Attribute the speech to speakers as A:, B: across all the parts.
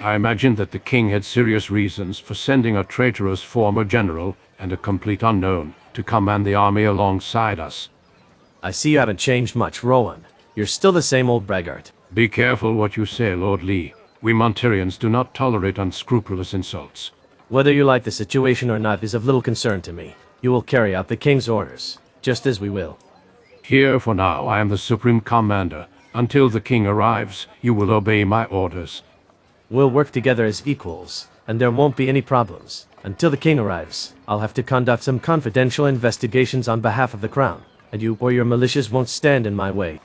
A: I imagine that the king had serious reasons for sending a traitorous former general and a complete unknown to command the army alongside us.
B: I see you haven't changed much, Roland. You're still the same old braggart.
A: Be careful what you say, Lord Lee. We Monterians do not tolerate unscrupulous insults.
B: Whether you like the situation or not is of little concern to me. You will carry out the king's orders, just as we will.
A: Here for now, I am the supreme commander. Until the king arrives, you will obey my orders.
B: We'll work together as equals, and there won't be any problems. Until the king arrives, I'll have to conduct some confidential investigations on behalf of the crown, and you or your militias won't stand in my way.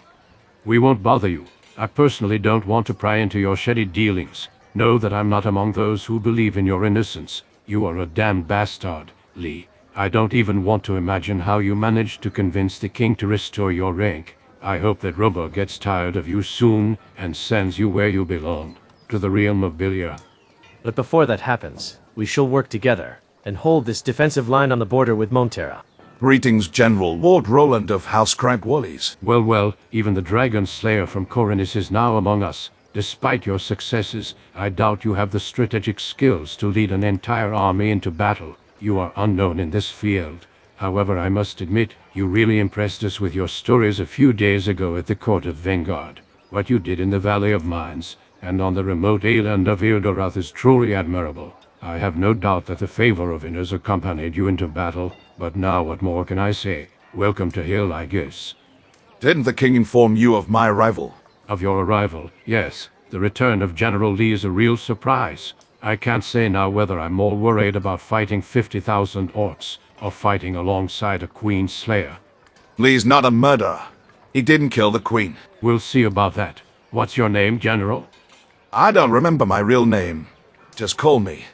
A: We won't bother you. I personally don't want to pry into your shady dealings. Know that I'm not among those who believe in your innocence. You are a damned bastard, Lee. I don't even want to imagine how you managed to convince the king to restore your rank. I hope that Rubber gets tired of you soon and sends you where you belong, to the realm of Bilia.
B: But before that happens, we shall work together and hold this defensive line on the border with Myrtana.
C: Greetings, General Lord Roland of House Cragwallis.
A: Well, even the Dragon Slayer from Coronis is now among us. Despite your successes, I doubt you have the strategic skills to lead an entire army into battle. You are unknown in this field. However, I must admit, you really impressed us with your stories a few days ago at the court of Vanguard. What you did in the Valley of Mines and on the remote island of Ildorath is truly admirable. I have no doubt that the favor of Innes accompanied you into battle, but now what more can I say? Welcome to Hill, I guess.
C: Didn't the king inform you of my arrival?
A: Of your arrival, yes. The return of General Lee is a real surprise. I can't say now whether I'm more worried about fighting 50,000 orcs or fighting alongside a Queen Slayer.
C: Lee's not a murderer. He didn't kill the Queen.
A: We'll see about that. What's your name, General?
C: I don't remember my real name. Just call me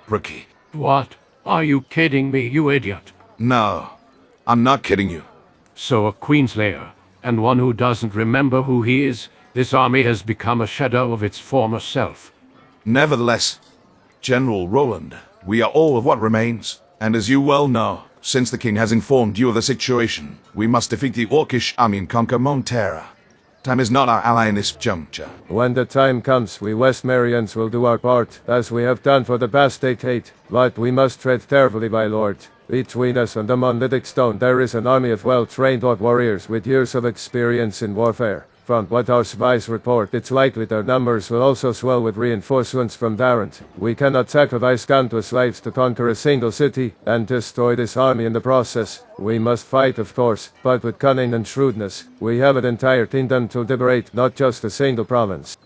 C: Rookie.
A: What? Are you kidding me, you idiot?
C: No, I'm not kidding you.
A: So a Queen Slayer, and one who doesn't remember who he is? This army has become a shadow of its former self.
C: Nevertheless, General Roland, we are all of what remains, and as you well know, since the king has informed you of the situation, we must defeat the Orcish army and conquer Myrtana. Time is not our ally in this juncture.
D: When the time comes, we Westmerians will do our part, as we have done for the past decade, but we must tread carefully, my lord. Between us and the monolithic stone there is an army of well-trained orc warriors with years of experience in warfare. From what our spies report, it's likely their numbers will also swell with reinforcements from Tavern. We cannot sacrifice countless lives to conquer a single city and destroy this army in the process. We must fight, of course, but with cunning and shrewdness. We have an entire kingdom to liberate, not just a single province.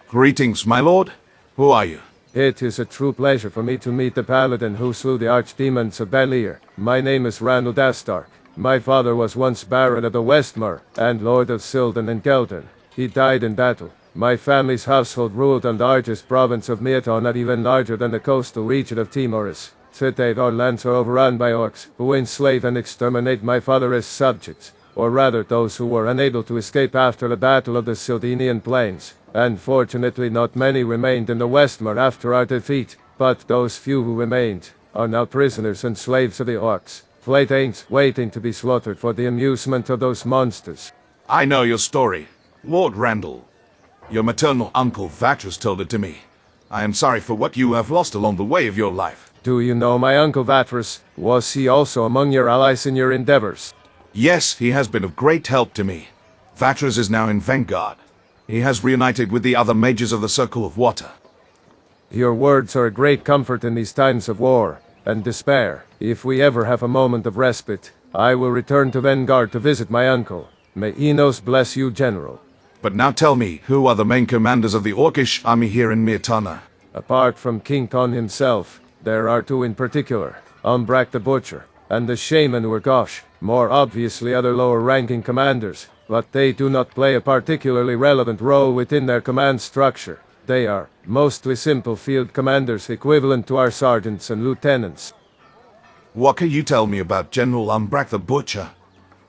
C: Greetings, my lord. Who are you?
D: It is a true pleasure for me to meet the paladin who slew the archdemons of Belier. My name is Randall Dastark. My father was once Baron of the Westmer and Lord of Silden and Geldern. He died in battle. My family's household ruled on the largest province of Myrtana, even larger than the coastal region of Timoris. Today our lands are overrun by orcs, who enslave and exterminate my father as subjects, or rather those who were unable to escape after the Battle of the Sildenian Plains. Unfortunately, not many remained in the Westmer after our defeat, but those few who remained are now prisoners and slaves of the orcs. Flaytains waiting to be slaughtered for the amusement of those monsters.
C: I know your story, Lord Randall. Your maternal uncle Vatrus told it to me. I am sorry for what you have lost along the way of your life.
D: Do you know my uncle Vatrus? Was he also among your allies in your endeavors?
C: Yes, he has been of great help to me. Vatrus is now in Vanguard. He has reunited with the other mages of the Circle of Water.
D: Your words are a great comfort in these times of war and despair. If we ever have a moment of respite, I will return to Vanguard to visit my uncle. May Enos bless you, General.
C: But now tell me, who are the main commanders of the Orcish army here in Myrtana?
D: Apart from King Ton himself, there are two in particular, Umbrak the Butcher, and the Shaman Urgosh, more obviously other lower-ranking commanders, but they do not play a particularly relevant role within their command structure. They are mostly simple field commanders equivalent to our sergeants and lieutenants.
C: What can you tell me about General Umbrak the Butcher?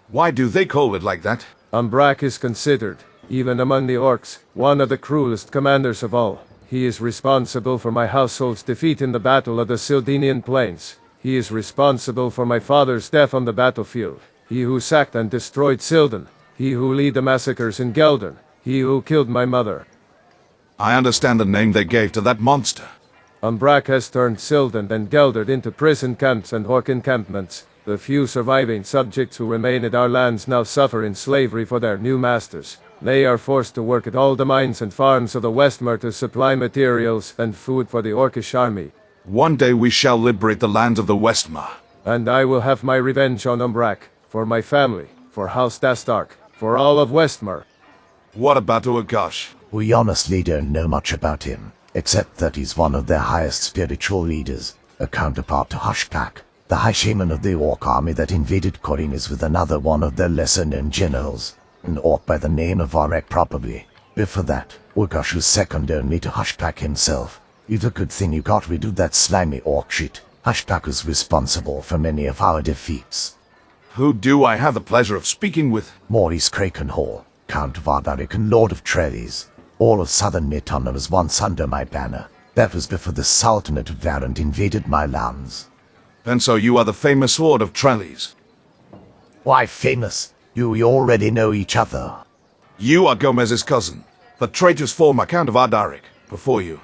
C: Why do they call it like that?
D: Umbrak is considered, even among the orcs, one of the cruelest commanders of all. He is responsible for my household's defeat in the Battle of the Sildenian Plains. He is responsible for my father's death on the battlefield. He who sacked and destroyed Silden. He who led the massacres in Geldern. He who killed my mother.
C: I understand the name they gave to that monster.
D: Umbrak has turned Sildan and Gelderd into prison camps and orc encampments. The few surviving subjects who remain at our lands now suffer in slavery for their new masters. They are forced to work at all the mines and farms of the Westmer to supply materials and food for the Orcish army.
C: One day we shall liberate the lands of the Westmer.
D: And I will have my revenge on Umbrak, for my family, for House Dastark, for all of Westmer.
C: What about Archolos?
E: We honestly don't know much about him, except that he's one of their highest spiritual leaders, a counterpart to Hushpak, the high shaman of the orc army that invaded Khorinis with another one of their lesser-known generals, an orc by the name of Varek probably. Before that, Archolos was second only to Hushpak himself. It's a good thing you got rid of that slimy orc shit. Hushpak was responsible for many of our defeats.
C: Who do I have the pleasure of speaking with?
E: Maurice Krakenhall, Count of Ardaric and Lord of Trellis. All of southern Myrtana was once under my banner. That was before the Sultanate of Varant invaded my lands.
C: And so you are the famous Lord of Trellis.
E: Why famous? You already know each other.
C: You are Gomez's cousin, the traitor's former Count of Ardaric, before you.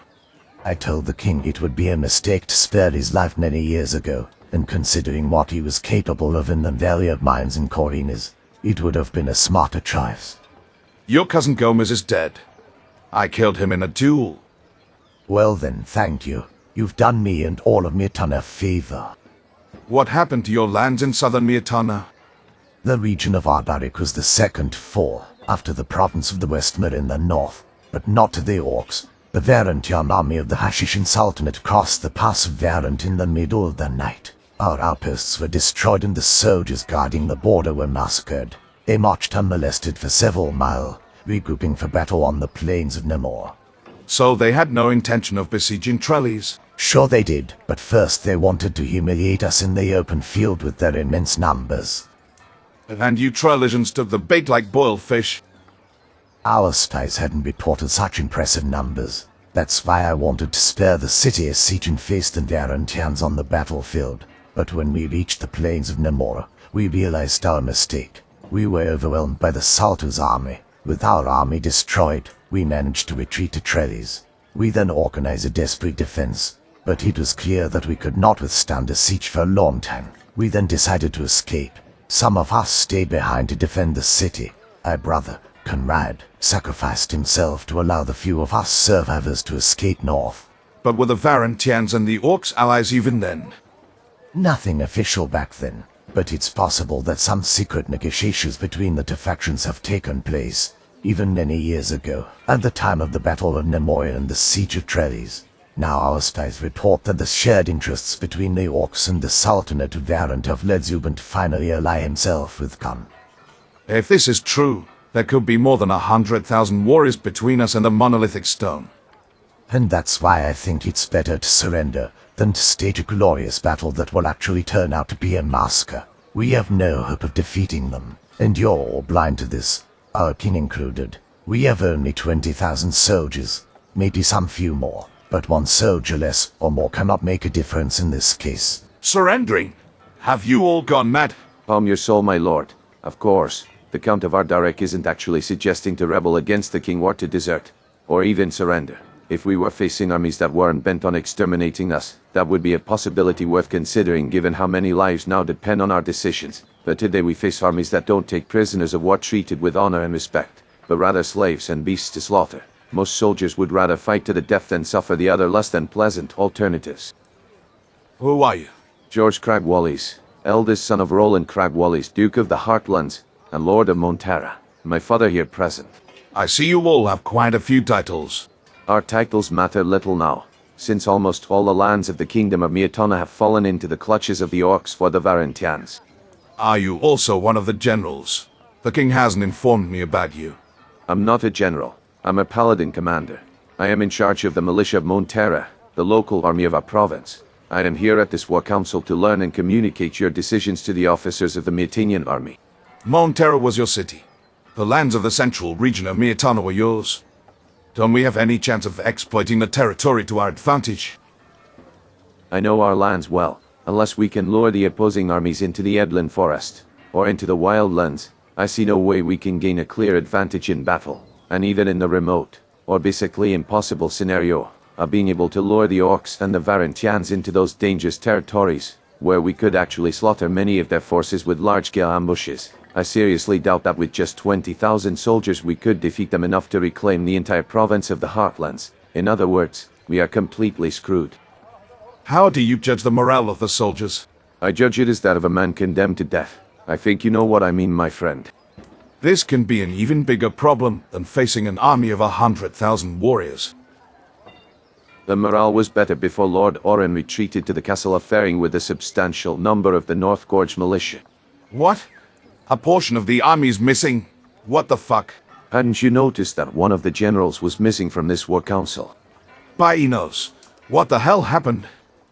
E: I told the king it would be a mistake to spare his life many years ago, and considering what he was capable of in the Valley of Mines in Khorinis, it would have been a smarter choice.
C: Your cousin Gomez is dead. I killed him in a duel.
E: Well then, thank you. You've done me and all of Myrtana a favor.
C: What happened to your lands in southern Myrtana?
E: The region of Ardaric was the second to fall, after the province of the Westmer in the north, but not to the orcs. The Varantian army of the Hashishan Sultanate crossed the pass of Varant in the middle of the night. Our outposts were destroyed and the soldiers guarding the border were massacred. They marched unmolested for several miles, regrouping for battle on the plains of Namor.
C: So they had no intention of besieging Trellis?
E: Sure they did, but first they wanted to humiliate us in the open field with their immense numbers.
C: And you Trellisians took the bait like boiled fish?
E: Our spies hadn't reported such impressive numbers. That's why I wanted to spare the city as siege and faced the Varantians on the battlefield. But when we reached the plains of Namor, we realized our mistake. We were overwhelmed by the Sultan's army. With our army destroyed, we managed to retreat to Trellis. We then organized a desperate defense, but it was clear that we could not withstand a siege for a long time. We then decided to escape. Some of us stayed behind to defend the city. Our brother, Conrad, sacrificed himself to allow the few of us survivors to escape north.
C: But were the Varantians and the Orcs allies even then?
E: Nothing official back then, but it's possible that some secret negotiations between the two factions have taken place, even many years ago, at the time of the Battle of Nemoria and the Siege of Trellis. Now our spies report that the shared interests between the Orcs and the Sultanate of Varant have led Zubin to finally ally himself with Khan.
C: If this is true, there could be more than 100,000 warriors between us and the monolithic stone.
E: And that's why I think it's better to surrender than to stage a glorious battle that will actually turn out to be a massacre. We have no hope of defeating them, and you're all blind to this, our king included. We have only 20,000 soldiers, maybe some few more, but one soldier less or more cannot make a difference in this case.
C: Surrendering? Have you all gone mad?
F: Calm your soul, my lord. Of course, the Count of Ardaric isn't actually suggesting to rebel against the king or to desert, or even surrender. If we were facing armies that weren't bent on exterminating us, that would be a possibility worth considering given how many lives now depend on our decisions. But today we face armies that don't take prisoners of war treated with honor and respect, but rather slaves and beasts to slaughter. Most soldiers would rather fight to the death than suffer the other less than pleasant alternatives.
C: Who are you?
F: George Cragwallis, eldest son of Roland Cragwallis, Duke of the Heartlands, and Lord of Montera. My father here present.
C: I see you all have quite a few titles.
F: Our titles matter little now, since almost all the lands of the Kingdom of Myrtana have fallen into the clutches of the Orcs for the Varantians.
C: Are you also one of the generals? The king hasn't informed me about you.
F: I'm not a general. I'm a paladin commander. I am in charge of the militia of Montera, the local army of our province. I am here at this war council to learn and communicate your decisions to the officers of the Myrtanian army.
C: Montera was your city. The lands of the central region of Myrtana were yours. Don't we have any chance of exploiting the territory to our advantage?
F: I know our lands well. Unless we can lure the opposing armies into the Edland Forest, or into the Wildlands, I see no way we can gain a clear advantage in battle. And even in the remote, or basically impossible scenario, of being able to lure the orcs and the Varantians into those dangerous territories, where we could actually slaughter many of their forces with large-scale ambushes. I seriously doubt that with just 20,000 soldiers we could defeat them enough to reclaim the entire province of the Heartlands. In other words, we are completely screwed.
C: How do you judge the morale of the soldiers?
F: I judge it as that of a man condemned to death. I think you know what I mean, my friend.
C: This can be an even bigger problem than facing an army of 100,000 warriors.
F: The morale was better before Lord Oren retreated to the castle of Ferring with a substantial number of the North Gorge militia.
C: What? A portion of the army's missing? What the fuck?
F: Hadn't you noticed that one of the generals was missing from this war council?
C: Bainos, what the hell happened?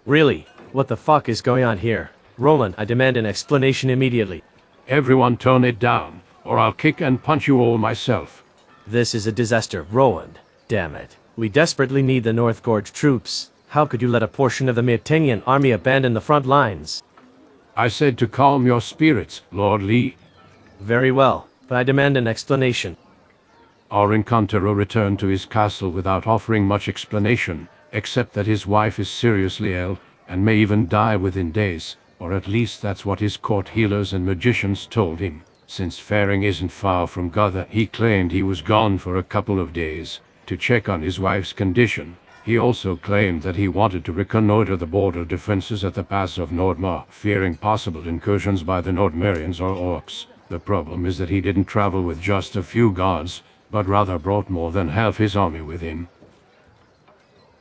B: Really? What the fuck is going on here? Roland, I demand an explanation immediately.
A: Everyone tone it down, or I'll kick and punch you all myself.
B: This is a disaster, Roland. Damn it. We desperately need the North Gorge troops. How could you let a portion of the Myrtanian army abandon the front lines?
A: I said to calm your spirits, Lord Lee.
B: Very well, but I demand an explanation.
A: Oren Contero returned to his castle without offering much explanation, except that his wife is seriously ill, and may even die within days, or at least that's what his court healers and magicians told him. Since Ferring isn't far from Gotha, he claimed he was gone for a couple of days, to check on his wife's condition. He also claimed that he wanted to reconnoiter the border defenses at the pass of Nordmar, fearing possible incursions by the Nordmerians or orcs. The problem is that he didn't travel with just a few guards, but rather brought more than half his army with him.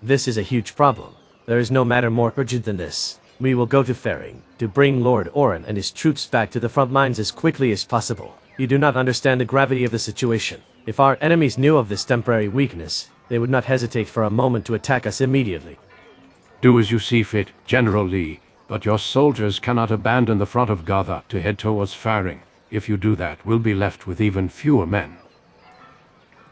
B: This is a huge problem. There is no matter more urgent than this. We will go to Ferring, to bring Lord Oren and his troops back to the front lines as quickly as possible. You do not understand the gravity of the situation. If our enemies knew of this temporary weakness, they would not hesitate for a moment to attack us immediately.
A: Do as you see fit, General Lee, but your soldiers cannot abandon the front of Gotha to head towards Ferring. If you do that, we'll be left with even fewer men.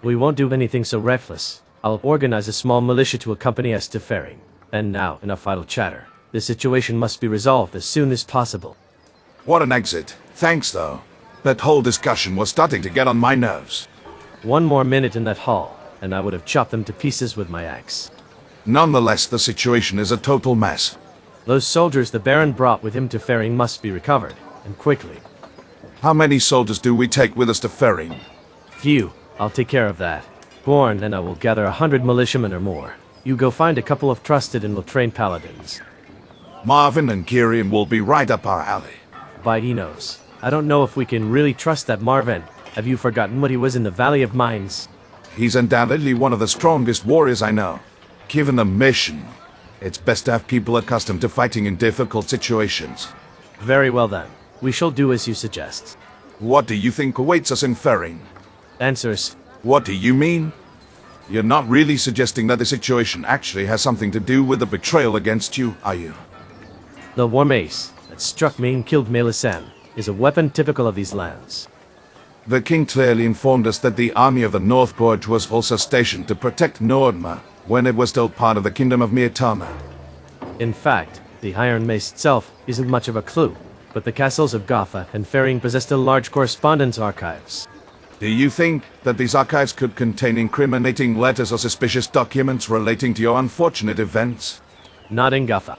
B: We won't do anything so reckless. I'll organize a small militia to accompany us to Ferring. And now, enough idle chatter. The situation must be resolved as soon as possible.
C: What an exit. Thanks, though. That whole discussion was starting to get on my nerves.
B: One more minute in that hall, and I would have chopped them to pieces with my axe.
C: Nonetheless, the situation is a total mess.
B: Those soldiers the Baron brought with him to Ferring must be recovered, and quickly.
C: How many soldiers do we take with us to Ferring?
B: Few. I'll take care of that. Born, and I will gather 100 militiamen or more. You go find a couple of trusted and well-trained paladins.
C: Marvin and Kirian will be right up our alley.
B: By Enos. I don't know if we can really trust that Marvin. Have you forgotten what he was in the Valley of Mines?
C: He's undoubtedly one of the strongest warriors I know. Given the mission, it's best to have people accustomed to fighting in difficult situations.
B: Very well then. We shall do as you suggest.
C: What do you think awaits us in Ferring?
B: Answers.
C: What do you mean? You're not really suggesting that the situation actually has something to do with the betrayal against you, are you?
B: The war mace that struck me and killed Melisande is a weapon typical of these lands.
C: The king clearly informed us that the army of the North Gorge was also stationed to protect Nordmar when it was still part of the Kingdom of Myrtana.
B: In fact, the Iron Mace itself isn't much of a clue, but the castles of Gotha and Ferring possessed a large correspondence archives.
C: Do you think that these archives could contain incriminating letters or suspicious documents relating to your unfortunate events?
B: Not in Gotha.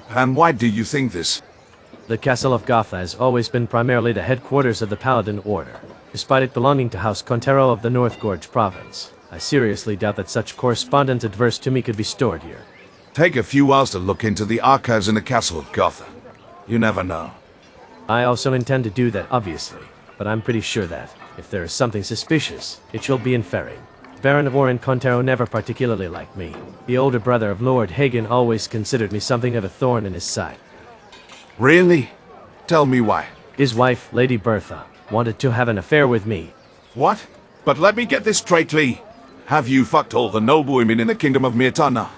C: And why do you think this?
B: The castle of Gotha has always been primarily the headquarters of the Paladin Order, despite it belonging to House Contero of the North Gorge province. I seriously doubt that such correspondence adverse to me could be stored here.
C: Take a few hours to look into the archives in the castle of Gotha. You never know.
B: I also intend to do that, obviously, but I'm pretty sure that, if there is something suspicious, it shall be in Ferring. Baron of Oren Contero never particularly liked me. The older brother of Lord Hagen always considered me something of a thorn in his side.
C: Really? Tell me why.
B: His wife, Lady Bertha, wanted to have an affair with me.
C: What? But let me get this straight, Lee. Have you fucked all the noble women in the Kingdom of Myrtana?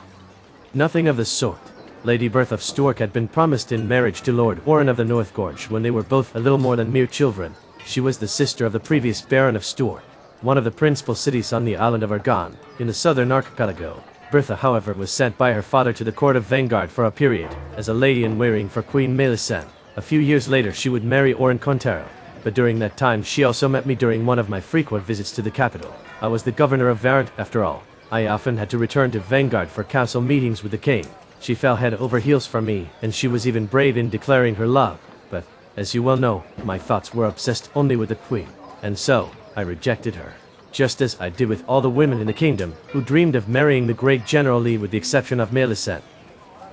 B: Nothing of the sort. Lady Bertha of Stork had been promised in marriage to Lord Oren of the North Gorge when they were both a little more than mere children. She was the sister of the previous Baron of Stork, one of the principal cities on the island of Argon, in the southern archipelago. Bertha, however, was sent by her father to the court of Vanguard for a period, as a lady-in-waiting for Queen Melisande. A few years later she would marry Oren Contero, but during that time she also met me during one of my frequent visits to the capital. I was the governor of Varant, after all. I often had to return to Vanguard for council meetings with the king. She fell head over heels for me, and she was even brave in declaring her love. But, as you well know, my thoughts were obsessed only with the queen, and so, I rejected her. Just as I did with all the women in the kingdom, who dreamed of marrying the great General Lee with the exception of Melisande.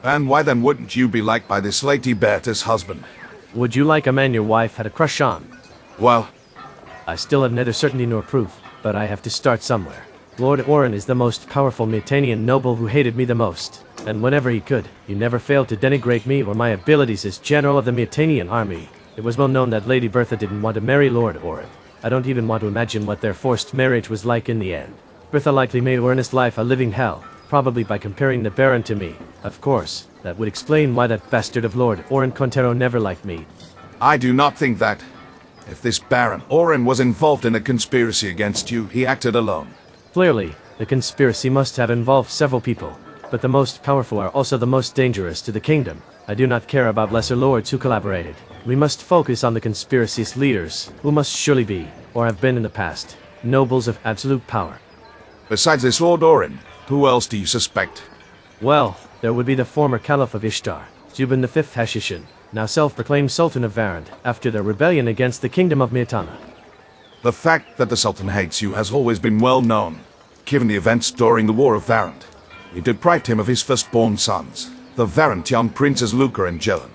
C: And why then wouldn't you be liked by this Lady Berta's husband?
B: Would you like a man your wife had a crush on?
C: Well,
B: I still have neither certainty nor proof, but I have to start somewhere. Lord Oren is the most powerful Myrtanian noble who hated me the most, and whenever he could, he never failed to denigrate me or my abilities as general of the Myrtanian army. It was well known that Lady Bertha didn't want to marry Lord Oren. I don't even want to imagine what their forced marriage was like in the end. Bertha likely made Oren's life a living hell, probably by comparing the Baron to me. Of course, that would explain why that bastard of Lord Oren Contero never liked me.
C: I do not think that. If this Baron Oren was involved in a conspiracy against you, he acted alone.
B: Clearly, the conspiracy must have involved several people, but the most powerful are also the most dangerous to the kingdom. I do not care about lesser lords who collaborated. We must focus on the conspiracy's leaders, who must surely be, or have been in the past, nobles of absolute power.
C: Besides this Lord Oren, who else do you suspect?
B: Well, there would be the former Caliph of Ishtar, Zubin V Hashishin, now self-proclaimed Sultan of Varant, after their rebellion against the Kingdom of Myrtana.
C: The fact that the Sultan hates you has always been well known, given the events during the War of Varant. You deprived him of his firstborn sons, the Varantian princes Luca and Jelen.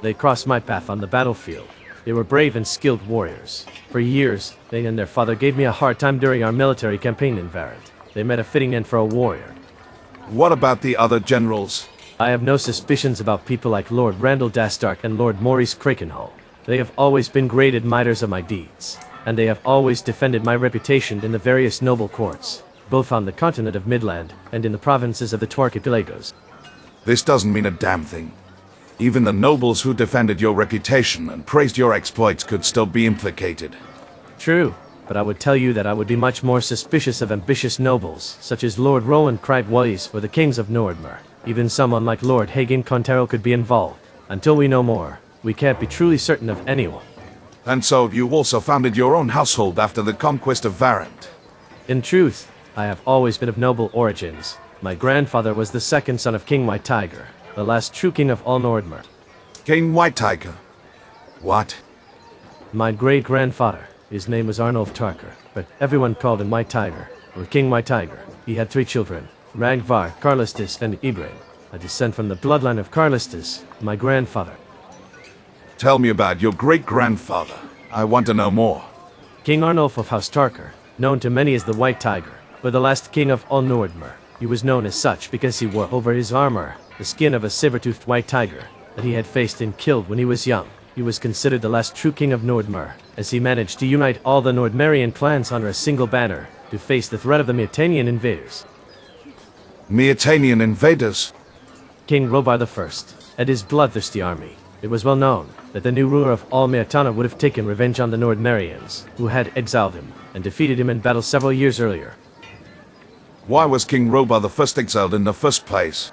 B: They crossed my path on the battlefield. They were brave and skilled warriors. For years, they and their father gave me a hard time during our military campaign in Varant. They met a fitting end for a warrior.
C: What about the other generals?
B: I have no suspicions about people like Lord Randall Dastark and Lord Maurice Krakenhull. They have always been great admirers of my deeds, and they have always defended my reputation in the various noble courts, both on the continent of Midland and in the provinces of the Archipelagos.
C: This doesn't mean a damn thing. Even the nobles who defended your reputation and praised your exploits could still be implicated.
B: True, but I would tell you that I would be much more suspicious of ambitious nobles, such as Lord Roland Cripe-Wallis or the kings of Nordmer. Even someone like Lord Hagen Contero could be involved. Until we know more, we can't be truly certain of anyone.
C: And so you also founded your own household after the conquest of Varant.
B: In truth, I have always been of noble origins. My grandfather was the second son of King White Tiger, the last true king of all Nordmer.
C: King White Tiger? What?
B: My great-grandfather, his name was Arnulf Tarker, but everyone called him White Tiger, or King White Tiger. He had 3 children, Ragvar, Carlistus, and Igraine. I descend from the bloodline of Carlistus, my grandfather.
C: Tell me about your great-grandfather. I want to know more.
B: King Arnulf of House Tarker, known to many as the White Tiger, was the last king of all Nordmer. He was known as such because he wore over his armor the skin of a saber-toothed white tiger that he had faced and killed when he was young. He was considered the last true king of Nordmer, as he managed to unite all the Nordmerian clans under a single banner to face the threat of the Myrtanian invaders.
C: Myrtanian invaders?
B: King Robar I and his bloodthirsty army. It was well known that the new ruler of all Myrtana would have taken revenge on the Nordmerians, who had exiled him and defeated him in battle several years earlier.
C: Why was King Robar I exiled in the first place?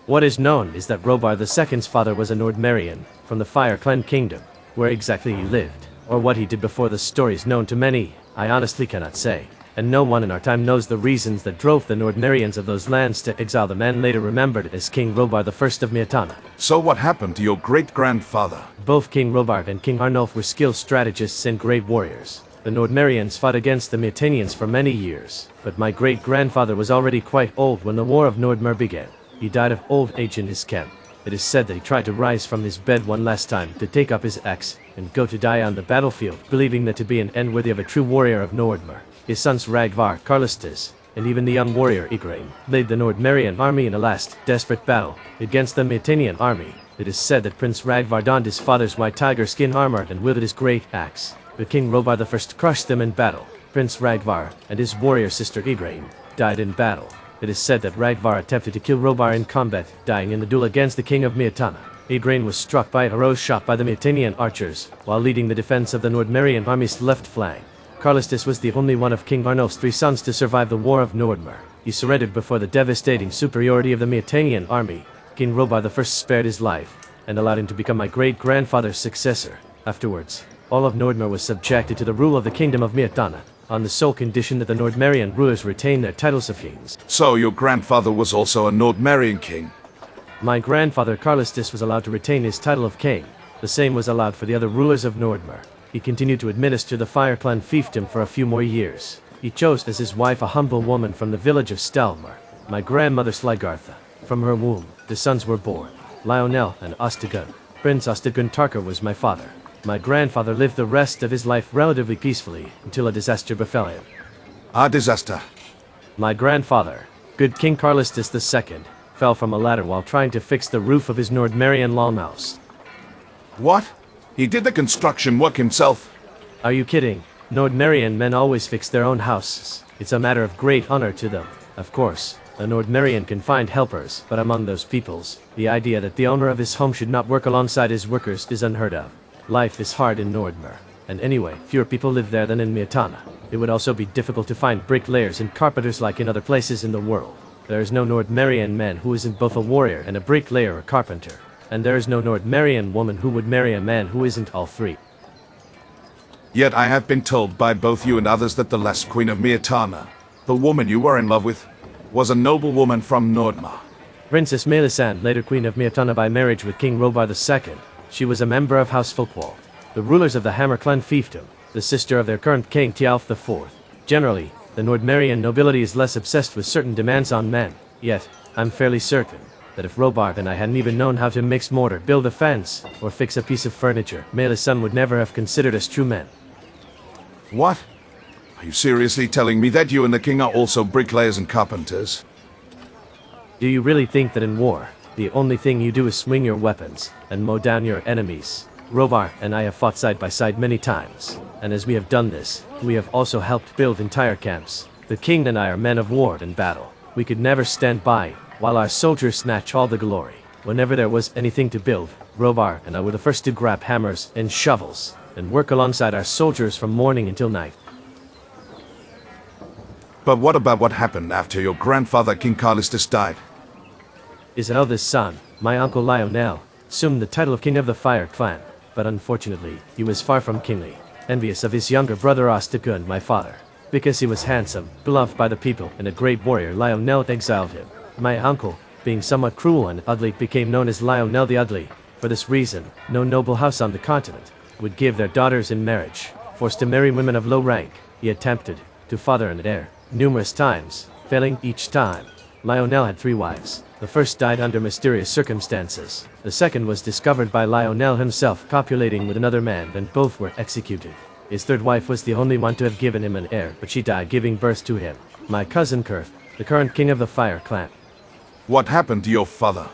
B: What is known is that Robar II's father was a Nordmerian from the Fire Clan Kingdom. Where exactly he lived, or what he did before the story is known to many, I honestly cannot say. And no one in our time knows the reasons that drove the Nordmerians of those lands to exile the man later remembered as King Robar I of Myrtana.
C: So what happened to your great-grandfather?
B: Both King Robar and King Arnulf were skilled strategists and great warriors. The Nordmerians fought against the Myrtanians for many years, but my great-grandfather was already quite old when the War of Nordmer began. He died of old age in his camp. It is said that he tried to rise from his bed one last time to take up his axe and go to die on the battlefield, believing that to be an end worthy of a true warrior of Nordmer. His sons Ragvar, Carlistus, and even the young warrior Igraine led the Nordmerian army in a last, desperate battle against the Myrtanian army. It is said that Prince Ragvar donned his father's white tiger skin armor and wielded his great axe. But King Robar I crushed them in battle. Prince Ragvar and his warrior sister Igraine died in battle. It is said that Ragvar attempted to kill Robar in combat, dying in the duel against the King of Myrtana. Igraine was struck by a arrow shot by the Myrtanian archers, while leading the defense of the Nordmerian army's left flank. Carlistus was the only one of King Arnulf's 3 sons to survive the War of Nordmer. He surrendered before the devastating superiority of the Myrtanian army. King Robar I spared his life, and allowed him to become my great-grandfather's successor. Afterwards, all of Nordmer was subjected to the rule of the Kingdom of Myrtana. on the sole condition that the Nordmerian rulers retain their titles of kings.
C: So your grandfather was also a Nordmerian king?
B: My grandfather Carlistus was allowed to retain his title of king. The same was allowed for the other rulers of Nordmer. He continued to administer the Fire Clan fiefdom for a few more years. He chose as his wife a humble woman from the village of Stelmar, my grandmother Slygartha. From her womb, the sons were born, Lionel and Ostagun. Prince Ostagun Tarka was my father. My grandfather lived the rest of his life relatively peacefully until a disaster befell him.
C: A disaster?
B: My grandfather, good King Carlistus II, fell from a ladder while trying to fix the roof of his Nordmerian longhouse.
C: What? He did the construction work himself?
B: Are you kidding? Nordmerian men always fix their own houses. It's a matter of great honor to them. Of course, a Nordmerian can find helpers, but among those peoples, the idea that the owner of his home should not work alongside his workers is unheard of. Life is hard in Nordmer, and anyway, fewer people live there than in Myrtana. It would also be difficult to find bricklayers and carpenters like in other places in the world. There is no Nordmerian man who isn't both a warrior and a bricklayer or carpenter, and there is no Nordmerian woman who would marry a man who isn't all three.
C: Yet I have been told by both you and others that the last queen of Myrtana, the woman you were in love with, was a noble woman from Nordmar.
B: Princess Melisande, later queen of Myrtana by marriage with King Robar II. She was a member of House Folkwald, the rulers of the Hammer Clan fiefdom, the sister of their current king Tialf IV. Generally, the Nordmerian nobility is less obsessed with certain demands on men, yet, I'm fairly certain that if Robar and I hadn't even known how to mix mortar, build a fence, or fix a piece of furniture, Melisande would never have considered us true men.
C: What? Are you seriously telling me that you and the king are also bricklayers and carpenters?
B: Do you really think that in war, the only thing you do is swing your weapons and mow down your enemies? Robar and I have fought side by side many times, and as we have done this, we have also helped build entire camps. The king and I are men of war and battle. We could never stand by while our soldiers snatch all the glory. Whenever there was anything to build, Robar and I were the first to grab hammers and shovels and work alongside our soldiers from morning until night.
C: But what about what happened after your grandfather King Carlistus died?
B: His eldest son, my uncle Lionel, assumed the title of King of the Fire Clan, but unfortunately, he was far from kingly, envious of his younger brother Ostagun, my father. Because he was handsome, beloved by the people, and a great warrior, Lionel exiled him. My uncle, being somewhat cruel and ugly, became known as Lionel the Ugly. For this reason, no noble house on the continent would give their daughters in marriage. Forced to marry women of low rank, he attempted to father an heir numerous times, failing each time. Lionel had 3 wives. The first died under mysterious circumstances. The second was discovered by Lionel himself copulating with another man, and both were executed. His third wife was the only one to have given him an heir, but she died giving birth to him. My cousin Kurth, the current king of the Fire Clan.
C: What happened to your father?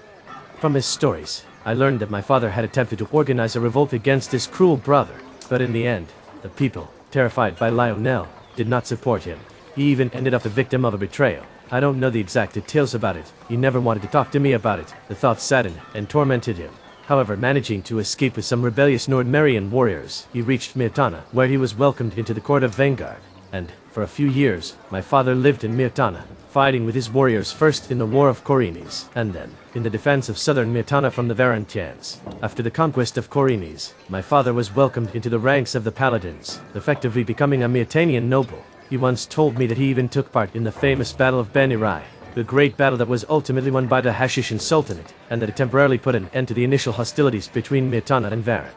B: From his stories, I learned that my father had attempted to organize a revolt against his cruel brother, but in the end, the people, terrified by Lionel, did not support him. He even ended up the victim of a betrayal. I don't know the exact details about it. He never wanted to talk to me about it. The thought saddened and tormented him. However, managing to escape with some rebellious Nordmerian warriors, he reached Myrtana, where he was welcomed into the court of Vanguard. And, for a few years, my father lived in Myrtana, fighting with his warriors first in the War of Korinis, and then in the defense of southern Myrtana from the Varantians. After the conquest of Korinis, my father was welcomed into the ranks of the Paladins, effectively becoming a Myrtanian noble. He once told me that he even took part in the famous Battle of Benirai, the great battle that was ultimately won by the Hashishan Sultanate, and that it temporarily put an end to the initial hostilities between Myrtana and Varan.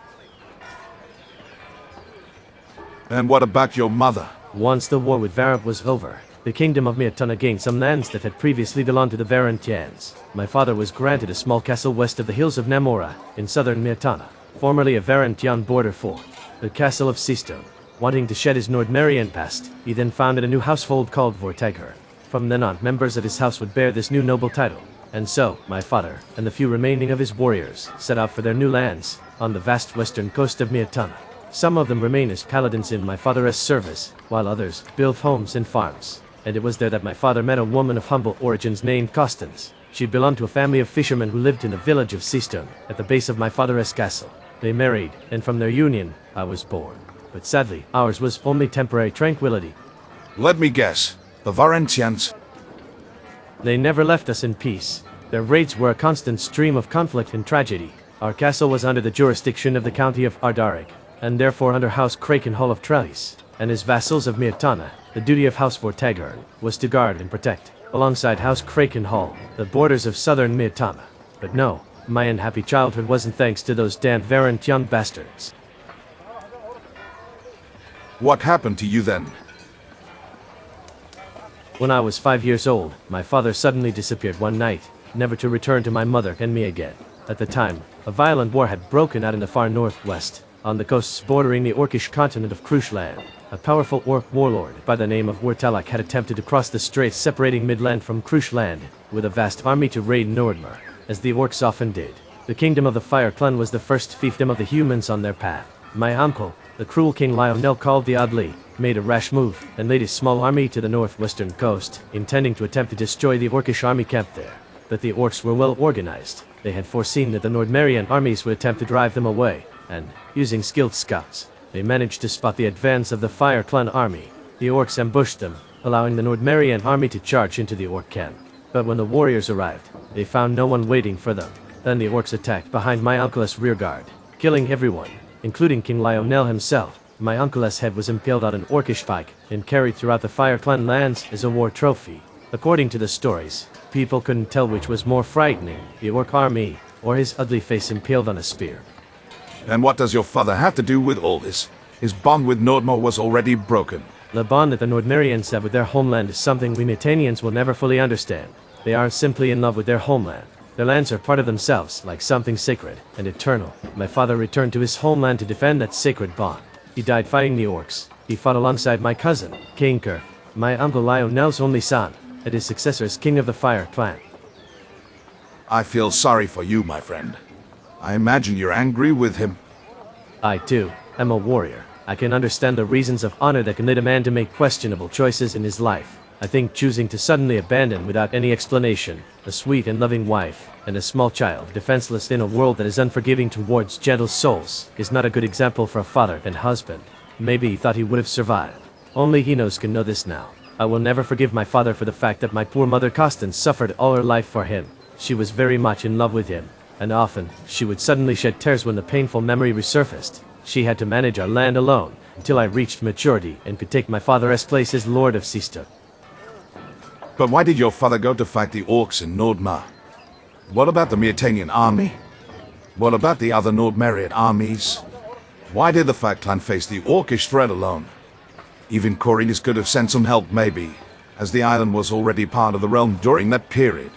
C: And what about your mother?
B: Once the war with Varan was over, the Kingdom of Myrtana gained some lands that had previously belonged to the Varantians. My father was granted a small castle west of the hills of Namora, in southern Myrtana, formerly a Varantian border fort, the Castle of Seastone. Wanting to shed his Nordmerian past, he then founded a new household called Vortegher. From then on, members of his house would bear this new noble title. And so, my father, and the few remaining of his warriors, set out for their new lands, on the vast western coast of Myrtana. Some of them remain as paladins in my father's service, while others built homes and farms. And it was there that my father met a woman of humble origins named Constance. She belonged to a family of fishermen who lived in the village of Seastone, at the base of my father's castle. They married, and from their union, I was born. But sadly, ours was only temporary tranquility.
C: Let me guess. The Varantians?
B: They never left us in peace. Their raids were a constant stream of conflict and tragedy. Our castle was under the jurisdiction of the county of Ardaric, and therefore under House Kraken Hall of Trellis. and his vassals of Myrtana. The duty of House Vortigern was to guard and protect, alongside House Krakenhall, the borders of southern Myrtana. But no, my unhappy childhood wasn't thanks to those damned Varant young bastards.
C: What happened to you then?
B: When I was 5 years old, my father suddenly disappeared one night, never to return to my mother and me again. At the time, a violent war had broken out in the far northwest, on the coasts bordering the Orcish continent of Krushland. A powerful Orc warlord by the name of Wartalak had attempted to cross the straits separating Midland from Krushland, with a vast army to raid Nordmer, as the Orcs often did. The Kingdom of the Fire Clan was the first fiefdom of the humans on their path. My uncle, the cruel King Lionel called the Adli, made a rash move and laid his small army to the northwestern coast, intending to attempt to destroy the Orcish army camp there. But the Orcs were well organized. They had foreseen that the Nordmerian armies would attempt to drive them away, and, using skilled scouts, they managed to spot the advance of the Fire Clan army. The Orcs ambushed them, allowing the Nordmerian army to charge into the Orc camp. But when the warriors arrived, they found no one waiting for them. Then the Orcs attacked behind my uncle's rearguard, killing everyone, including King Lionel himself. My uncle's head was impaled on an Orcish pike and carried throughout the Fire Clan lands as a war trophy. According to the stories, people couldn't tell which was more frightening, the Orc army, or his ugly face impaled on a spear.
C: And what does your father have to do with all this? His bond with Nordmer was already broken.
B: The bond that the Nordmerians have with their homeland is something we Myrtanians will never fully understand. They aren't simply in love with their homeland. Their lands are part of themselves, like something sacred and eternal. My father returned to his homeland to defend that sacred bond. He died fighting the Orcs. He fought alongside my cousin, King Ker, my uncle Lionel's only son, and his successor as King of the Fire Clan.
C: I feel sorry for you, my friend. I imagine you're angry with him.
B: I, too, am a warrior. I can understand the reasons of honor that can lead a man to make questionable choices in his life. I think choosing to suddenly abandon without any explanation a sweet and loving wife and a small child defenseless in a world that is unforgiving towards gentle souls is not a good example for a father and husband. Maybe he thought he would have survived. Only he knows can know this now. I will never forgive my father for the fact that my poor mother Constance suffered all her life for him. She was very much in love with him, and often she would suddenly shed tears when the painful memory resurfaced. She had to manage our land alone until I reached maturity and could take my father's place as Lord of Seaster.
C: But why did your father go to fight the Orcs in Nordmar? What about the Myrtanian army? What about the other Nordmerian armies? Why did the Fire Clan face the Orcish threat alone? Even Corvinus could have sent some help maybe, as the island was already part of the realm during that period.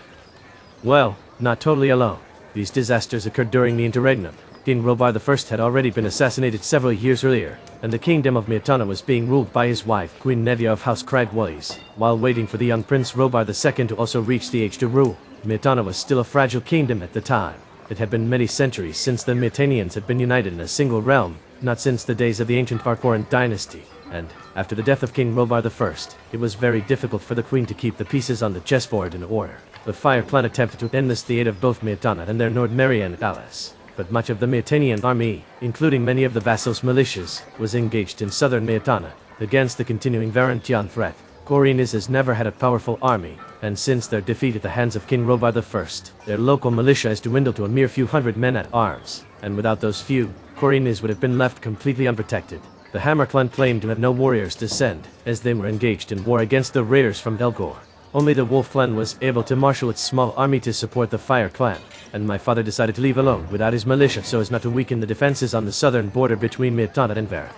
B: Well, not totally alone. These disasters occurred during the interregnum. King Robar I had already been assassinated several years earlier, and the Kingdom of Myrtana was being ruled by his wife, Queen Nevia of House Cragwallis, while waiting for the young Prince Robar II to also reach the age to rule. Myrtana was still a fragile kingdom at the time. It had been many centuries since the Myrtanians had been united in a single realm, not since the days of the ancient Varkoran dynasty, and, after the death of King Robar I, it was very difficult for the Queen to keep the pieces on the chessboard in order. The Fire Clan attempted to enlist the aid of both Myrtana and their Nordmerian allies, but much of the Myrtanian army, including many of the vassals' militias, was engaged in southern Myrtana, against the continuing Varantian threat. Corvinus has never had a powerful army, and since their defeat at the hands of King Robar I, their local militia has dwindled to a mere few hundred men at arms, and without those few, Corvinus would have been left completely unprotected. The Hammer Clan claimed to have no warriors to send, as they were engaged in war against the raiders from Elgor. Only the Wolf Clan was able to marshal its small army to support the Fire Clan, and my father decided to leave alone without his militia so as not to weaken the defenses on the southern border between Myrtana and Var.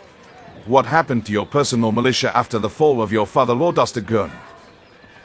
C: What happened to your personal militia after the fall of your father Lord Ostergun?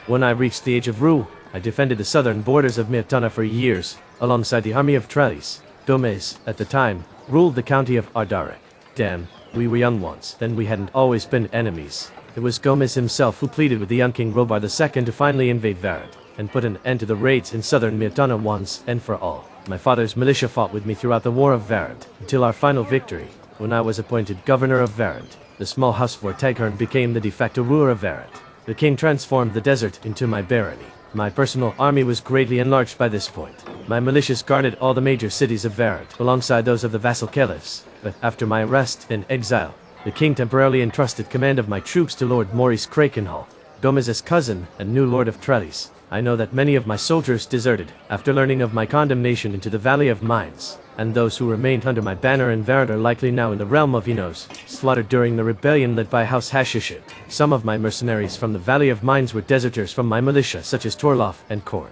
B: When I reached the age of rule, I defended the southern borders of Myrtana for years, alongside the army of Trellis. Gomez, at the time, ruled the county of Ardarek. Damn, we were young once, then we hadn't always been enemies. It was Gomez himself who pleaded with the young King Robar II to finally invade Varant, and put an end to the raids in southern Myrtana once and for all. My father's militia fought with me throughout the War of Varant, until our final victory, when I was appointed governor of Varant. The small house Vortigern became the de facto ruler of Varant. The king transformed the desert into my barony. My personal army was greatly enlarged by this point. My militias guarded all the major cities of Varant, alongside those of the vassal caliphs. But after my arrest and exile, the king temporarily entrusted command of my troops to Lord Maurice Krakenhall, Gomez's cousin and new lord of Trellis. I know that many of my soldiers deserted after learning of my condemnation into the Valley of Mines. and those who remained under my banner in Varant are likely now in the realm of Enos, slaughtered during the rebellion led by House Hashishit. Some of my mercenaries from the Valley of Mines were deserters from my militia such as Torloff and Korn.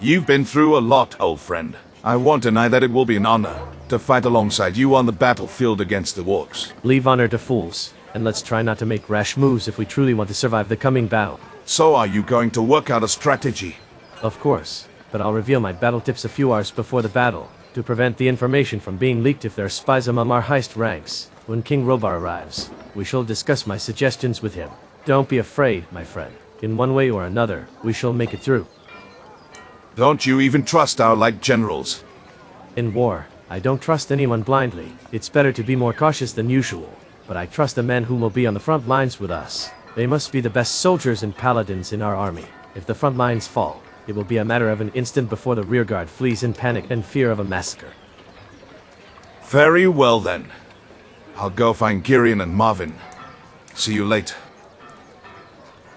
C: You've been through a lot, old friend. I won't deny that it will be an honor to fight alongside you on the battlefield against the orcs.
B: Leave honor to fools, and let's try not to make rash moves if we truly want to survive the coming battle.
C: So are you going to work out a strategy?
B: Of course, but I'll reveal my battle tips a few hours before the battle, to prevent the information from being leaked if there are spies among our highest ranks. When King Robar arrives, we shall discuss my suggestions with him. Don't be afraid, my friend. In one way or another, we shall make it through.
C: Don't you even trust our light generals?
B: In war, I don't trust anyone blindly. It's better to be more cautious than usual. But I trust the men who will be on the front lines with us. They must be the best soldiers and paladins in our army. If the front lines fall, it will be a matter of an instant before the rearguard flees in panic and fear of a massacre.
C: Very well then. I'll go find Girion and Marvin. See you later.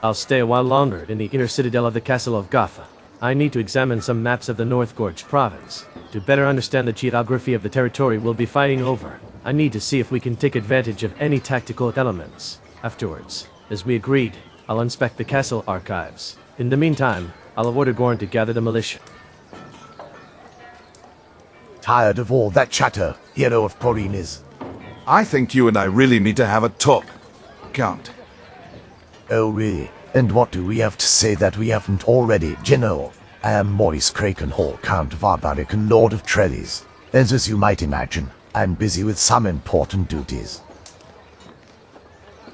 B: I'll stay a while longer in the inner citadel of the castle of Gotha. I need to examine some maps of the North Gorge province. To better understand the geography of the territory we'll be fighting over, I need to see if we can take advantage of any tactical elements. Afterwards, as we agreed, I'll inspect the castle archives. In the meantime, I'll order Gorn to gather the militia.
E: Tired of all that chatter, hero of Porinis.
C: I think you and I really need to have a talk, Count.
E: Oh really? And what do we have to say that we haven't already, General? I am Maurice Krakenhall, Count of Arbaric and Lord of Trellis. And as you might imagine, I'm busy with some important duties.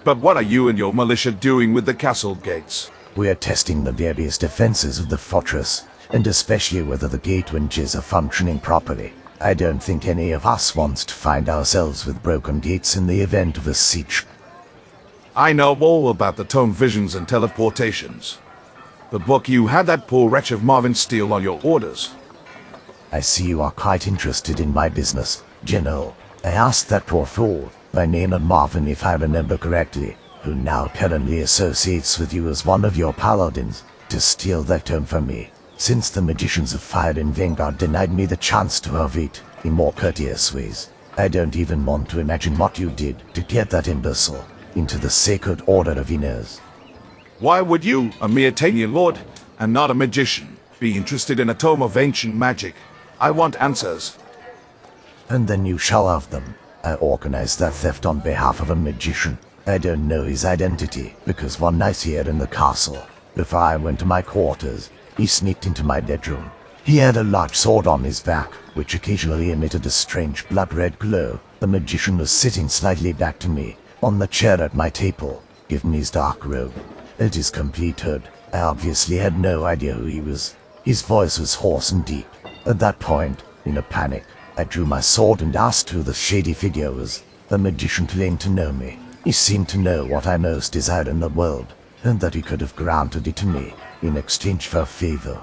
C: But what are you and your militia doing with the castle gates?
E: We are testing the various defenses of the fortress, and especially whether the gate winches are functioning properly. I don't think any of us wants to find ourselves with broken gates in the event of a siege.
C: I know all about the tone visions and teleportations. But what you had that poor wretch of Marvin steal on your orders.
E: I see you are quite interested in my business, General. I asked that poor fool, by name and Marvin if I remember correctly, who now apparently associates with you as one of your paladins, to steal that tome from me, since the magicians of Fire and Vanguard denied me the chance to have it in more courteous ways. I don't even want to imagine what you did to get that imbecile into the Sacred Order of Inez.
C: Why would you, a mere Tanian lord, and not a magician, be interested in a tome of ancient magic? I want answers.
E: And then you shall have them. I organized that theft on behalf of a magician. I don't know his identity, because one night here in the castle, before I went to my quarters, he sneaked into my bedroom. He had a large sword on his back, which occasionally emitted a strange blood-red glow. The magician was sitting slightly back to me, on the chair at my table, given his dark robe. At his complete hood, I obviously had no idea who he was. His voice was hoarse and deep. At that point, in a panic, I drew my sword and asked who the shady figure was. The magician claimed to know me. He seemed to know what I most desired in the world, and that he could have granted it to me in exchange for a favor.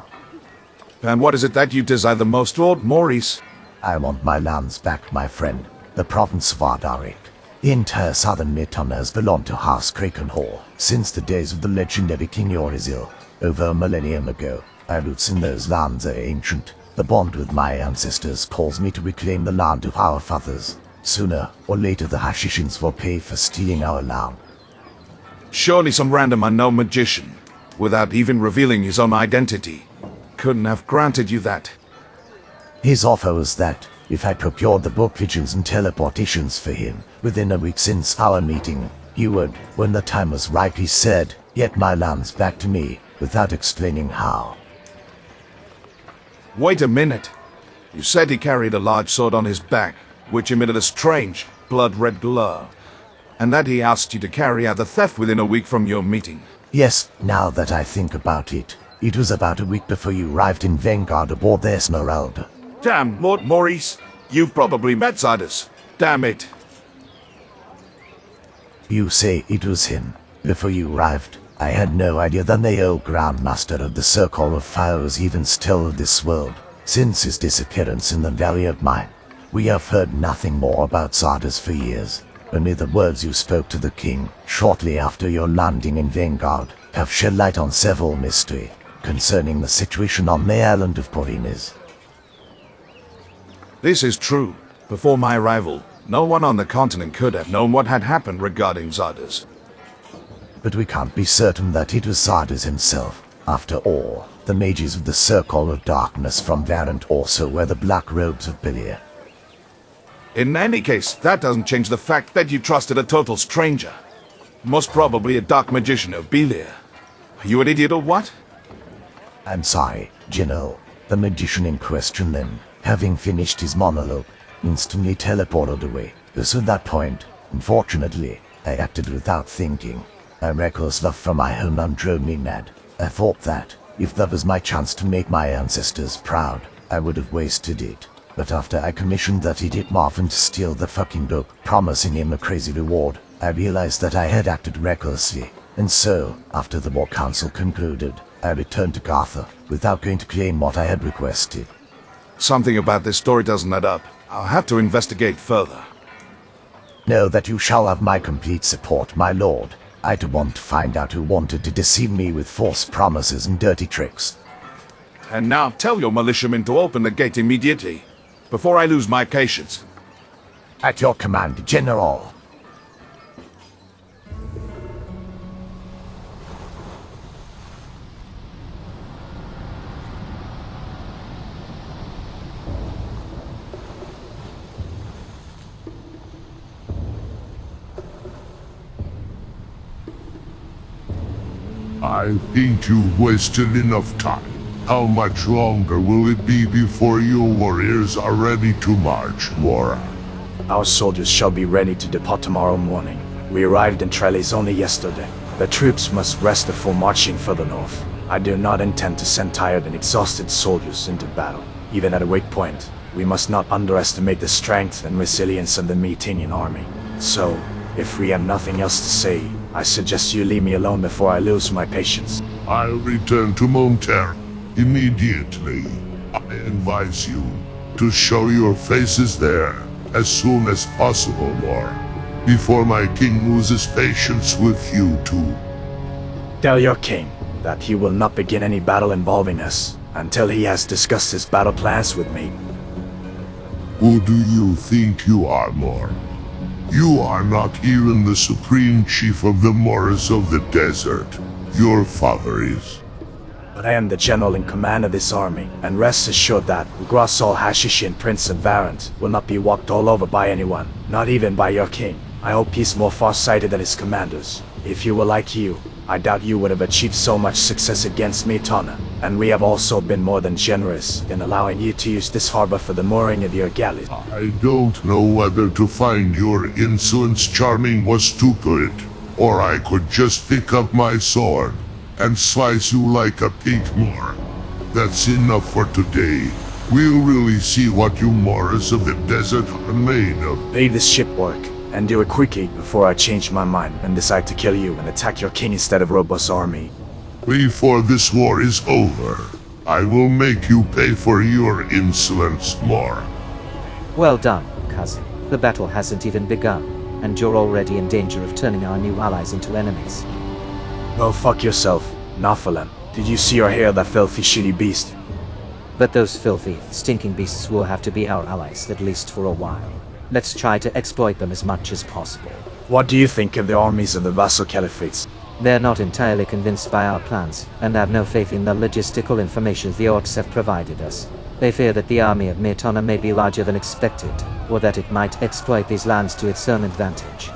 C: And what is it that you desire the most, Lord Maurice?
E: I want my lands back, my friend. The province of Ardaric. The entire southern Myrtana has belonged to House Krakenhall since the days of the legendary King Yorizil. Over a millennium ago, our roots in those lands are ancient. The bond with my ancestors calls me to reclaim the land of our fathers. Sooner or later the Hashishins will pay for stealing our land.
C: Surely some random unknown magician, without even revealing his own identity, couldn't have granted you that.
E: His offer was that, if I procured the book vigils and teleportations for him, within a week since our meeting, he would, when the time was right, he said, get my lands back to me, without explaining how.
C: Wait a minute. You said he carried a large sword on his back, which emitted a strange, blood-red glow, and that he asked you to carry out the theft within a week from your meeting.
E: Yes, now that I think about it, it was about a week before you arrived in Vanguard aboard the Esmeralda.
C: Damn, Lord Maurice, you've probably met Zardis. Damn it.
E: You say it was him. Before you arrived, I had no idea that the old Grandmaster of the Circle of Fire was even still of this world. Since his disappearance in the Valley of Mine, we have heard nothing more about Zardis for years. Only the words you spoke to the king shortly after your landing in Vanguard have shed light on several mystery concerning the situation on the island of Porinis.
C: This is true. Before my arrival, no one on the continent could have known what had happened regarding Zardis.
E: But we can't be certain that it was Zardis himself. After all, the mages of the Circle of Darkness from Varant also wear the black robes of Belir.
C: In any case, that doesn't change the fact that you trusted a total stranger. Most probably a dark magician of Belir. Are you an idiot or what?
E: I'm sorry, General. The magician in question then, having finished his monologue, instantly teleported away. So at that point, unfortunately, I acted without thinking. My reckless love for my homeland drove me mad. I thought that, if that was my chance to make my ancestors proud, I would have wasted it. But after I commissioned that idiot Marvin to steal the fucking book, promising him a crazy reward, I realized that I had acted recklessly. And so, after the war council concluded, I returned to Gotha, without going to claim what I had requested.
C: Something about this story doesn't add up. I'll have to investigate further.
E: Know that you shall have my complete support, my lord. I don't want to find out who wanted to deceive me with false promises and dirty tricks.
C: And now tell your militiamen to open the gate immediately, before I lose my patience.
E: At your command, General.
G: I think you've wasted enough time. How much longer will it be before your warriors are ready to march, Laura?
H: Our soldiers shall be ready to depart tomorrow morning. We arrived in Trellis only yesterday. The troops must rest before marching further north. I do not intend to send tired and exhausted soldiers into battle. Even at a weak point, we must not underestimate the strength and resilience of the Myrtanian army. So, if we have nothing else to say, I suggest you leave me alone before I lose my patience.
G: I'll return to Myrtana immediately. I advise you to show your faces there as soon as possible, Laura, before my king loses patience with you too.
H: Tell your king that he will not begin any battle involving us until he has discussed his battle plans with me.
G: Who do you think you are, Laura? You are not even the supreme chief of the Moors of the desert. Your father is.
H: But I am the general in command of this army, and rest assured that Ugrasol Hashishin, Prince of Varant, will not be walked all over by anyone, not even by your king. I hope he's more far-sighted than his commanders. If he were like you, I doubt you would have achieved so much success against Myrtana, and we have also been more than generous in allowing you to use this harbor for the mooring of your galleys.
G: I don't know whether to find your insolence charming or stupid, or I could just pick up my sword and slice you like a pig, Moor. That's enough for today. We'll really see what you Moors of the desert are made of.
H: Leave this ship work, and do it quickly before I change my mind and decide to kill you and attack your king instead of Robo's army.
G: Before this war is over, I will make you pay for your insolence, Moor.
I: Well done, cousin. The battle hasn't even begun, and you're already in danger of turning our new allies into enemies.
H: Go fuck yourself, Naphalan. Did you see or hear that filthy shitty beast?
I: But those filthy, stinking beasts will have to be our allies at least for a while. Let's try to exploit them as much as possible.
H: What do you think of the armies of the vassal caliphates?
I: They're not entirely convinced by our plans, and have no faith in the logistical information the orcs have provided us. They fear that the army of Myrtana may be larger than expected, or that it might exploit these lands to its own advantage.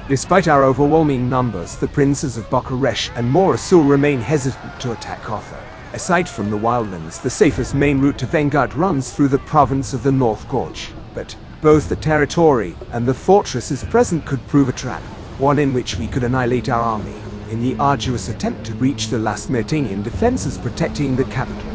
J: Despite our overwhelming numbers, the princes of Bakaresh and Mora still remain hesitant to attack Gotha. Aside from the wildlands, the safest main route to Vanguard runs through the province of the North Gorge. But both the territory and the fortresses present could prove a trap, one in which we could annihilate our army, in the arduous attempt to breach the last Myrtanian defenses protecting the capital.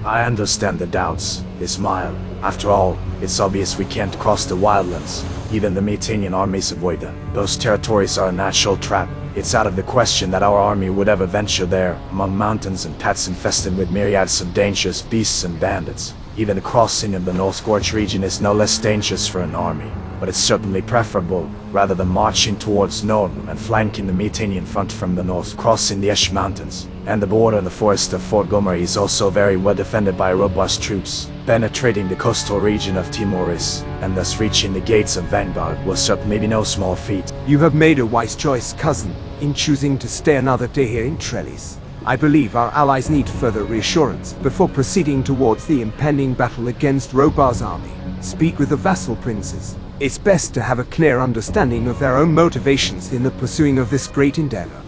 H: I understand the doubts, Ismail. After all, it's obvious we can't cross the wildlands. Even the Myrtanian armies avoid them. Those territories are a natural trap. It's out of the question that our army would ever venture there, among mountains and paths infested with myriads of dangerous beasts and bandits. Even the crossing of the North Gorge region is no less dangerous for an army, but it's certainly preferable, rather than marching towards Norden and flanking the Myrtanian front from the north, crossing the Esh Mountains. And the border of the forest of Fort Gomery is also very well defended by robust troops. Penetrating the coastal region of Timoris, and thus reaching the gates of Vanguard, will certainly be no small feat.
J: You have made a wise choice, cousin, in choosing to stay another day here in Trellis. I believe our allies need further reassurance before proceeding towards the impending battle against Robar's army. Speak with the vassal princes. It's best to have a clear understanding of their own motivations in the pursuing of this great endeavor.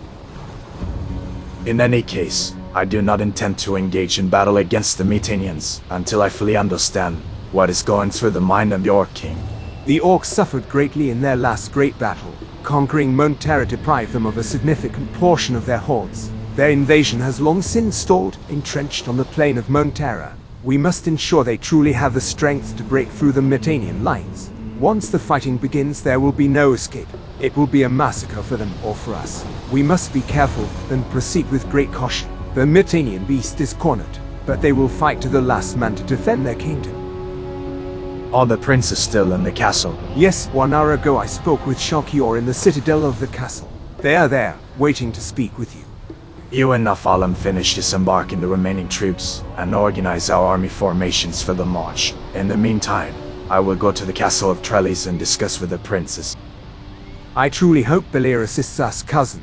H: In any case, I do not intend to engage in battle against the Myrtanians until I fully understand what is going through the mind of your king.
J: The orcs suffered greatly in their last great battle. Conquering Myrtana deprived them of a significant portion of their hordes. Their invasion has long since stalled, entrenched on the plain of Myrtana. We must ensure they truly have the strength to break through the Myrtanian lines. Once the fighting begins, there will be no escape. It will be a massacre for them or for us. We must be careful and proceed with great caution. The Myrtanian beast is cornered, but they will fight to the last man to defend their kingdom.
H: Are the princes still in the castle?
J: Yes, 1 hour ago I spoke with Shalkior in the citadel of the castle. They are there, waiting to speak with you.
H: You and Naphalem finish disembarking the remaining troops and organize our army formations for the march. In the meantime, I will go to the castle of Trellis and discuss with the princes.
J: I truly hope Belair assists us, cousin.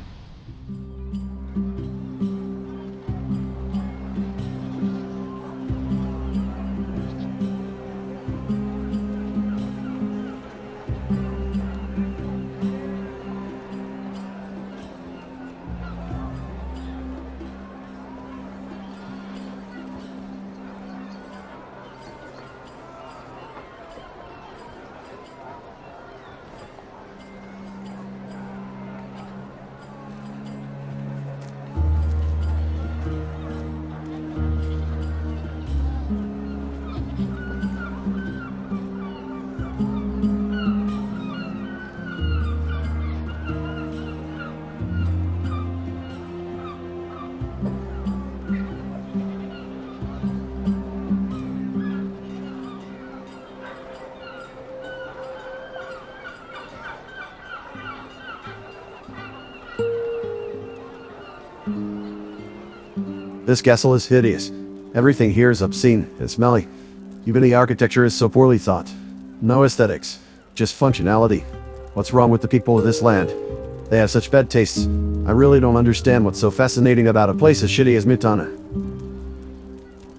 K: This castle is hideous. Everything here is obscene and smelly. Even the architecture is so poorly thought. No aesthetics, just functionality. What's wrong with the people of this land? They have such bad tastes. I really don't understand what's so fascinating about a place as shitty as Myrtana.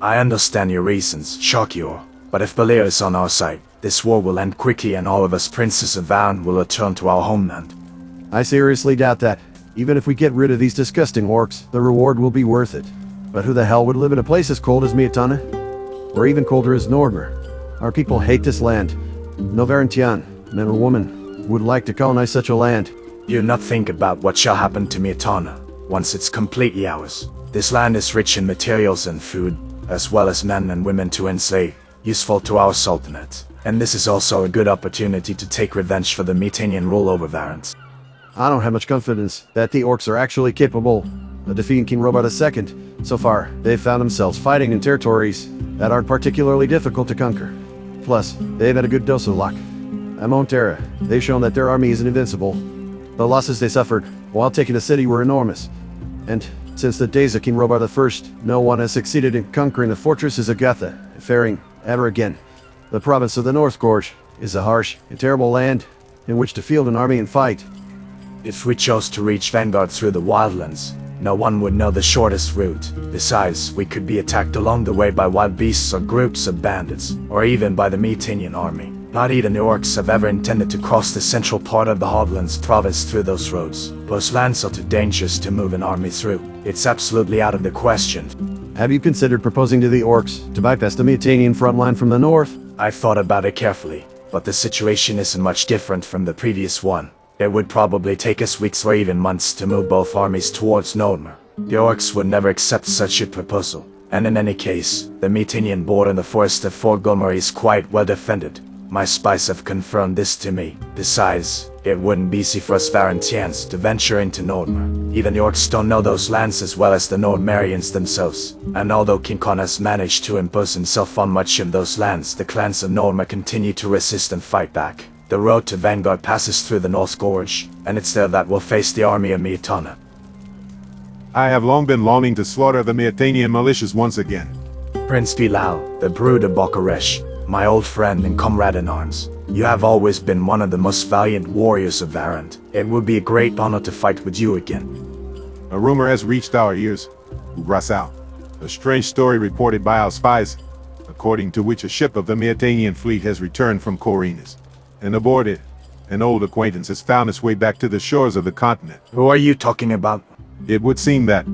H: I understand your reasons, Shalkior, but if Belair is on our side, this war will end quickly and all of us princes of Varen will return to our homeland.
K: I seriously doubt that. Even if we get rid of these disgusting orcs, the reward will be worth it. But who the hell would live in a place as cold as Myrtana? Or even colder as Nordmer? Our people hate this land. No Varantian, man or woman, would like to colonize such a land.
H: Do not think about what shall happen to Myrtana once it's completely ours. This land is rich in materials and food, as well as men and women to enslave, useful to our sultanate. And this is also a good opportunity to take revenge for the Myrtanian rule over Varans.
K: I don't have much confidence that the orcs are actually capable of defeating King Robert II. So far, they've found themselves fighting in territories that aren't particularly difficult to conquer. Plus, they've had a good dose of luck. At Myrtana, they've shown that their army isn't invincible. The losses they suffered while taking the city were enormous. And since the days of King Robert I, no one has succeeded in conquering the fortresses of Gotha and Faring ever again. The province of the North Gorge is a harsh and terrible land in which to field an army and fight.
H: If we chose to reach Vanguard through the wildlands, no one would know the shortest route. Besides, we could be attacked along the way by wild beasts or groups of bandits, or even by the Myrtanian army. Not even the orcs have ever intended to cross the central part of the Hardlands province through those roads. Those lands are too dangerous to move an army through. It's absolutely out of the question.
K: Have you considered proposing to the orcs to bypass the Myrtanian front line from the north?
H: I've thought about it carefully, but the situation isn't much different from the previous one. It would probably take us weeks or even months to move both armies towards Nordmer. The orcs would never accept such a proposal. And in any case, the Myrtanian border in the forest of Fort Gomery is quite well defended. My spies have confirmed this to me. Besides, It wouldn't be easy for us Varantians to venture into Nordmer. Even the orcs don't know those lands as well as the Nordmerians themselves. And although King Con has managed to impose himself on much of those lands, the clans of Nordmer continue to resist and fight back. The road to Vanguard passes through the North Gorge, and it's there that we'll face the army of Myrtana.
L: I have long been longing to slaughter the Myrtanian militias once again.
H: Prince Bilal, the brood of Bokaresh, my old friend and comrade in arms. You have always been one of the most valiant warriors of Varant. It would be a great honor to fight with you again.
L: A rumor has reached our ears, Grasau. A strange story reported by our spies, according to which a ship of the Myrtanian fleet has returned from Corinus. And aboard it, an old acquaintance has found its way back to the shores of the continent.
H: Who are you talking about?
L: It would seem that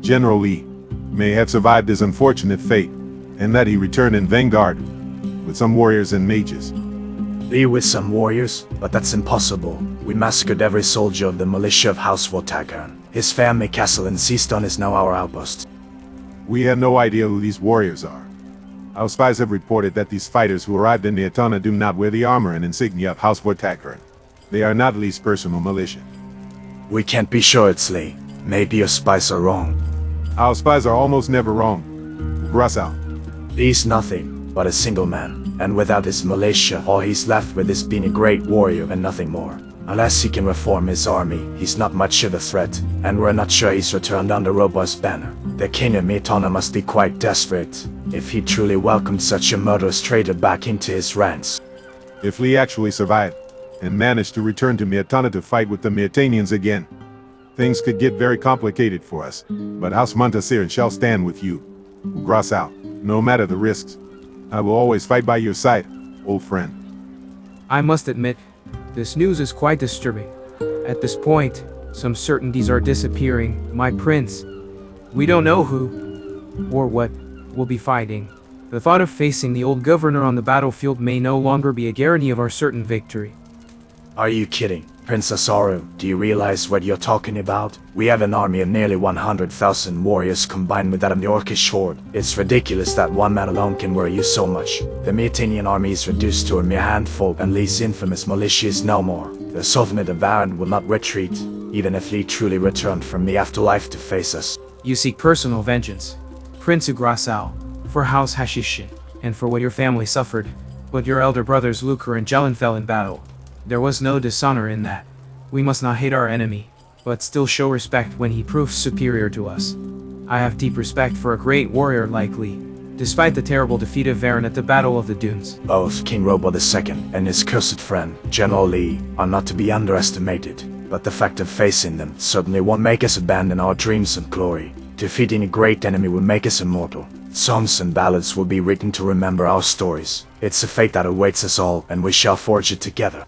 L: General Lee may have survived his unfortunate fate, and that he returned in Vanguard with some warriors and mages.
H: Lee with some warriors? But that's impossible. We massacred every soldier of the militia of House Vortagern. His family castle in Seaston is now our outpost.
L: We have no idea who these warriors are. Our spies have reported that these fighters who arrived in Myrtana do not wear the armor and insignia of House Vortagern. They are not Lee's personal militia.
H: We can't be sure it's Lee. Maybe your spies are wrong.
L: Our spies are almost never wrong. Grasau.
H: Lee's nothing but a single man. And without his militia, all he's left with is being a great warrior and nothing more. Unless he can reform his army, he's not much of a threat, and we're not sure he's returned under Robar's banner. The king of Myrtana must be quite desperate, if he truly welcomed such a murderous traitor back into his ranks.
L: If Lee actually survived, and managed to return to Myrtana to fight with the Myrtanians again, things could get very complicated for us. But House Montasir shall stand with you, Grasau, no matter the risks. I will always fight by your side, old friend.
M: I must admit, this news is quite disturbing. At this point, some certainties are disappearing, my prince. We don't know who, or what, will be fighting. The thought of facing the old governor on the battlefield may no longer be a guarantee of our certain victory.
H: Are you kidding? Princess Aru, do you realize what you're talking about? We have an army of nearly 100,000 warriors combined with that of the Orcish horde. It's ridiculous that one man alone can worry you so much. The Myrtanian army is reduced to a mere handful, and Lee's infamous militia is no more. The Sultanate of Varant will not retreat, even if Lee truly returned from the afterlife to face us.
M: You seek personal vengeance, Prince Ugrasau, for House Hashishin, and for what your family suffered, but your elder brothers Luker and Jelen fell in battle. There was no dishonor in that. We must not hate our enemy, but still show respect when he proves superior to us. I have deep respect for a great warrior like Lee, despite the terrible defeat of Varant at the Battle of the Dunes.
H: Both King Robo II and his cursed friend, General Lee, are not to be underestimated, but the fact of facing them certainly won't make us abandon our dreams of glory. Defeating a great enemy will make us immortal. Songs and ballads will be written to remember our stories. It's a fate that awaits us all, and we shall forge it together.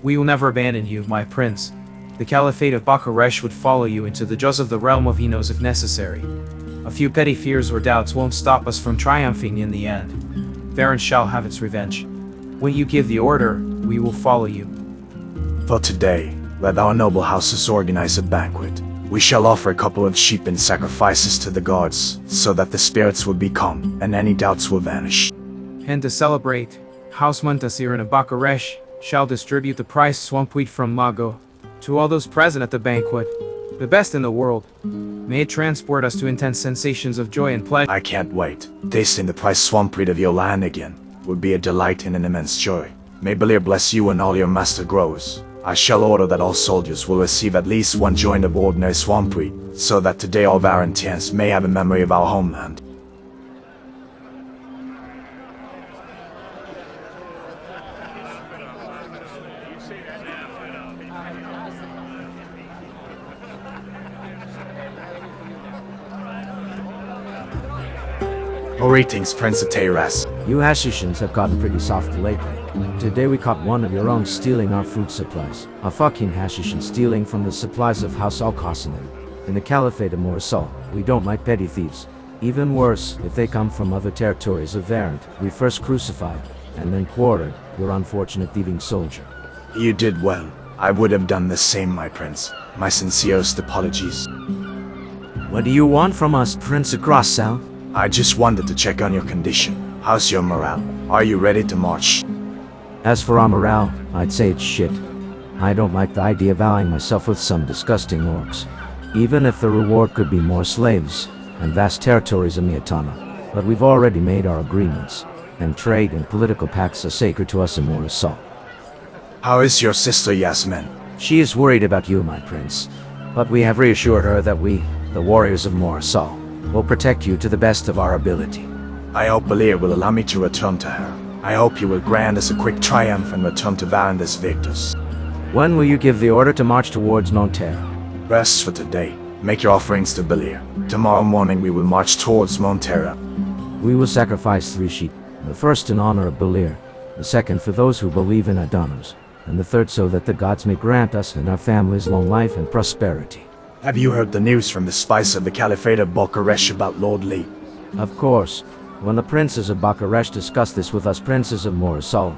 M: We will never abandon you, my prince. The Caliphate of Bokaresh would follow you into the jaws of the realm of Enos if necessary. A few petty fears or doubts won't stop us from triumphing in the end. Varant shall have its revenge. When you give the order, we will follow you.
H: For today, let our noble houses organize a banquet. We shall offer a couple of sheep in sacrifices to the gods, so that the spirits will be calm, and any doubts will vanish.
M: And to celebrate, House Montasir of Bokaresh shall distribute the prized swamp wheat from Mago to all those present at the banquet, the best in the world. May it transport us to intense sensations of joy and pleasure.
H: I can't wait. Tasting the prized swamp wheat of your land again would be a delight and an immense joy. May Belir bless you and all your master growers. I shall order that all soldiers will receive at least one joint of ordinary swamp wheat, so that today all Varantians may have a memory of our homeland. Greetings, Prince of Teras.
B: You Hashishans have gotten pretty soft lately. Today we caught one of your own stealing our food supplies. A fucking Hashishan stealing from the supplies of House Alkosanen. In the Caliphate of Morsal, we don't like petty thieves. Even worse, if they come from other territories of Varant, we first crucified, and then quartered your unfortunate thieving soldier.
H: You did well. I would have done the same, my prince. My sincerest apologies.
B: What do you want from us, Prince of Grasau?
H: I just wanted to check on your condition. How's your morale? Are you ready to march?
B: As for our morale, I'd say it's shit.
N: I don't like the idea of allying myself with some disgusting orcs, even if the reward could be more slaves and vast territories of Myrtana. But we've already made our agreements, and trade and political pacts are sacred to us in Morasol.
H: How is your sister Yasmin?
N: She is worried about you, my prince, but we have reassured her that we, the warriors of Morasol, will protect you to the best of our ability.
H: I hope Ballad will allow me to return to her. I hope you will grant us a quick triumph and return to Tavern as victors.
N: When will you give the order to march towards Myrtana?
H: Rest for today. Make your offerings to Ballad. Tomorrow morning we will march towards Myrtana.
N: We will sacrifice 3 sheep, the first in honor of Ballad, the second for those who believe in Adonis, and the third so that the gods may grant us and our families long life and prosperity.
H: Have you heard the news from the spies of the Caliphate of Bucharest about Lord Lee?
N: Of course. When the princes of Bucharest discussed this with us princes of Morasol,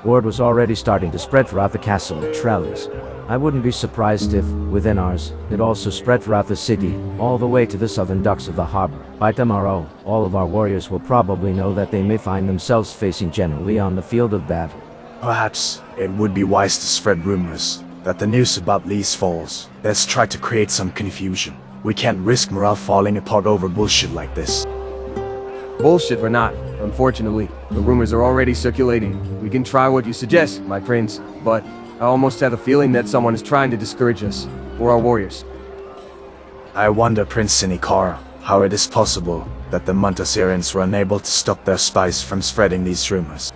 N: word was already starting to spread throughout the castle of Trellis. I wouldn't be surprised if, within ours, it also spread throughout the city, all the way to the southern docks of the harbor. By tomorrow, all of our warriors will probably know that they may find themselves facing generally on the field of battle.
H: Perhaps it would be wise to spread rumors that the news about Lee's falls. Let's try to create some confusion. We can't risk morale falling apart over bullshit like this.
O: Bullshit or not, unfortunately, the rumors are already circulating. We can try what you suggest, my prince, but I almost have a feeling that someone is trying to discourage us, or our warriors.
H: I wonder, Prince Sinikara, how it is possible that the Montasirians were unable to stop their spies from spreading these rumors.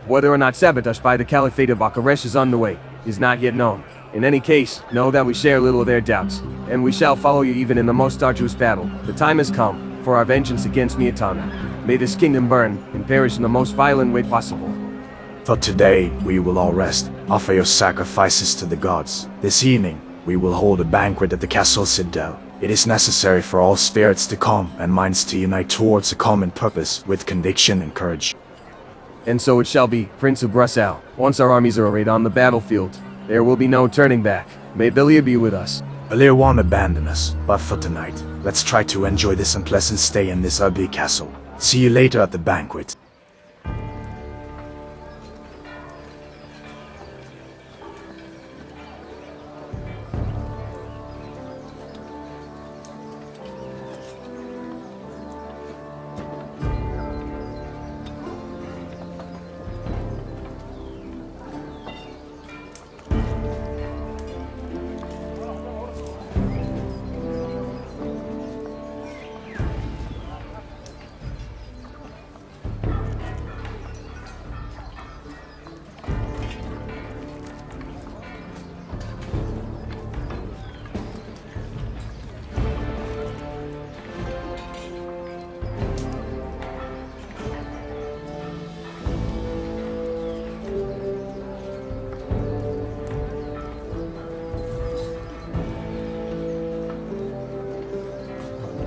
O: Whether or not sabotage by the Caliphate of Bucharest is underway is not yet known. In any case, know that we share little of their doubts, and we shall follow you even in the most arduous battle. The time has come for our vengeance against Myrtana. May this kingdom burn and perish in the most violent way possible.
H: For today, we will all rest. Offer your sacrifices to the gods. This evening, we will hold a banquet at the castle citadel. It is necessary for all spirits to come and minds to unite towards a common purpose with conviction and courage.
O: And so it shall be, Prince of Grasau. Once our armies are arrayed on the battlefield, there will be no turning back. May Ballad be with us.
H: Ballad won't abandon us, but for tonight, let's try to enjoy this unpleasant stay in this ugly castle. See you later at the banquet.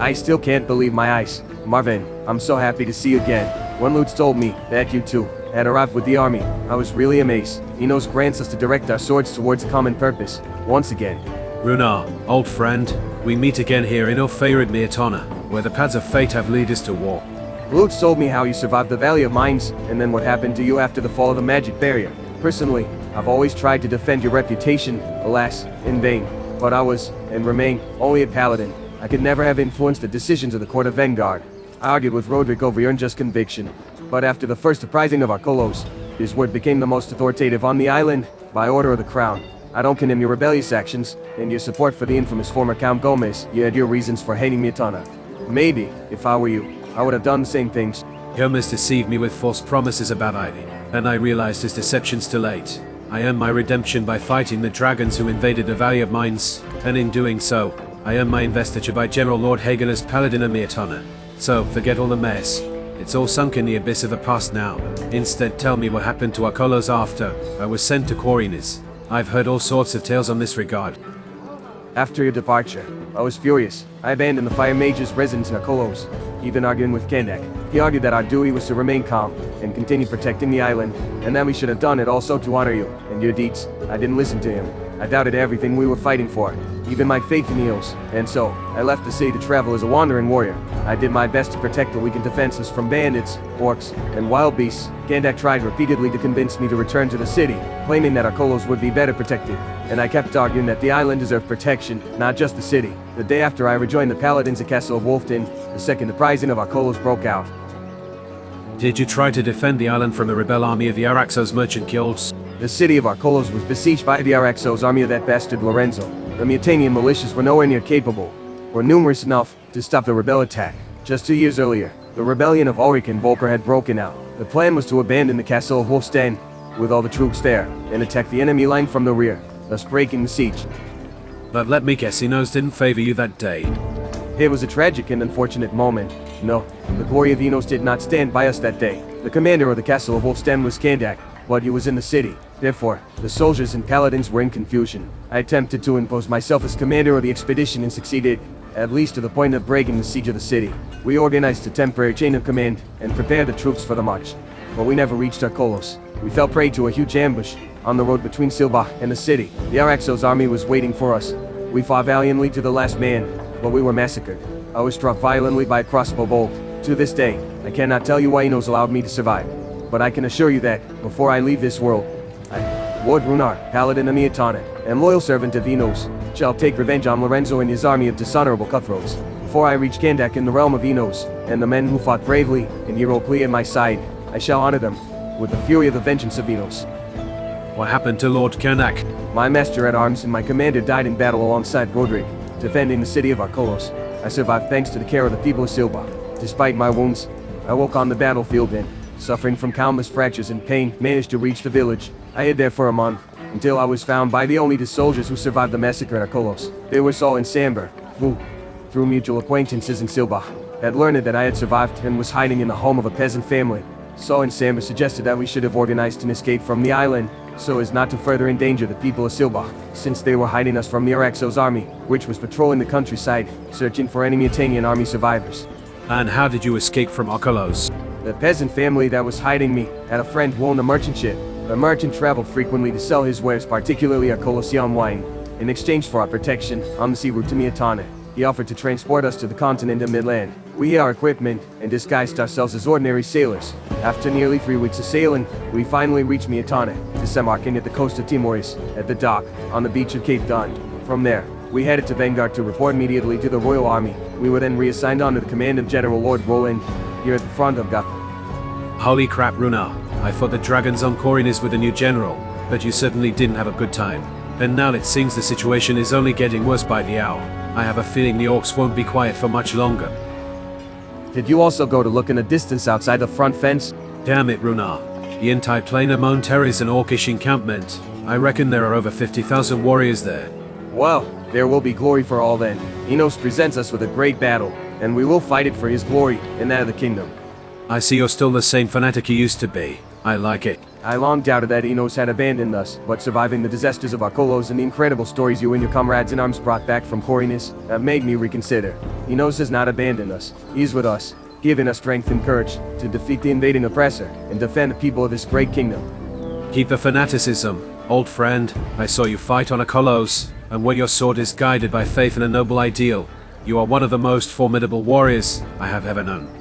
O: I still can't believe my eyes. Marvin, I'm so happy to see you again. When Lutz told me that you two had arrived with the army, I was really amazed. Enos grants us to direct our swords towards a common purpose, once again.
B: Runar, old friend, we meet again here in our favorite Myrtana, where the paths of fate have led us to war.
O: Lutz told me how you survived the Valley of Mines, and then what happened to you after the fall of the magic barrier. Personally, I've always tried to defend your reputation, alas, in vain. But I was, and remain, only a paladin. I could never have influenced the decisions of the Court of Vanguard. I argued with Roderick over your unjust conviction. But after the first uprising of Archolos, his word became the most authoritative on the island, by order of the crown. I don't condemn your rebellious actions, and your support for the infamous former Count Gomez. You had your reasons for hating Myrtana. Maybe, if I were you, I would have done the same things.
B: Gomez deceived me with false promises about Ivy, and I realized his deceptions too late. I earned my redemption by fighting the dragons who invaded the Valley of Mines, and in doing so, I earned my investiture by General Lord Hagen as Paladin of Myrtana. So, forget all the mess. It's all sunk in the abyss of the past now. Instead, tell me what happened to Archolos after I was sent to Quarines. I've heard all sorts of tales on this regard.
O: After your departure, I was furious. I abandoned the Fire Mage's residence in Archolos, even arguing with Kendak. He argued that our duty was to remain calm and continue protecting the island, and that we should have done it also to honor you and your deeds. I didn't listen to him. I doubted everything we were fighting for, even my faith in Eos, and so, I left the city to travel as a wandering warrior. I did my best to protect the weakened defenses from bandits, orcs, and wild beasts. Gandak tried repeatedly to convince me to return to the city, claiming that Archolos would be better protected, and I kept arguing that the island deserved protection, not just the city. The day after I rejoined the paladins at Castle of Wolfden, the second uprising of Archolos broke out.
B: Did you try to defend the island from the rebel army of the Araxos merchant guilds?
O: The city of Archolos was besieged by the Araxos army of that bastard Lorenzo. The Myrtanian militias were nowhere near capable, or numerous enough, to stop the rebel attack. Just 2 years earlier, the rebellion of Ulrich and Volker had broken out. The plan was to abandon the castle of Wolfstein, with all the troops there, and attack the enemy line from the rear, thus breaking the siege.
B: But let me guess, Enos didn't favor you that day.
O: It was a tragic and unfortunate moment. No, the glory of Enos did not stand by us that day. The commander of the castle of Wolfstein was Gandak, but he was in the city. Therefore, the soldiers and paladins were in confusion. I attempted to impose myself as commander of the expedition and succeeded, at least to the point of breaking the siege of the city. We organized a temporary chain of command and prepared the troops for the march. But we never reached Archolos. We fell prey to a huge ambush on the road between Silba and the city. The Araxos army was waiting for us. We fought valiantly to the last man, but we were massacred. I was struck violently by a crossbow bolt. To this day, I cannot tell you why Enos allowed me to survive. But I can assure you that, before I leave this world, I, Lord Runar, Paladin of Myrtana, and loyal servant of Enos, shall take revenge on Lorenzo and his army of dishonorable cutthroats. Before I reach Gandak in the realm of Enos, and the men who fought bravely and heroically at my side, I shall honor them with the fury of the vengeance of Enos.
B: What happened to Lord Kernak?
O: My master at arms and my commander died in battle alongside Roderick, defending the city of Archolos. I survived thanks to the care of the people of Silba. Despite my wounds, I woke on the battlefield and, suffering from countless fractures and pain, managed to reach the village. I hid there for a month, until I was found by the only two soldiers who survived the massacre at Archolos. They were Saul and Samber, who, through mutual acquaintances in Silba, had learned that I had survived and was hiding in the home of a peasant family. Saul and Samber suggested that we should have organized an escape from the island, so as not to further endanger the people of Silba, since they were hiding us from the Araxos army, which was patrolling the countryside, searching for any Myrtanian army survivors.
B: And how did you escape from Archolos?
O: The peasant family that was hiding me had a friend who owned a merchant ship. The merchant traveled frequently to sell his wares, particularly Archolosian wine. In exchange for our protection on the sea route to Myrtana, he offered to transport us to the continent of Midland. We hid our equipment and disguised ourselves as ordinary sailors. After nearly 3 weeks of sailing, we finally reached Myrtana, disembarking at the coast of Timoris, at the dock, on the beach of Cape Dunn. From there, we headed to Vanguard to report immediately to the Royal Army. We were then reassigned under the command of General Lord Roland, here at the front of Gotham.
B: Holy crap, Runar. I thought the dragons on Corinis were the new general, but you certainly didn't have a good time. And now it seems the situation is only getting worse by the hour. I have a feeling the orcs won't be quiet for much longer.
O: Did you also go to look in the distance outside the front fence?
B: Damn it, Runar. The entire plain of Monterra is an orcish encampment. I reckon there are over 50,000 warriors there.
O: Well, there will be glory for all then. Enos presents us with a great battle, and we will fight it for his glory and that of the kingdom.
B: I see you're still the same fanatic you used to be. I like it.
O: I long doubted that Enos had abandoned us, but surviving the disasters of Archolos and the incredible stories you and your comrades in arms brought back from Corinis have made me reconsider. Enos has not abandoned us. He's with us, giving us strength and courage to defeat the invading oppressor and defend the people of this great kingdom.
B: Keep the fanaticism, old friend. I saw you fight on Archolos, and when your sword is guided by faith and a noble ideal, you are one of the most formidable warriors I have ever known.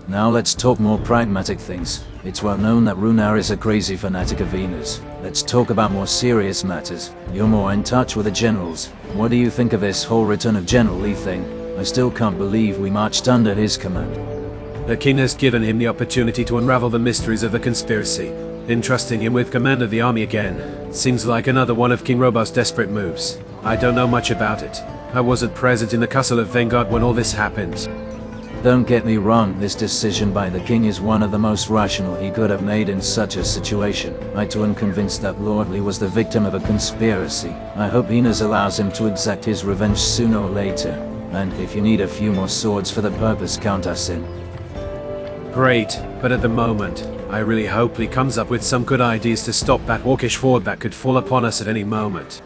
P: Now let's talk more pragmatic things. It's well known that Runar is a crazy fanatic of Venus. Let's talk about more serious matters. You're more in touch with the generals. What do you think of this whole return of General Lee thing? I still can't believe we marched under his command.
B: The king has given him the opportunity to unravel the mysteries of the conspiracy. Entrusting him with command of the army again seems like another one of King Robar's desperate moves. I don't know much about it. I wasn't present in the castle of Vanguard when all this happened.
P: Don't get me wrong, this decision by the king is one of the most rational he could have made in such a situation. I too am convinced that Lord Lee was the victim of a conspiracy. I hope Enos allows him to exact his revenge sooner or later. And if you need a few more swords for the purpose, count us in.
B: Great, but at the moment, I really hope Lee comes up with some good ideas to stop that orcish horde that could fall upon us at any moment.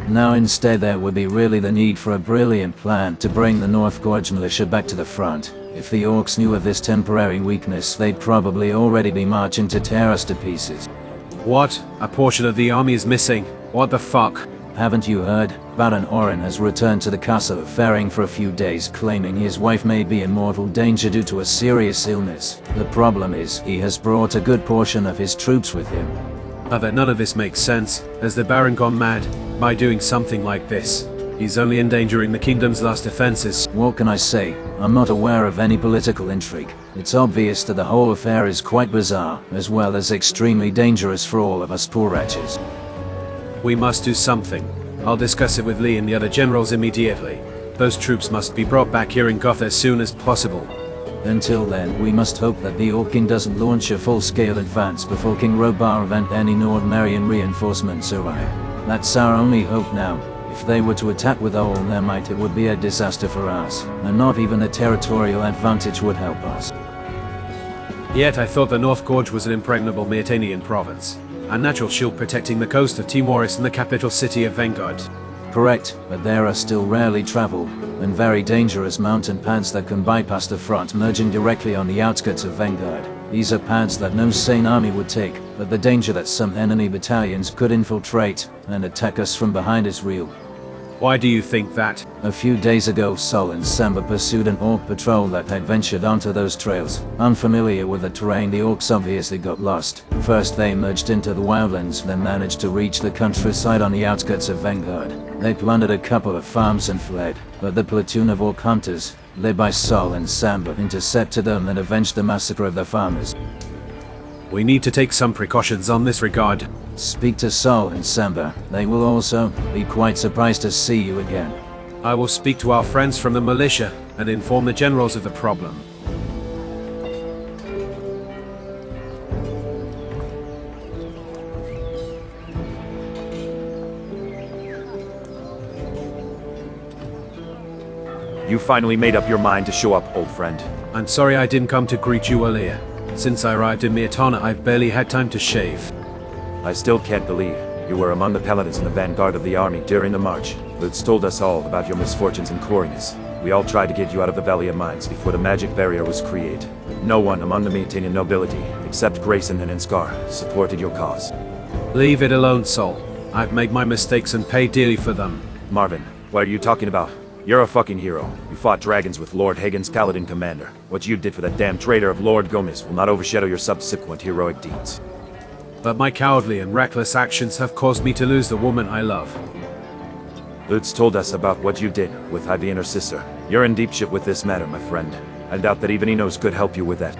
P: Now instead there would be really the need for a brilliant plan to bring the North Gorge militia back to the front. If the orcs knew of this temporary weakness, they'd probably already be marching to tear us to pieces.
B: What? A portion of the army is missing? What the fuck?
P: Haven't you heard? Baron Orin has returned to the castle, ferrying for a few days, claiming his wife may be in mortal danger due to a serious illness. The problem is, he has brought a good portion of his troops with him.
B: I bet none of this makes sense. Has the Baron gone mad by doing something like this? He's only endangering the kingdom's last defenses.
P: What can I say? I'm not aware of any political intrigue. It's obvious that the whole affair is quite bizarre, as well as extremely dangerous for all of us poor wretches.
B: We must do something. I'll discuss it with Lee and the other generals immediately. Those troops must be brought back here in Goth as soon as possible.
P: Until then, we must hope that the Orc King doesn't launch a full-scale advance before King Robar and any Nordmarian reinforcements arrive. That's our only hope now. If they were to attack with all their might, it would be a disaster for us, and not even a territorial advantage would help us.
B: Yet I thought the North Gorge was an impregnable Myrtanian province, a natural shield protecting the coast of Timoris and the capital city of Vanguard.
P: Correct, but there are still rarely traveled, and very dangerous mountain paths that can bypass the front, merging directly on the outskirts of Vanguard. These are paths that no sane army would take, but the danger that some enemy battalions could infiltrate and attack us from behind is real.
B: Why do you think that?
P: A few days ago, Sol and Samba pursued an Orc patrol that had ventured onto those trails. Unfamiliar with the terrain, the Orcs obviously got lost. First they merged into the wildlands, then managed to reach the countryside on the outskirts of Vanguard. They plundered a couple of farms and fled, but the platoon of Orc hunters, led by Sol and Samba, intercepted them and avenged the massacre of the farmers.
B: We need to take some precautions on this regard.
P: Speak to Sol and Samba. They will also be quite surprised to see you again.
B: I will speak to our friends from the militia and inform the generals of the problem.
Q: You finally made up your mind to show up, old friend.
B: I'm sorry I didn't come to greet you earlier. Since I arrived in Myrtana, I've barely had time to shave.
Q: I still can't believe you were among the paladins in the vanguard of the army during the march. Lutz told us all about your misfortunes and Corinus. We all tried to get you out of the Valley of Mines before the magic barrier was created. No one among the Myrtanian nobility, except Grayson and Enskar, supported your cause.
B: Leave it alone, Sol. I've made my mistakes and paid dearly for them.
Q: Marvin, what are you talking about? You're a fucking hero. You fought dragons with Lord Hagen's paladin commander. What you did for that damn traitor of Lord Gomez will not overshadow your subsequent heroic deeds.
B: But my cowardly and reckless actions have caused me to lose the woman I love.
Q: Lutz told us about what you did with Ivy and her sister. You're in deep shit with this matter, my friend. I doubt that even Enos could help you with that.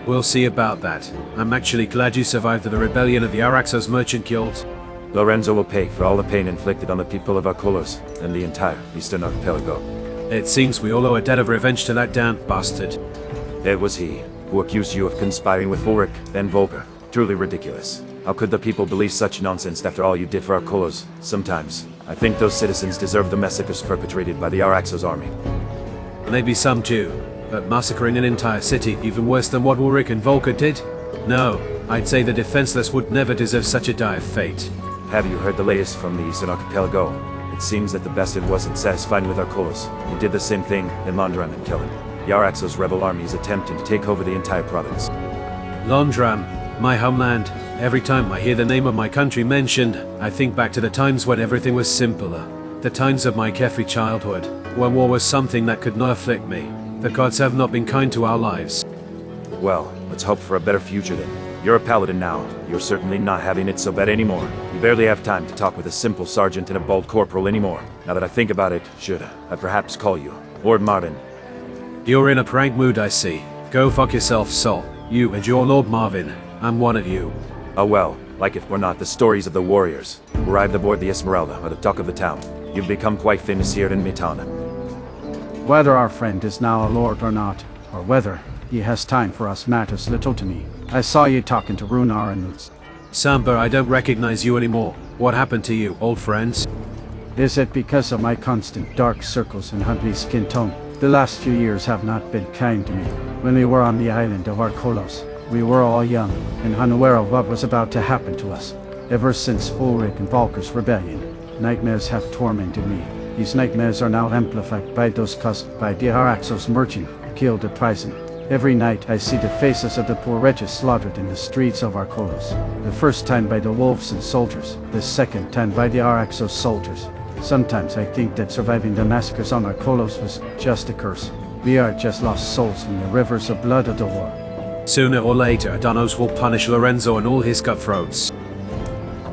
B: We'll see about that. I'm actually glad you survived the rebellion of the Araxos Merchant Guild.
Q: Lorenzo will pay for all the pain inflicted on the people of Archolos and the entire Eastern Archipelago.
B: It seems we all owe a debt of revenge to that damned bastard.
Q: It was he who accused you of conspiring with Ulrich and Volker. Truly ridiculous. How could the people believe such nonsense after all you did for Archolos? Sometimes, I think those citizens deserve the massacres perpetrated by the Araxos army.
B: Maybe some too, but massacring an entire city even worse than what Ulrich and Volker did? No, I'd say the defenseless would never deserve such a dire fate.
Q: Have you heard the latest from the Eastern Archipelago? It seems that the bastard wasn't satisfied with Archolos. He did the same thing in Londran and Kellen. The Araxos rebel army is attempting to take over the entire province.
B: Londran, my homeland. Every time I hear the name of my country mentioned, I think back to the times when everything was simpler. The times of my carefree childhood, when war was something that could not afflict me. The gods have not been kind to our lives.
Q: Well, let's hope for a better future then. You're a paladin now. You're certainly not having it so bad anymore. You barely have time to talk with a simple sergeant and a bold corporal anymore. Now that I think about it, should I perhaps call you Lord Marvin?
B: You're in a prank mood, I see. Go fuck yourself, Sol. You and your Lord Marvin. I'm one of you.
Q: Oh well, like if we're not the stories of the warriors who arrived aboard the Esmeralda or the talk of the town. You've become quite famous here in Myrtana.
R: Whether our friend is now a lord or not, or whether he has time for us matters little to me. I saw you talking to Runar and Lutz.
B: Samba, I don't recognize you anymore. What happened to you, old friends?
R: Is it because of my constant dark circles and ugly skin tone? The last few years have not been kind to me. When we were on the island of Archolos, we were all young and unaware of what was about to happen to us. Ever since Ulrich and Volker's rebellion, nightmares have tormented me. These nightmares are now amplified by those caused by the Araxos Merchant Guild of Prison. Every night I see the faces of the poor wretches slaughtered in the streets of Archolos. The first time by the wolves and soldiers, the second time by the Archolos soldiers. Sometimes I think that surviving the massacres on Archolos was just a curse. We are just lost souls in the rivers of blood of the war.
B: Sooner or later, Adonos will punish Lorenzo and all his cutthroats.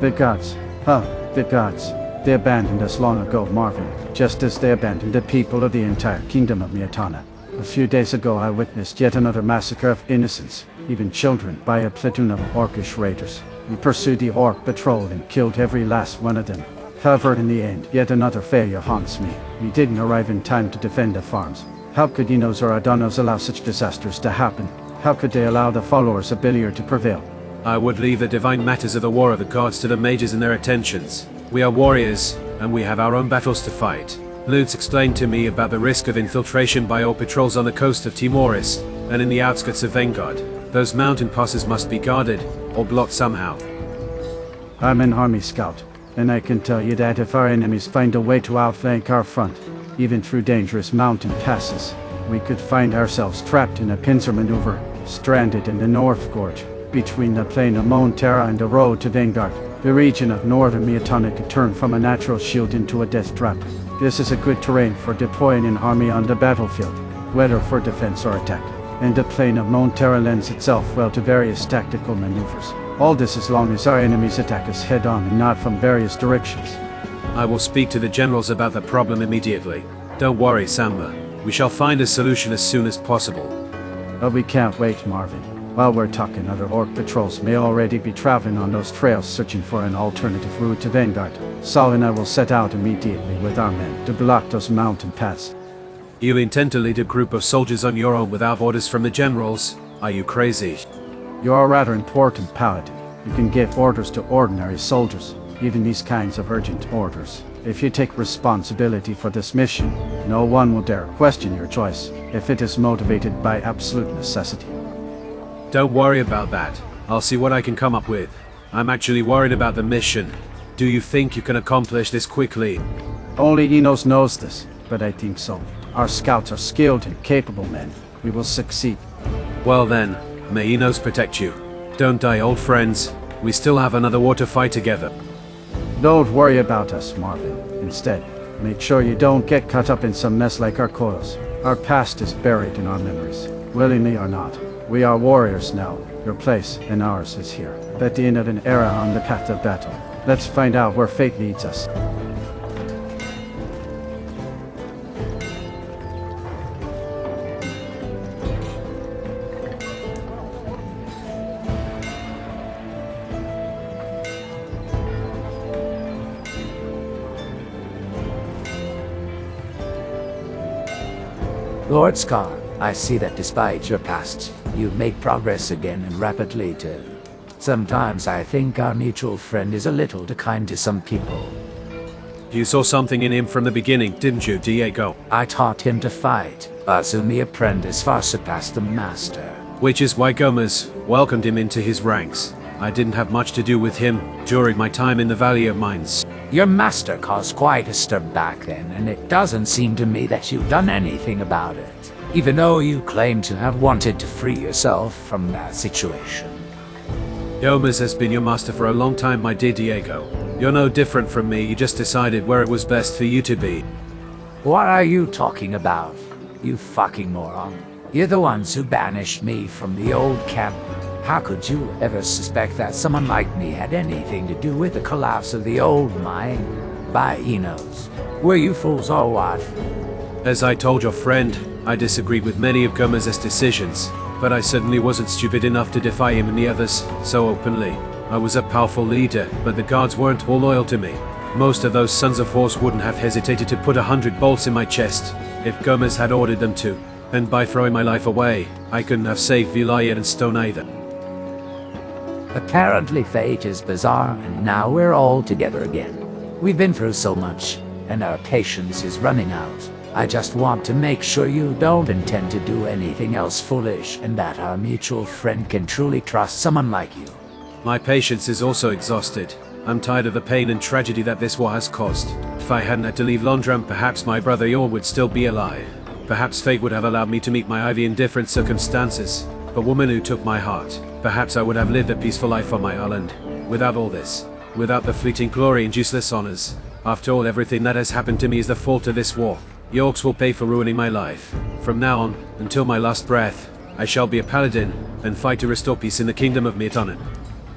R: The gods. The gods. They abandoned us long ago, Marvin, just as they abandoned the people of the entire Kingdom of Myrtana. A few days ago I witnessed yet another massacre of innocents, even children, by a platoon of orcish raiders. We pursued the orc patrol and killed every last one of them. However, in the end, yet another failure haunts me. We didn't arrive in time to defend the farms. How could Enos or Adonos allow such disasters to happen? How could they allow the followers of Beliar to prevail?
B: I would leave the divine matters of the War of the Gods to the mages and their attentions. We are warriors, and we have our own battles to fight. Lutz explained to me about the risk of infiltration by all patrols on the coast of Timoris, and in the outskirts of Vanguard. Those mountain passes must be guarded, or blocked somehow.
R: I'm an army scout, and I can tell you that if our enemies find a way to outflank our front, even through dangerous mountain passes, we could find ourselves trapped in a pincer maneuver, stranded in the North Gorge, between the plain of Myrtana and the road to Vanguard. The region of northern Myrtana could turn from a natural shield into a death trap. This is a good terrain for deploying an army on the battlefield, whether for defense or attack. And the plain of Myrtana lends itself well to various tactical maneuvers. All this as long as our enemies attack us head-on and not from various directions.
B: I will speak to the generals about the problem immediately. Don't worry, Samba. We shall find a solution as soon as possible.
R: But we can't wait, Marvin. While we're talking, other orc patrols may already be traveling on those trails searching for an alternative route to Vanguard. Saul and I will set out immediately with our men to block those mountain paths.
B: You intend to lead a group of soldiers on your own without orders from the generals? Are you crazy?
R: You're a rather important paladin. You can give orders to ordinary soldiers, even these kinds of urgent orders. If you take responsibility for this mission, no one will dare question your choice, if it is motivated by absolute necessity.
B: Don't worry about that. I'll see what I can come up with. I'm actually worried about the mission. Do you think you can accomplish this quickly?
R: Only Enos knows this, but I think so. Our scouts are skilled and capable men. We will succeed.
B: Well then, may Enos protect you. Don't die, old friends. We still have another war to fight together.
R: Don't worry about us, Marvin. Instead, make sure you don't get caught up in some mess like Archolos. Our past is buried in our memories, willingly or not. We are warriors now. Your place and ours is here, at the end of an era on the path of battle. Let's find out where fate leads us.
S: Lord Scar, I see that despite your past, you make progress again and rapidly too. Sometimes I think our mutual friend is a little too kind to some people.
B: You saw something in him from the beginning, didn't you, Diego?
S: I taught him to fight, but soon the apprentice far surpassed the master.
B: Which is why Gomez welcomed him into his ranks. I didn't have much to do with him during my time in the Valley of Mines.
S: Your master caused quite a stir back then, and it doesn't seem to me that you've done anything about it, even though you claim to have wanted to free yourself from that situation.
B: Gomez has been your master for a long time, my dear Diego. You're no different from me, you just decided where it was best for you to be.
S: What are you talking about, you fucking moron? You're the ones who banished me from the old camp. How could you ever suspect that someone like me had anything to do with the collapse of the old mine? By Enos. Were you fools or what?
B: As I told your friend, I disagreed with many of Gomez's decisions, but I certainly wasn't stupid enough to defy him and the others so openly. I was a powerful leader, but the guards weren't all loyal to me. Most of those sons of horse wouldn't have hesitated to put 100 bolts in my chest if Gomez had ordered them to, and by throwing my life away, I couldn't have saved Vilayet and Stone either.
S: Apparently fate is bizarre, and now we're all together again. We've been through so much, and our patience is running out. I just want to make sure you don't intend to do anything else foolish, and that our mutual friend can truly trust someone like you.
B: My patience is also exhausted. I'm tired of the pain and tragedy that this war has caused. If I hadn't had to leave Londram, perhaps my brother Yor would still be alive. Perhaps fate would have allowed me to meet my Ivy in different circumstances. But woman who took my heart, perhaps I would have lived a peaceful life on my island. Without all this, without the fleeting glory and useless honors. After all, everything that has happened to me is the fault of this war. The orcs will pay for ruining my life. From now on, until my last breath, I shall be a paladin, and fight to restore peace in the Kingdom of Myrtana.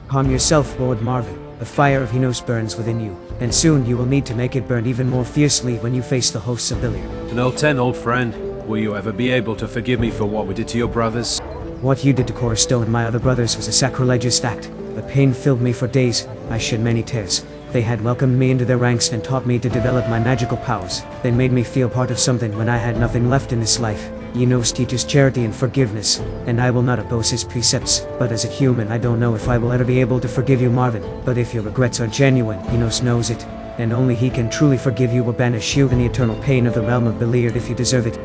T: Calm yourself, Lord Marvin. The fire of Hynos burns within you, and soon you will need to make it burn even more fiercely when you face the hosts of Belir.
B: An old friend, will you ever be able to forgive me for what we did to your brothers?
T: What you did to Corsto and my other brothers was a sacrilegious act. The pain filled me for days. I shed many tears. They had welcomed me into their ranks and taught me to develop my magical powers. They made me feel part of something when I had nothing left in this life. Hynos teaches charity and forgiveness, and I will not oppose his precepts. But as a human, I don't know if I will ever be able to forgive you, Marvin. But if your regrets are genuine, Hynos knows it, and only he can truly forgive you or banish you in the eternal pain of the realm of Belir if you deserve it.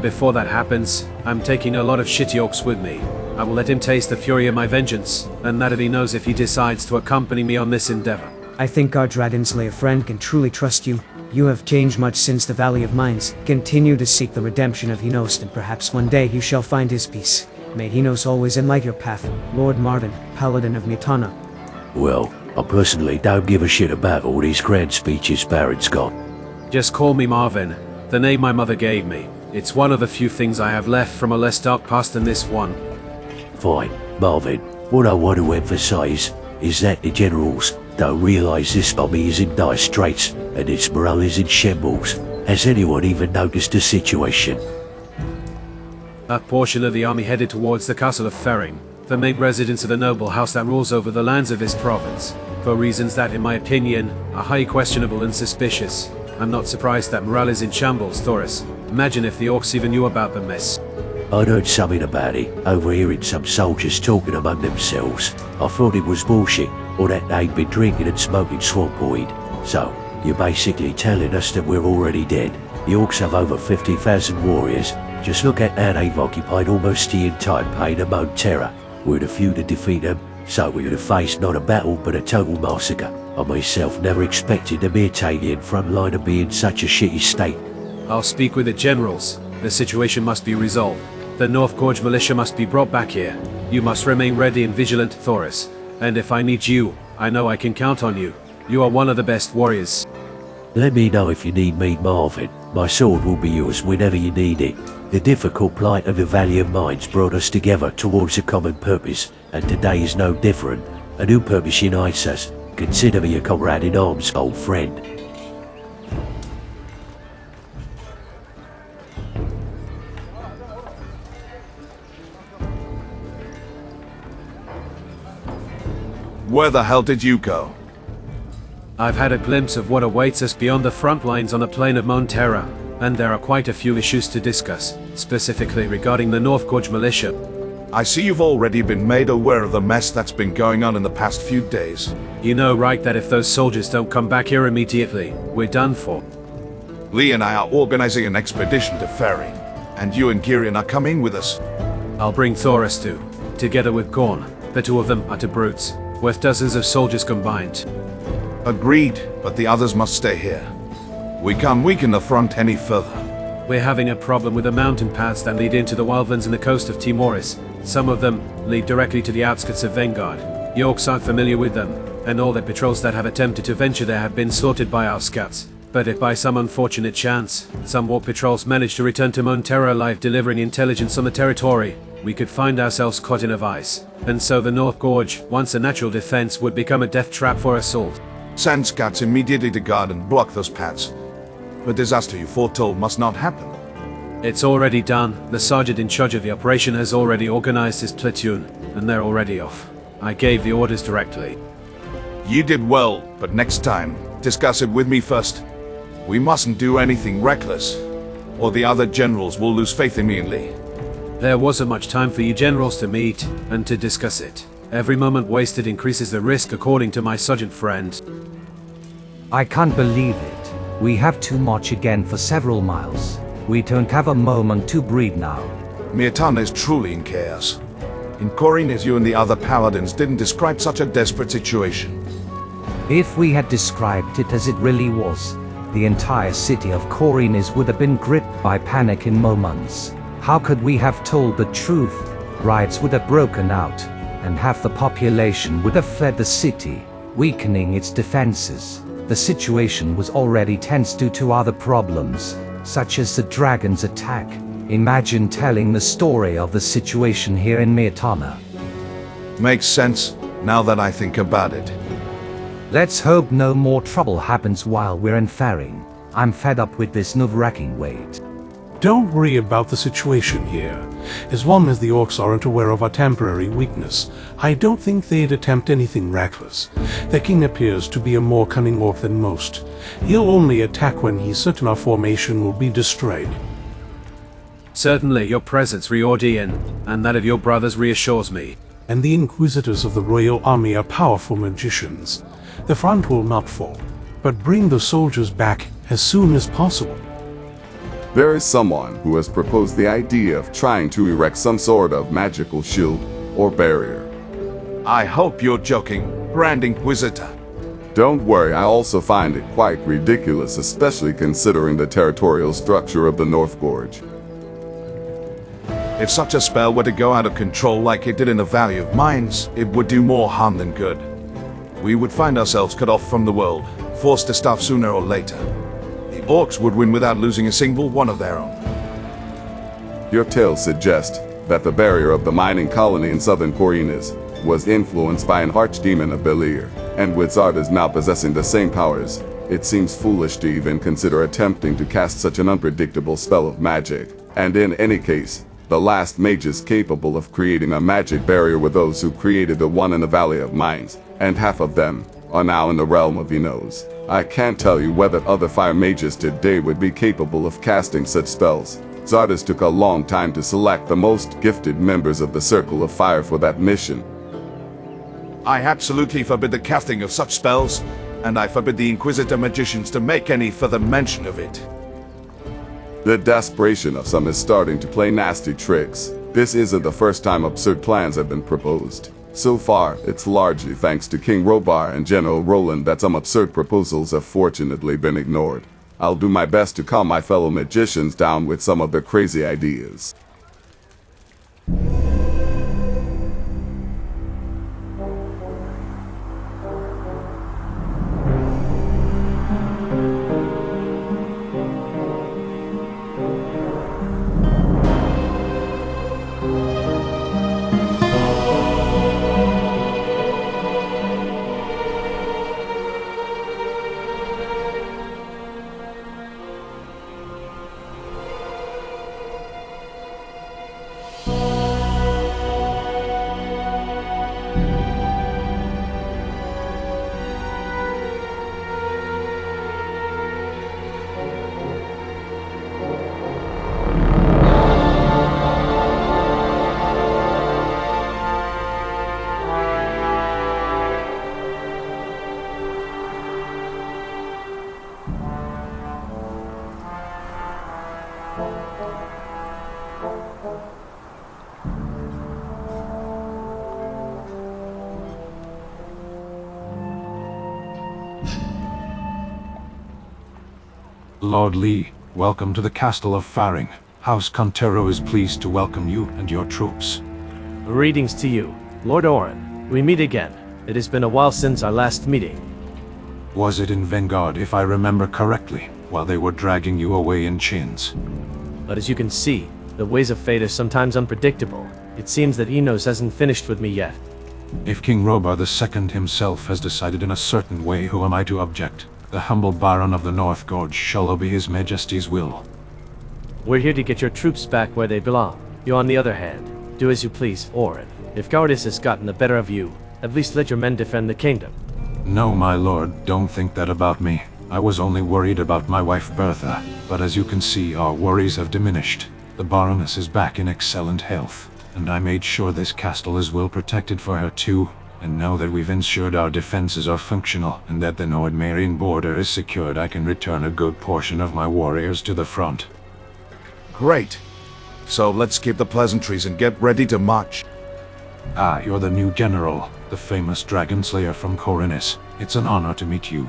B: Before that happens, I'm taking a lot of shitty orcs with me. I will let him taste the fury of my vengeance, and that he knows if he decides to accompany me on this endeavor.
T: I think our Dragonslayer friend can truly trust you. You have changed much since the Valley of Mines. Continue to seek the redemption of Hynos, and perhaps one day you shall find his peace. May Hynos always enlight your path, Lord Marvin, Paladin of Myrtana.
U: Well, I personally don't give a shit about all these grand speeches Baron's got.
B: Just call me Marvin, the name my mother gave me. It's one of the few things I have left from a less dark past than this one.
U: Fine, Marvin. What I want to emphasize is that the generals don't realize this army is in dire straits and its morale is in shambles. Has anyone even noticed the situation?
B: That portion of the army headed towards the castle of Ferring, the main residence of the noble house that rules over the lands of this province, for reasons that, in my opinion, are highly questionable and suspicious. I'm not surprised that morale is in shambles, Thoris. Imagine if the orcs even knew about the mess.
U: I'd heard something about it, overhearing some soldiers talking among themselves. I thought it was bullshit, or that they'd been drinking and smoking swamp weed. So, you're basically telling us that we're already dead. The orcs have over 50,000 warriors. Just look at how they've occupied almost the entire plain of Myrtana. We're the few to defeat them, so we're to face not a battle but a total massacre. I myself never expected the Myrtanian front line to be in such a shitty state.
B: I'll speak with the generals. The situation must be resolved. The North Gorge militia must be brought back here. You must remain ready and vigilant, Thoris. And if I need you, I know I can count on you. You are one of the best warriors.
U: Let me know if you need me, Marvin. My sword will be yours whenever you need it. The difficult plight of the Valley of Mines brought us together towards a common purpose, and today is no different. A new purpose unites us. Consider me a comrade in arms, old friend.
C: Where the hell did you go?
B: I've had a glimpse of what awaits us beyond the front lines on the plain of Myrtana, and there are quite a few issues to discuss, specifically regarding the North Gorge militia.
C: I see you've already been made aware of the mess that's been going on in the past few days.
B: You know, right, that if those soldiers don't come back here immediately, we're done for.
C: Lee and I are organizing an expedition to Ferry, and you and Girion are coming with us.
B: I'll bring Thoris too, together with Gorn. The two of them are to brutes, worth dozens of soldiers combined.
C: Agreed, but the others must stay here. We can't weaken the front any further.
B: We're having a problem with the mountain paths that lead into the wildlands and the coast of Timoris. Some of them lead directly to the outskirts of Vanguard. The orcs aren't familiar with them, and all the patrols that have attempted to venture there have been slaughtered by our scouts. But if by some unfortunate chance, some war patrols manage to return to Myrtana alive delivering intelligence on the territory, we could find ourselves caught in a vice. And so the North Gorge, once a natural defense, would become a death trap for assault.
C: Send scouts immediately to guard and block those paths. The disaster you foretold must not happen.
B: It's already done. The sergeant in charge of the operation has already organized his platoon, and they're already off. I gave the orders directly.
C: You did well, but next time, discuss it with me first. We mustn't do anything reckless, or the other generals will lose faith in me and Lee.
B: There wasn't much time for you generals to meet and to discuss it. Every moment wasted increases the risk, according to my sergeant friend.
V: I can't believe it. We have to march again for several miles. We don't have a moment to breathe now.
C: Myrtana is truly in chaos. In Corinne, as you and the other paladins didn't describe such a desperate situation.
V: If we had described it as it really was, the entire city of Korinis would have been gripped by panic in moments. How could we have told the truth? Riots would have broken out, and half the population would have fled the city, weakening its defenses. The situation was already tense due to other problems, such as the dragon's attack. Imagine telling the story of the situation here in Myrtana.
C: Makes sense, now that I think about it.
V: Let's hope no more trouble happens while we're in Faring. I'm fed up with this nerve-wracking wait.
D: Don't worry about the situation here. As long as the orcs aren't aware of our temporary weakness, I don't think they'd attempt anything reckless. The king appears to be a more cunning orc than most. He'll only attack when he's certain our formation will be destroyed.
B: Certainly, your presence, Riordian, and that of your brothers reassures me.
D: And the inquisitors of the royal army are powerful magicians. The front will not fall, but bring the soldiers back as soon as possible.
F: There is someone who has proposed the idea of trying to erect some sort of magical shield or barrier.
C: I hope you're joking, Grand Inquisitor.
F: Don't worry, I also find it quite ridiculous, especially considering the territorial structure of the North Gorge.
C: If such a spell were to go out of control like it did in the Valley of Mines, it would do more harm than good. We would find ourselves cut off from the world, forced to starve sooner or later. The orcs would win without losing a single one of their own.
F: Your tales suggest that the barrier of the mining colony in southern Korinis was influenced by an archdemon of Belir, and with Zardis now possessing the same powers, it seems foolish to even consider attempting to cast such an unpredictable spell of magic. And in any case, the last mages capable of creating a magic barrier were those who created the one in the Valley of Mines, and half of them are now in the realm of Enos. I can't tell you whether other fire mages today would be capable of casting such spells. Zardis took a long time to select the most gifted members of the Circle of Fire for that mission.
C: I absolutely forbid the casting of such spells, and I forbid the Inquisitor magicians to make any further mention of it.
F: The desperation of some is starting to play nasty tricks. This isn't the first time absurd plans have been proposed. So far, it's largely thanks to King Robar and General Roland that some absurd proposals have fortunately been ignored. I'll do my best to calm my fellow magicians down with some of their crazy ideas.
A: Lord Lee, welcome to the Castle of Faring. House Contero is pleased to welcome you and your troops.
B: Greetings to you, Lord Orin. We meet again. It has been a while since our last meeting.
A: Was it in Vanguard, if I remember correctly, while they were dragging you away in chains?
B: But as you can see, the ways of fate are sometimes unpredictable. It seems that Enos hasn't finished with me yet.
A: If King Robar II himself has decided in a certain way, who am I to object? The humble Baron of the North Gorge shall obey His Majesty's will.
B: We're here to get your troops back where they belong. You, on the other hand, do as you please, Orin. If Gardis has gotten the better of you, at least let your men defend the kingdom.
A: No, my lord, don't think that about me. I was only worried about my wife Bertha, but as you can see, our worries have diminished. The Baroness is back in excellent health, and I made sure this castle is well protected for her too. And now that we've ensured our defenses are functional and that the Nordmarian border is secured, I can return a good portion of my warriors to the front.
C: Great. So let's skip the pleasantries and get ready to march.
A: Ah, you're the new general, the famous dragon slayer from Korinis. It's an honor to meet you.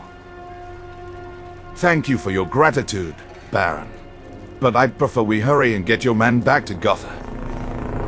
C: Thank you for your gratitude, Baron. But I'd prefer we hurry and get your men back to Gotha.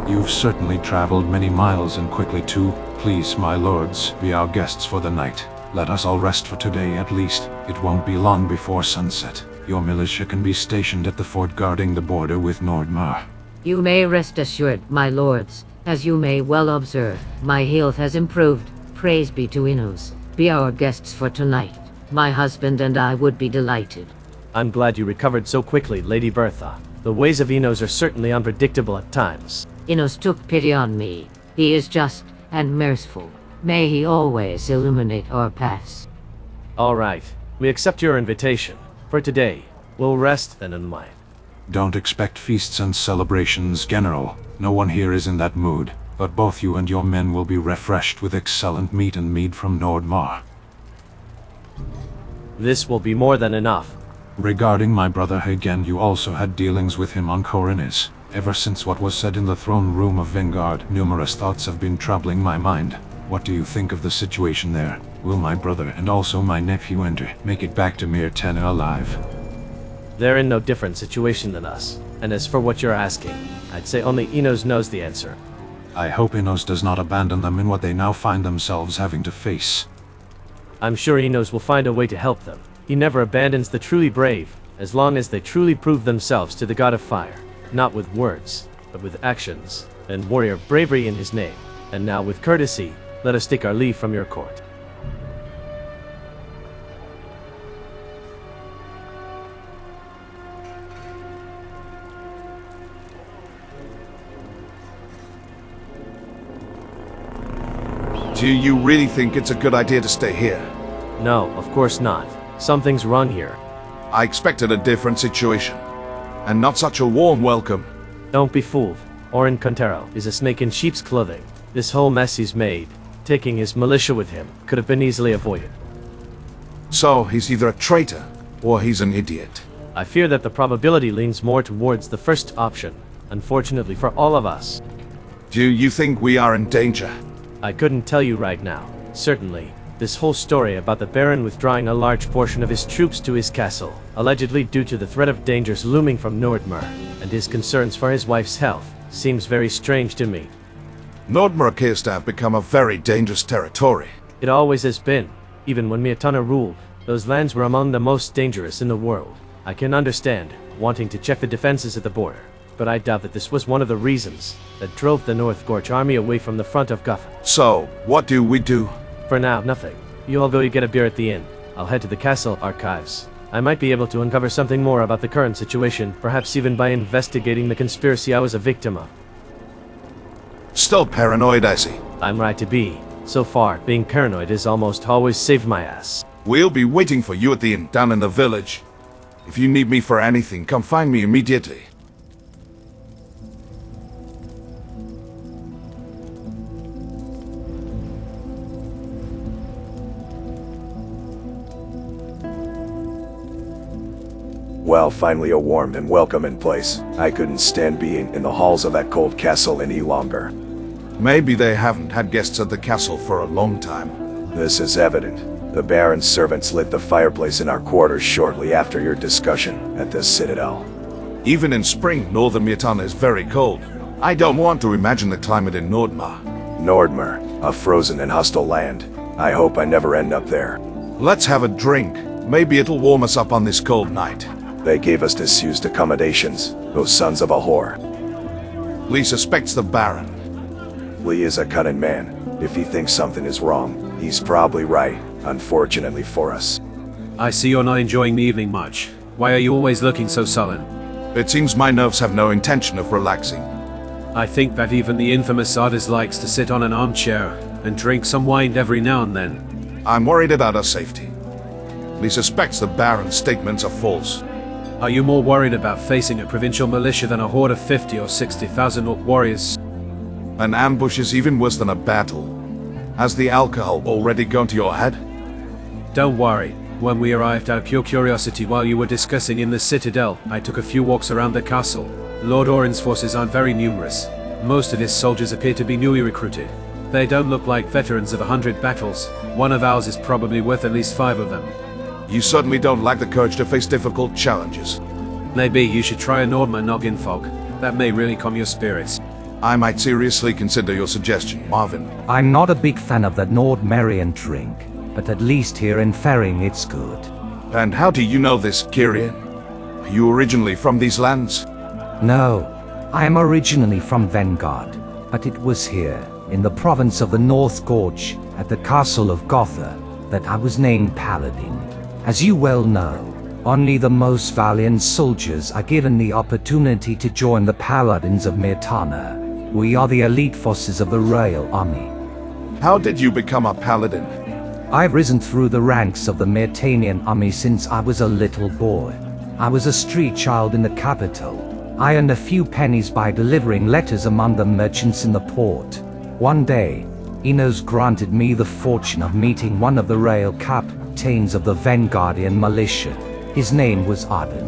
D: You've certainly traveled many miles and quickly too. Please, my lords, be our guests for the night. Let us all rest for today at least. It won't be long before sunset. Your militia can be stationed at the fort guarding the border with Nordmar.
E: You may rest assured, my lords. As you may well observe, my health has improved. Praise be to Innos. Be our guests for tonight. My husband and I would be delighted.
B: I'm glad you recovered so quickly, Lady Bertha. The ways of Innos are certainly unpredictable at times.
E: Innos took pity on me. He is just and merciful. May he always illuminate our paths.
B: All right, we accept your invitation. For today, we'll rest and unwind.
D: Don't expect feasts and celebrations, General. No one here is in that mood, but both you and your men will be refreshed with excellent meat and mead from Nordmar.
B: This will be more than enough.
D: Regarding my brother Hagen, you also had dealings with him on Korinis. Ever since what was said in the throne room of Vingard, numerous thoughts have been troubling my mind. What do you think of the situation there? Will my brother and also my nephew make it back to Myrtana alive?
B: They're in no different situation than us. And as for what you're asking, I'd say only Innos knows the answer.
D: I hope Innos does not abandon them in what they now find themselves having to face.
B: I'm sure Innos will find a way to help them. He never abandons the truly brave, as long as they truly prove themselves to the God of Fire. Not with words, but with actions, and warrior bravery in his name. And now with courtesy, let us take our leave from your court.
C: Do you really think it's a good idea to stay here?
B: No, of course not. Something's wrong here.
C: I expected a different situation, and not such a warm welcome.
B: Don't be fooled. Orin Contero is a snake in sheep's clothing. This whole mess he's made, taking his militia with him, could have been easily avoided.
C: So, he's either a traitor, or he's an idiot.
B: I fear that the probability leans more towards the first option, unfortunately for all of us.
C: Do you think we are in danger?
B: I couldn't tell you right now. Certainly, this whole story about the Baron withdrawing a large portion of his troops to his castle, allegedly due to the threat of dangers looming from Nordmar, and his concerns for his wife's health, seems very strange to me.
C: Nordmar appears to have become a very dangerous territory.
B: It always has been. Even when Myrtana ruled, those lands were among the most dangerous in the world. I can understand wanting to check the defenses at the border, but I doubt that this was one of the reasons that drove the North Gorge army away from the front of Gotham.
C: So, what do we do?
B: For now, nothing. You all go get a beer at the inn. I'll head to the castle archives. I might be able to uncover something more about the current situation, perhaps even by investigating the conspiracy I was a victim of.
C: Still paranoid, I see.
B: I'm right to be. So far, being paranoid has almost always saved my ass.
C: We'll be waiting for you at the inn down in the village. If you need me for anything, come find me immediately.
H: Well, finally a warm and welcoming place. I couldn't stand being in the halls of that cold castle any longer.
C: Maybe they haven't had guests at the castle for a long time.
H: This is evident. The Baron's servants lit the fireplace in our quarters shortly after your discussion at the Citadel.
C: Even in spring, northern Myrtana is very cold. I don't want to imagine the climate in Nordmar.
H: Nordmar, a frozen and hostile land. I hope I never end up there.
C: Let's have a drink. Maybe it'll warm us up on this cold night.
H: They gave us disused accommodations, those sons of a whore.
C: Lee suspects the Baron.
H: Lee is a cunning man. If he thinks something is wrong, he's probably right, unfortunately for us.
G: I see you're not enjoying the evening much. Why are you always looking so sullen?
C: It seems my nerves have no intention of relaxing.
G: I think that even the infamous Zardis likes to sit on an armchair and drink some wine every now and then.
C: I'm worried about our safety. Lee suspects the Baron's statements are false.
G: Are you more worried about facing a provincial militia than a horde of 50 or 60,000 orc warriors?
C: An ambush is even worse than a battle. Has the alcohol already gone to your head?
G: Don't worry. When we arrived out of pure curiosity while you were discussing in the Citadel, I took a few walks around the castle. Lord Orin's forces aren't very numerous. Most of his soldiers appear to be newly recruited. They don't look like veterans of 100 battles. One of ours is probably worth at least 5 of them.
C: You certainly don't lack the courage to face difficult challenges.
G: Maybe you should try a Nordma noggin fog. That may really calm your spirits.
C: I might seriously consider your suggestion, Marvin.
V: I'm not a big fan of that Nordmarian drink, but at least here in Ferring it's good.
C: And how do you know this, Kyrian? Are you originally from these lands?
V: No, I am originally from Vanguard, but it was here, in the province of the North Gorge, at the castle of Gotha, that I was named Paladin. As you well know, only the most valiant soldiers are given the opportunity to join the Paladins of Myrtana. We are the elite forces of the Royal Army.
C: How did you become a Paladin?
V: I've risen through the ranks of the Myrtanian army since I was a little boy. I was a street child in the capital. I earned a few pennies by delivering letters among the merchants in the port. One day, Enos granted me the fortune of meeting one of the royal captains of the Vanguardian militia. His name was Arden.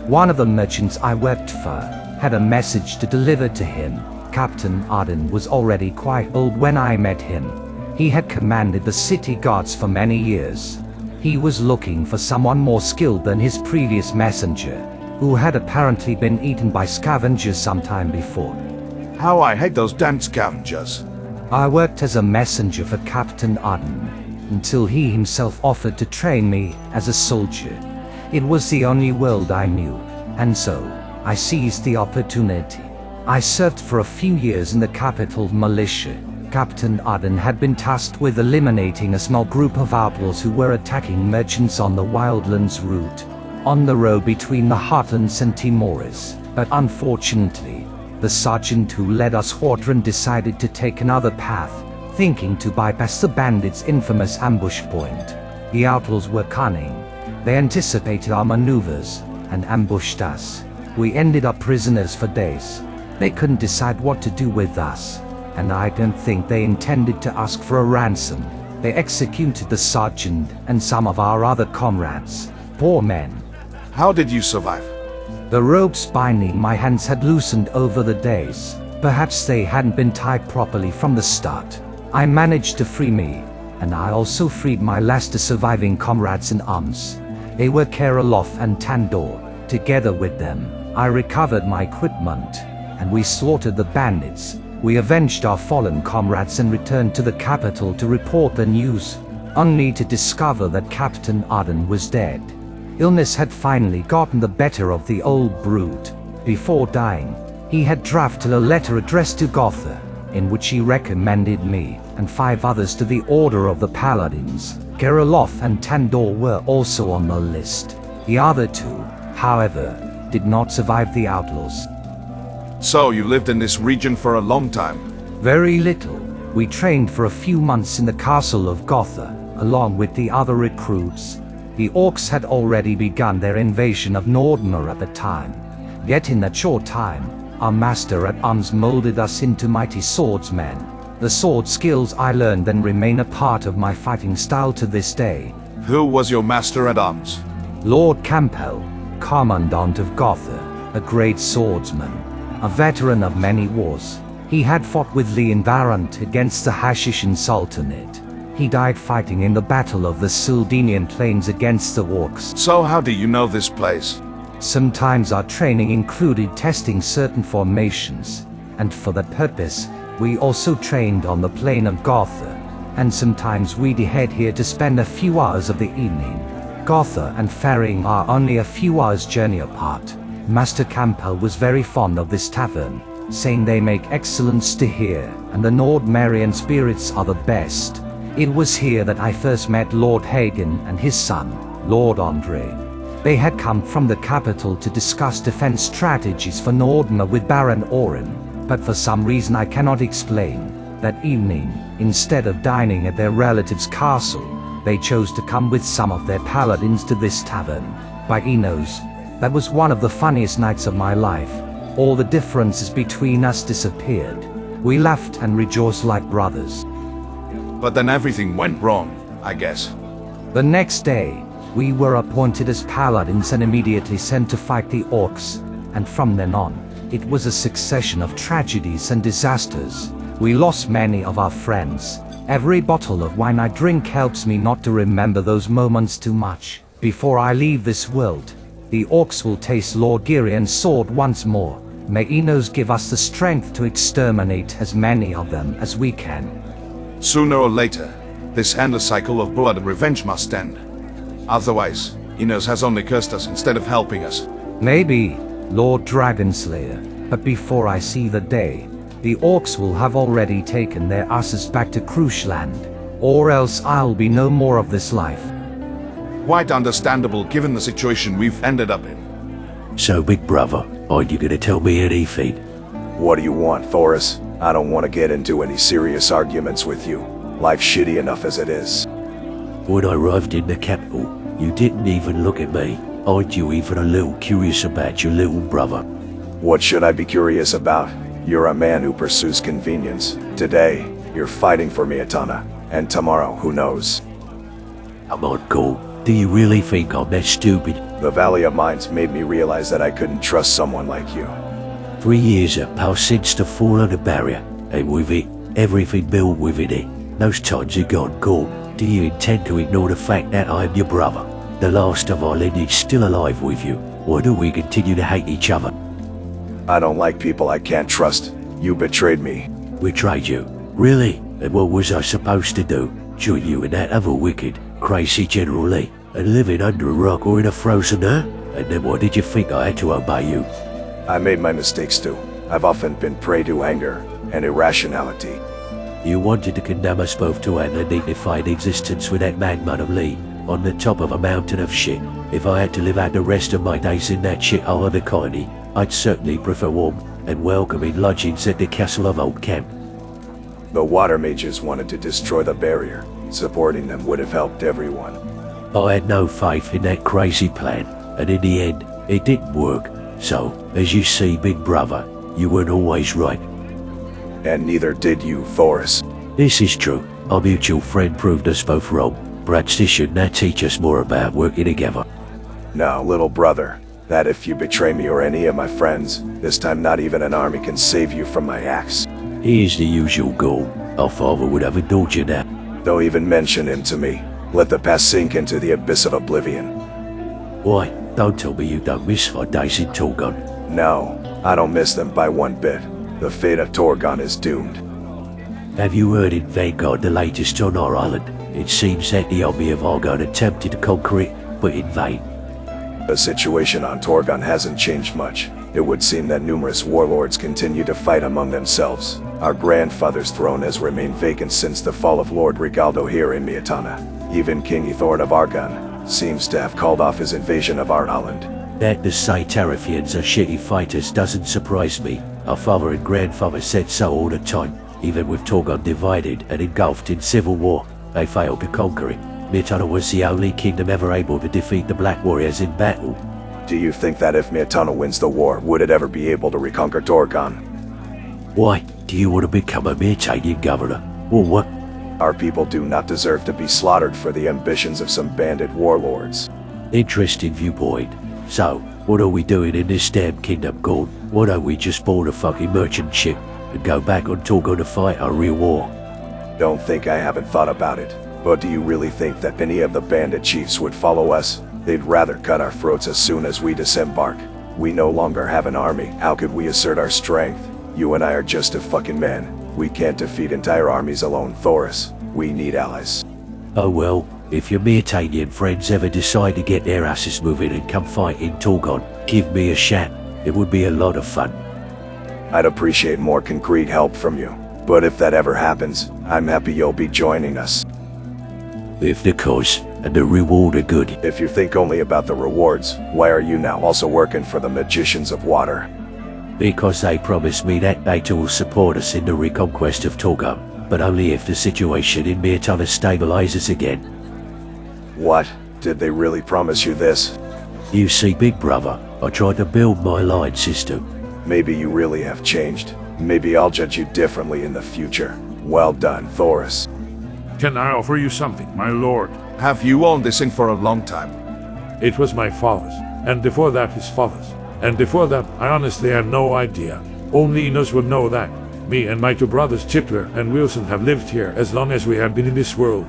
V: One of the merchants I worked for had a message to deliver to him. Captain Arden was already quite old when I met him. He had commanded the city guards for many years. He was looking for someone more skilled than his previous messenger, who had apparently been eaten by scavengers sometime before.
C: How I hate those damn scavengers.
V: I worked as a messenger for Captain Arden, until he himself offered to train me as a soldier. It was the only world I knew, and so, I seized the opportunity. I served for a few years in the capital militia. Captain Arden had been tasked with eliminating a small group of outlaws who were attacking merchants on the Wildlands route, on the road between the Heartlands and Timoris. But unfortunately, the sergeant who led us Hortran decided to take another path, thinking to bypass the bandits' infamous ambush point. The outlaws were cunning. They anticipated our maneuvers and ambushed us. We ended up prisoners for days. They couldn't decide what to do with us, and I don't think they intended to ask for a ransom. They executed the sergeant and some of our other comrades. Poor men.
C: How did you survive?
V: The ropes binding my hands had loosened over the days. Perhaps they hadn't been tied properly from the start. I managed to free me, and I also freed my last surviving comrades in arms. They were Karoloff and Tandor. Together with them, I recovered my equipment, and we slaughtered the bandits. We avenged our fallen comrades and returned to the capital to report the news, only to discover that Captain Arden was dead. Illness had finally gotten the better of the old brute. Before dying, he had drafted a letter addressed to Gotha, in which he recommended me and 5 others to the Order of the Paladins. Karoloff and Tandor were also on the list. The other 2, however, did not survive the outlaws.
C: So you lived in this region for a long time?
V: Very little. We trained for a few months in the castle of Gotha, along with the other recruits. The orcs had already begun their invasion of Nordmer at the time. Yet in that short time, our master-at-arms molded us into mighty swordsmen. The sword skills I learned then remain a part of my fighting style to this day.
C: Who was your master-at-arms?
V: Lord Campbell, Commandant of Gotha, a great swordsman. A veteran of many wars, he had fought with Leon Varant against the Hashishan Sultanate. He died fighting in the Battle of the Sildinian Plains against the orcs.
C: So how do you know this place?
V: Sometimes our training included testing certain formations, and for that purpose, we also trained on the plain of Gotha, and sometimes we'd head here to spend a few hours of the evening. Gotha and Ferring are only a few hours' journey apart. Master Campbell was very fond of this tavern, saying they make excellent stew here, and the Nordmarian spirits are the best. It was here that I first met Lord Hagen and his son, Lord Andre. They had come from the capital to discuss defense strategies for Nordmer with Baron Oren, but for some reason I cannot explain, that evening, instead of dining at their relative's castle, they chose to come with some of their paladins to this tavern. By Enos, that was one of the funniest nights of my life. All the differences between us disappeared. We laughed and rejoiced like brothers.
C: But then everything went wrong, I guess.
V: The next day, we were appointed as paladins and immediately sent to fight the orcs, and from then on, it was a succession of tragedies and disasters. We lost many of our friends. Every bottle of wine I drink helps me not to remember those moments too much. Before I leave this world, the orcs will taste Lord Girian's sword once more. May Enos give us the strength to exterminate as many of them as we can.
C: Sooner or later, this endless cycle of blood and revenge must end. Otherwise, Enos has only cursed us instead of helping us.
V: Maybe, Lord Dragonslayer, but before I see the day, the orcs will have already taken their asses back to Crushland, or else I'll be no more of this life.
C: Quite understandable given the situation we've ended up in.
U: So, big brother, are you gonna tell me anything?
H: What do you want, Thoris? I don't want to get into any serious arguments with you. Life's shitty enough as it is.
U: When I arrived in the capital, you didn't even look at me. Aren't you even a little curious about your little brother?
H: What should I be curious about? You're a man who pursues convenience. Today, you're fighting for Myrtana, and tomorrow, who knows?
U: Come on, Cole. Do you really think I'm that stupid?
H: The Valley of Mines made me realize that I couldn't trust someone like you.
U: 3 years have passed since the fall of the barrier, and with it, everything built within it. Those times are gone, Cole. Do you intend to ignore the fact that I'm your brother, the last of our lineage still alive with you, or do we continue to hate each other?
H: I don't like people I can't trust. You betrayed me.
U: Betrayed you? Really? And what was I supposed to do? Join you in that other wicked, crazy General Lee, and living under a rock or in a frozen earth? And then why did you think I had to obey you?
H: I made my mistakes too. I've often been prey to anger and irrationality.
U: You wanted to condemn us both to an undignified existence with that madman of Lee, on the top of a mountain of shit. If I had to live out the rest of my days in that shithole of the colony, I'd certainly prefer warm and welcoming lodgings at the Castle of Old Camp.
H: The water mages wanted to destroy the barrier. Supporting them would have helped everyone.
U: I had no faith in that crazy plan, and in the end, it didn't work. So, as you see, big brother, you weren't always right.
H: And neither did you, Thoris.
U: This is true. Our mutual friend proved us both wrong. Perhaps this should now teach us more about working together.
H: Now, little brother, that if you betray me or any of my friends, this time not even an army can save you from my axe.
U: Here's the usual goal. Our father would have adored you now.
H: Don't even mention him to me. Let the past sink into the abyss of oblivion.
U: Why? Don't tell me you don't miss our days in Torgon.
H: No, I don't miss them by one bit. The fate of Torgon is doomed.
U: Have you heard in Vanguard the latest on our island? It seems that the army of Argon attempted to conquer it, but in vain.
H: The situation on Torgon hasn't changed much. It would seem that numerous warlords continue to fight among themselves. Our grandfather's throne has remained vacant since the fall of Lord Rigaldo here in Myrtana. Even King Ethord of Argon seems to have called off his invasion of our island.
U: That the Saitarifians are shitty fighters doesn't surprise me. Our father and grandfather said so all the time. Even with Torgon divided and engulfed in civil war, they failed to conquer it. Myrtana was the only kingdom ever able to defeat the Black Warriors in battle.
H: Do you think that if Myrtana wins the war, would it ever be able to reconquer Torgon?
U: Why? Do you want to become a Myrtanian governor? Or what?
H: Our people do not deserve to be slaughtered for the ambitions of some bandit warlords.
U: Interesting viewpoint. So, what are we doing in this damn kingdom called? Why don't we just board a fucking merchant ship and go back on Torgon to fight our real war?
H: Don't think I haven't thought about it. But do you really think that any of the bandit chiefs would follow us? They'd rather cut our throats as soon as we disembark. We no longer have an army. How could we assert our strength? You and I are just a fucking men. We can't defeat entire armies alone, Thoris. We need allies.
U: Oh well, if your Myrtanian friends ever decide to get their asses moving and come fight in Torgon, give me a shout. It would be a lot of fun.
H: I'd appreciate more concrete help from you. But if that ever happens, I'm happy you'll be joining us.
U: If the cause and the reward are good.
H: If you think only about the rewards, why are you now also working for the Magicians of Water?
U: Because they promised me that they too will support us in the reconquest of Torgon, but only if the situation in Myrtana stabilizes again.
H: What? Did they really promise you this?
U: You see, big brother, I tried to build my line system.
H: Maybe you really have changed. Maybe I'll judge you differently in the future. Well done, Thoris.
I: Can I offer you something, my lord?
C: Have you owned this thing for a long time?
I: It was my father's, and before that his father's. And before that, I honestly had no idea. Only Enos would know that. Me and my two brothers, Chipler and Wilson, have lived here as long as we have been in this world.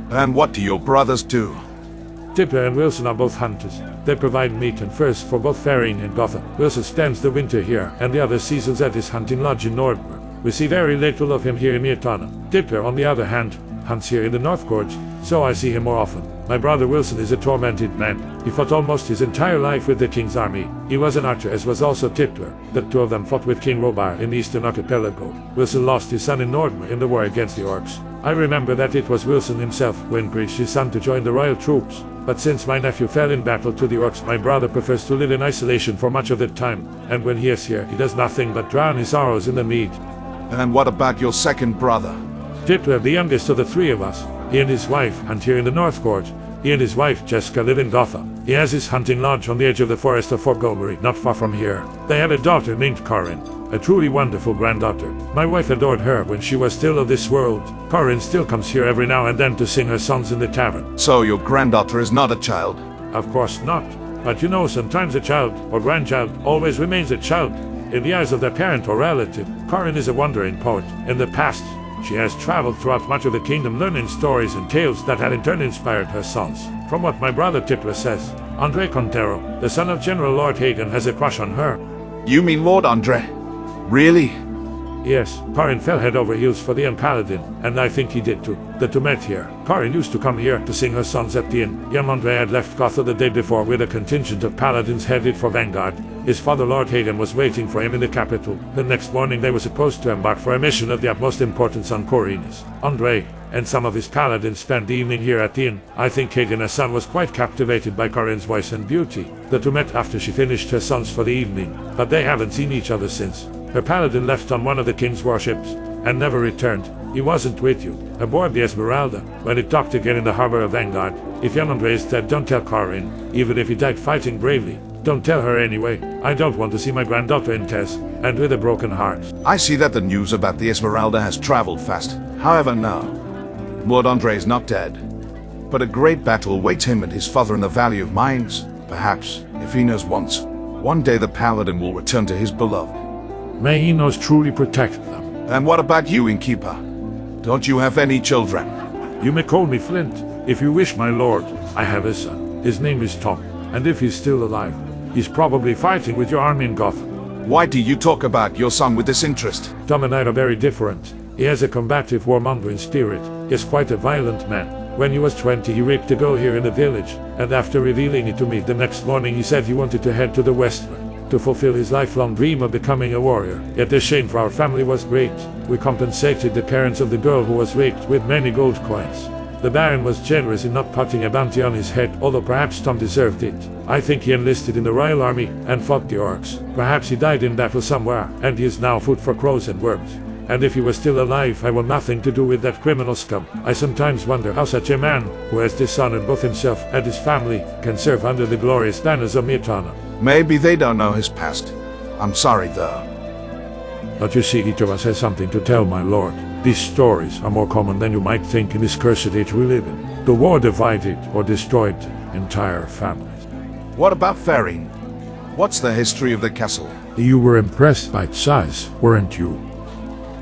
C: And what do your brothers do?
I: Tipper and Wilson are both hunters. They provide meat and furs for both Faring and Gotham. Wilson spends the winter here and the other seasons at his hunting lodge in Nordmer. We see very little of him here in Myrtana. Tipper, on the other hand, hunts here in the North Gorge, so I see him more often. My brother Wilson is a tormented man. He fought almost his entire life with the king's army. He was an archer, as was also Tipper. The two of them fought with King Robar in the Eastern Archipelago. Wilson lost his son in Nordmer in the war against the orcs. I remember that it was Wilson himself who encouraged his son to join the royal troops. But since my nephew fell in battle to the orcs, my brother prefers to live in isolation for much of the time. And when he is here, he does nothing but drown his sorrows in the mead.
C: And what about your second brother?
I: Tipper, the youngest of the three of us. He and his wife hunt here in the North Gorge. He and his wife, Jessica, live in Gotham. He has his hunting lodge on the edge of the forest of Fort Gomery, not far from here. They have a daughter named Corin, a truly wonderful granddaughter. My wife adored her when she was still of this world. Corin still comes here every now and then to sing her songs in the tavern.
C: So your granddaughter is not a child?
I: Of course not. But you know, sometimes a child, or grandchild, always remains a child. In the eyes of their parent or relative, Corin is a wandering poet. In the past, she has traveled throughout much of the kingdom learning stories and tales that had in turn inspired her songs. From what my brother Tipper says, Andre Contero, the son of General Lord Hagen, has a crush on her.
C: You mean Lord Andre? Really?
I: Yes, Corin fell head over heels for the young paladin, and I think he did too. The two met here. Corin used to come here to sing her songs at the inn. Young Andre had left Gotha the day before with a contingent of paladins headed for Vanguard. His father Lord Hagen was waiting for him in the capital. The next morning they were supposed to embark for a mission of the utmost importance on Corinus. Andre and some of his paladins spent the evening here at the inn. I think Hagen's son was quite captivated by Corin's voice and beauty. The two met after she finished her songs for the evening, but they haven't seen each other since. Her paladin left on one of the king's warships and never returned. He wasn't with you, aboard the Esmeralda, when it docked again in the harbor of Vanguard. If young Andre is dead, don't tell Corin, even if he died fighting bravely. Don't tell her anyway. I don't want to see my granddaughter in tears, and with a broken heart.
C: I see that the news about the Esmeralda has traveled fast. However, no. Lord Andre is not dead. But a great battle awaits him and his father in the Valley of Mines. Perhaps, if he knows once, one day the paladin will return to his beloved.
I: May Enos truly protect them.
C: And what about you, innkeeper? Don't you have any children?
I: You may call me Flint, if you wish, my lord. I have a son. His name is Tom, and if he's still alive, he's probably fighting with your army in Gotham.
C: Why do you talk about your son with this interest?
I: Tom and I are very different. He has a combative, warmongering spirit. He's quite a violent man. When he was 20, he rigged a go here in the village, and after revealing it to me the next morning, he said he wanted to head to the westward to fulfill his lifelong dream of becoming a warrior. Yet the shame for our family was great. We compensated the parents of the girl who was raped with many gold coins. The Baron was generous in not putting a bounty on his head, although perhaps Tom deserved it. I think he enlisted in the royal army and fought the orcs. Perhaps he died in battle somewhere, and he is now food for crows and worms. And if he was still alive, I want nothing to do with that criminal scum. I sometimes wonder how such a man, who has dishonored both himself and his family, can serve under the glorious banners of Myrtana.
C: Maybe they don't know his past. I'm sorry, though.
I: But you see, each of us has something to tell, my lord. These stories are more common than you might think in this cursed age we live in. The war divided or destroyed entire families.
C: What about Faring? What's the history of the castle?
I: You were impressed by its size, weren't you?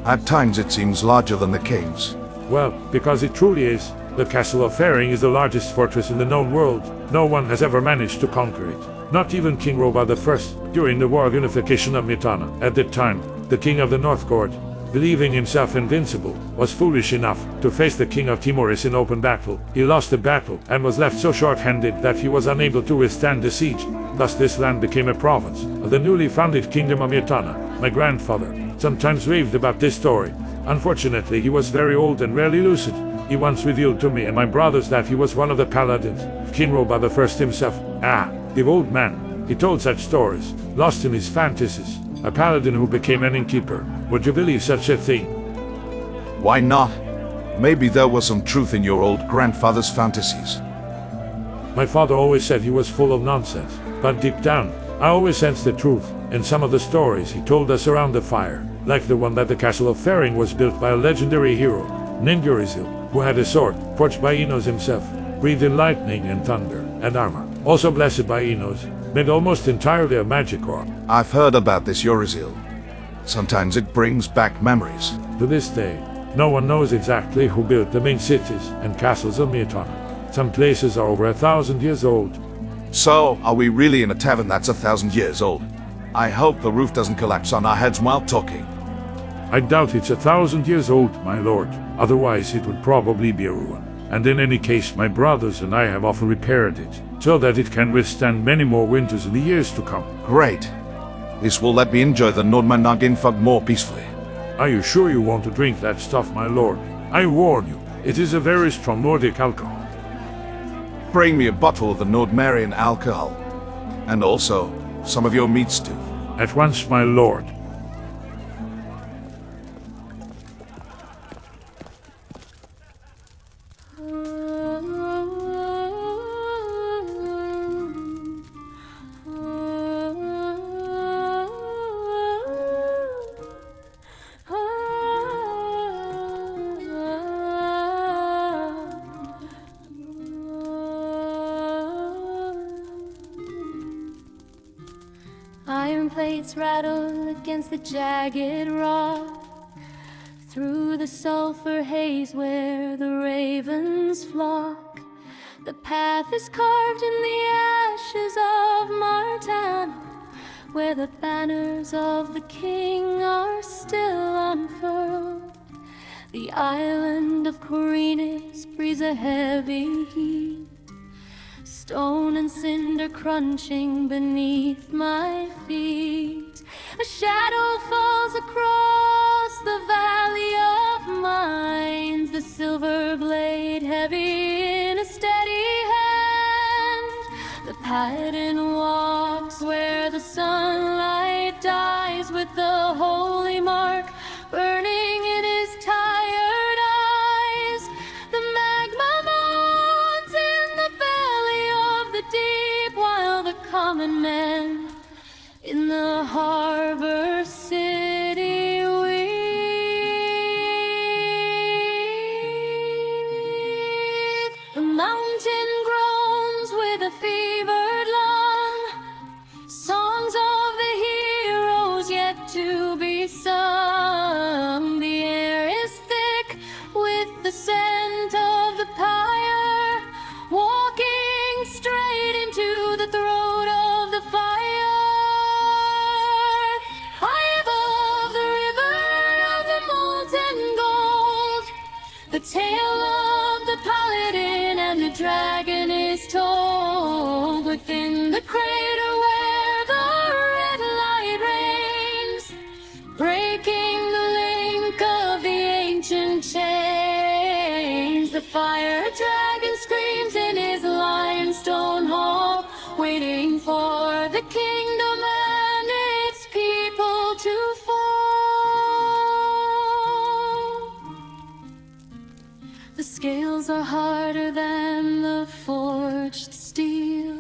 C: At times it seems larger than the king's.
I: Well, because it truly is. The castle of Faring is the largest fortress in the known world. No one has ever managed to conquer it. Not even King Robar I, during the War of Unification of Myrtana. At that time, the king of the North Gorge, believing himself invincible, was foolish enough to face the king of Timoris in open battle. He lost the battle and was left so short-handed that he was unable to withstand the siege. Thus this land became a province of the newly founded Kingdom of Myrtana. My grandfather sometimes raved about this story. Unfortunately, he was very old and rarely lucid. He once revealed to me and my brothers that he was one of the paladins of King Robar I himself. Ah, the old man. He told such stories, lost in his fantasies. A paladin who became an innkeeper. Would you believe such a thing?
C: Why not? Maybe there was some truth in your old grandfather's fantasies.
I: My father always said he was full of nonsense, but deep down, I always sensed the truth in some of the stories he told us around the fire, like the one that the castle of Faring was built by a legendary hero, named Urizel, who had a sword forged by Enos himself, breathed in lightning and thunder and armor, also blessed by Enos, made almost entirely of magic ore.
C: I've heard about this Urizel. Sometimes it brings back memories.
I: To this day, no one knows exactly who built the main cities and castles of Myrtana. Some places are over 1,000 years old.
C: So, are we really in a tavern that's 1,000 years old? I hope the roof doesn't collapse on our heads while talking.
I: I doubt it's 1,000 years old, my lord. Otherwise it would probably be a ruin. And in any case, my brothers and I have often repaired it, so that it can withstand many more winters in the years to come.
C: Great. This will let me enjoy the Nordmannagenfug more peacefully.
I: Are you sure you want to drink that stuff, my lord? I warn you, it is a very strong Nordic alcohol.
C: Bring me a bottle of the Nordmarian alcohol. And also, some of your meat stew.
I: At once, my lord.
J: Iron plates rattle against the jagged rock, through the sulfur haze where the ravens flock. The path is carved in the ashes of Myrtana, where the banners of the king are still unfurled. The island of Chronicles breathes a heavy heat, stone and cinder crunching beneath my feet. A shadow falls across the valley of mines, the silver blade heavy in a steady hand. The paladin walks where the sunlight dies, with the holy mark burning in his tired eyes. The magma moans in the belly of the deep, while the common men in the harbor city weep. The mountain groans with a fevered lung, songs of the heroes yet to be sung. The air is thick with the scent of the pyre, walking straight into the throat of the fire. High above the river of the molten gold, the tale of the paladin and the dragon is told. Within the crater where the red light reigns, breaking the link of the ancient chains. The fire dragon screams in his limestone hall, waiting for the kingdom and its people to fall. The scales are harder than the forged steel.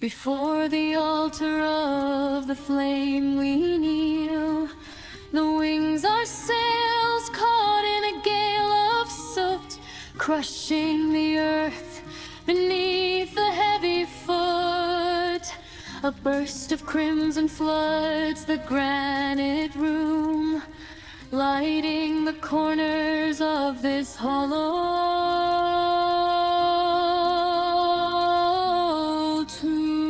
J: Before the altar of the flame we kneel. The wings are sails caught in a gale of soot, crushing the earth beneath the heavy foot. A burst of crimson floods the granite room, lighting the corners of this hollow tomb.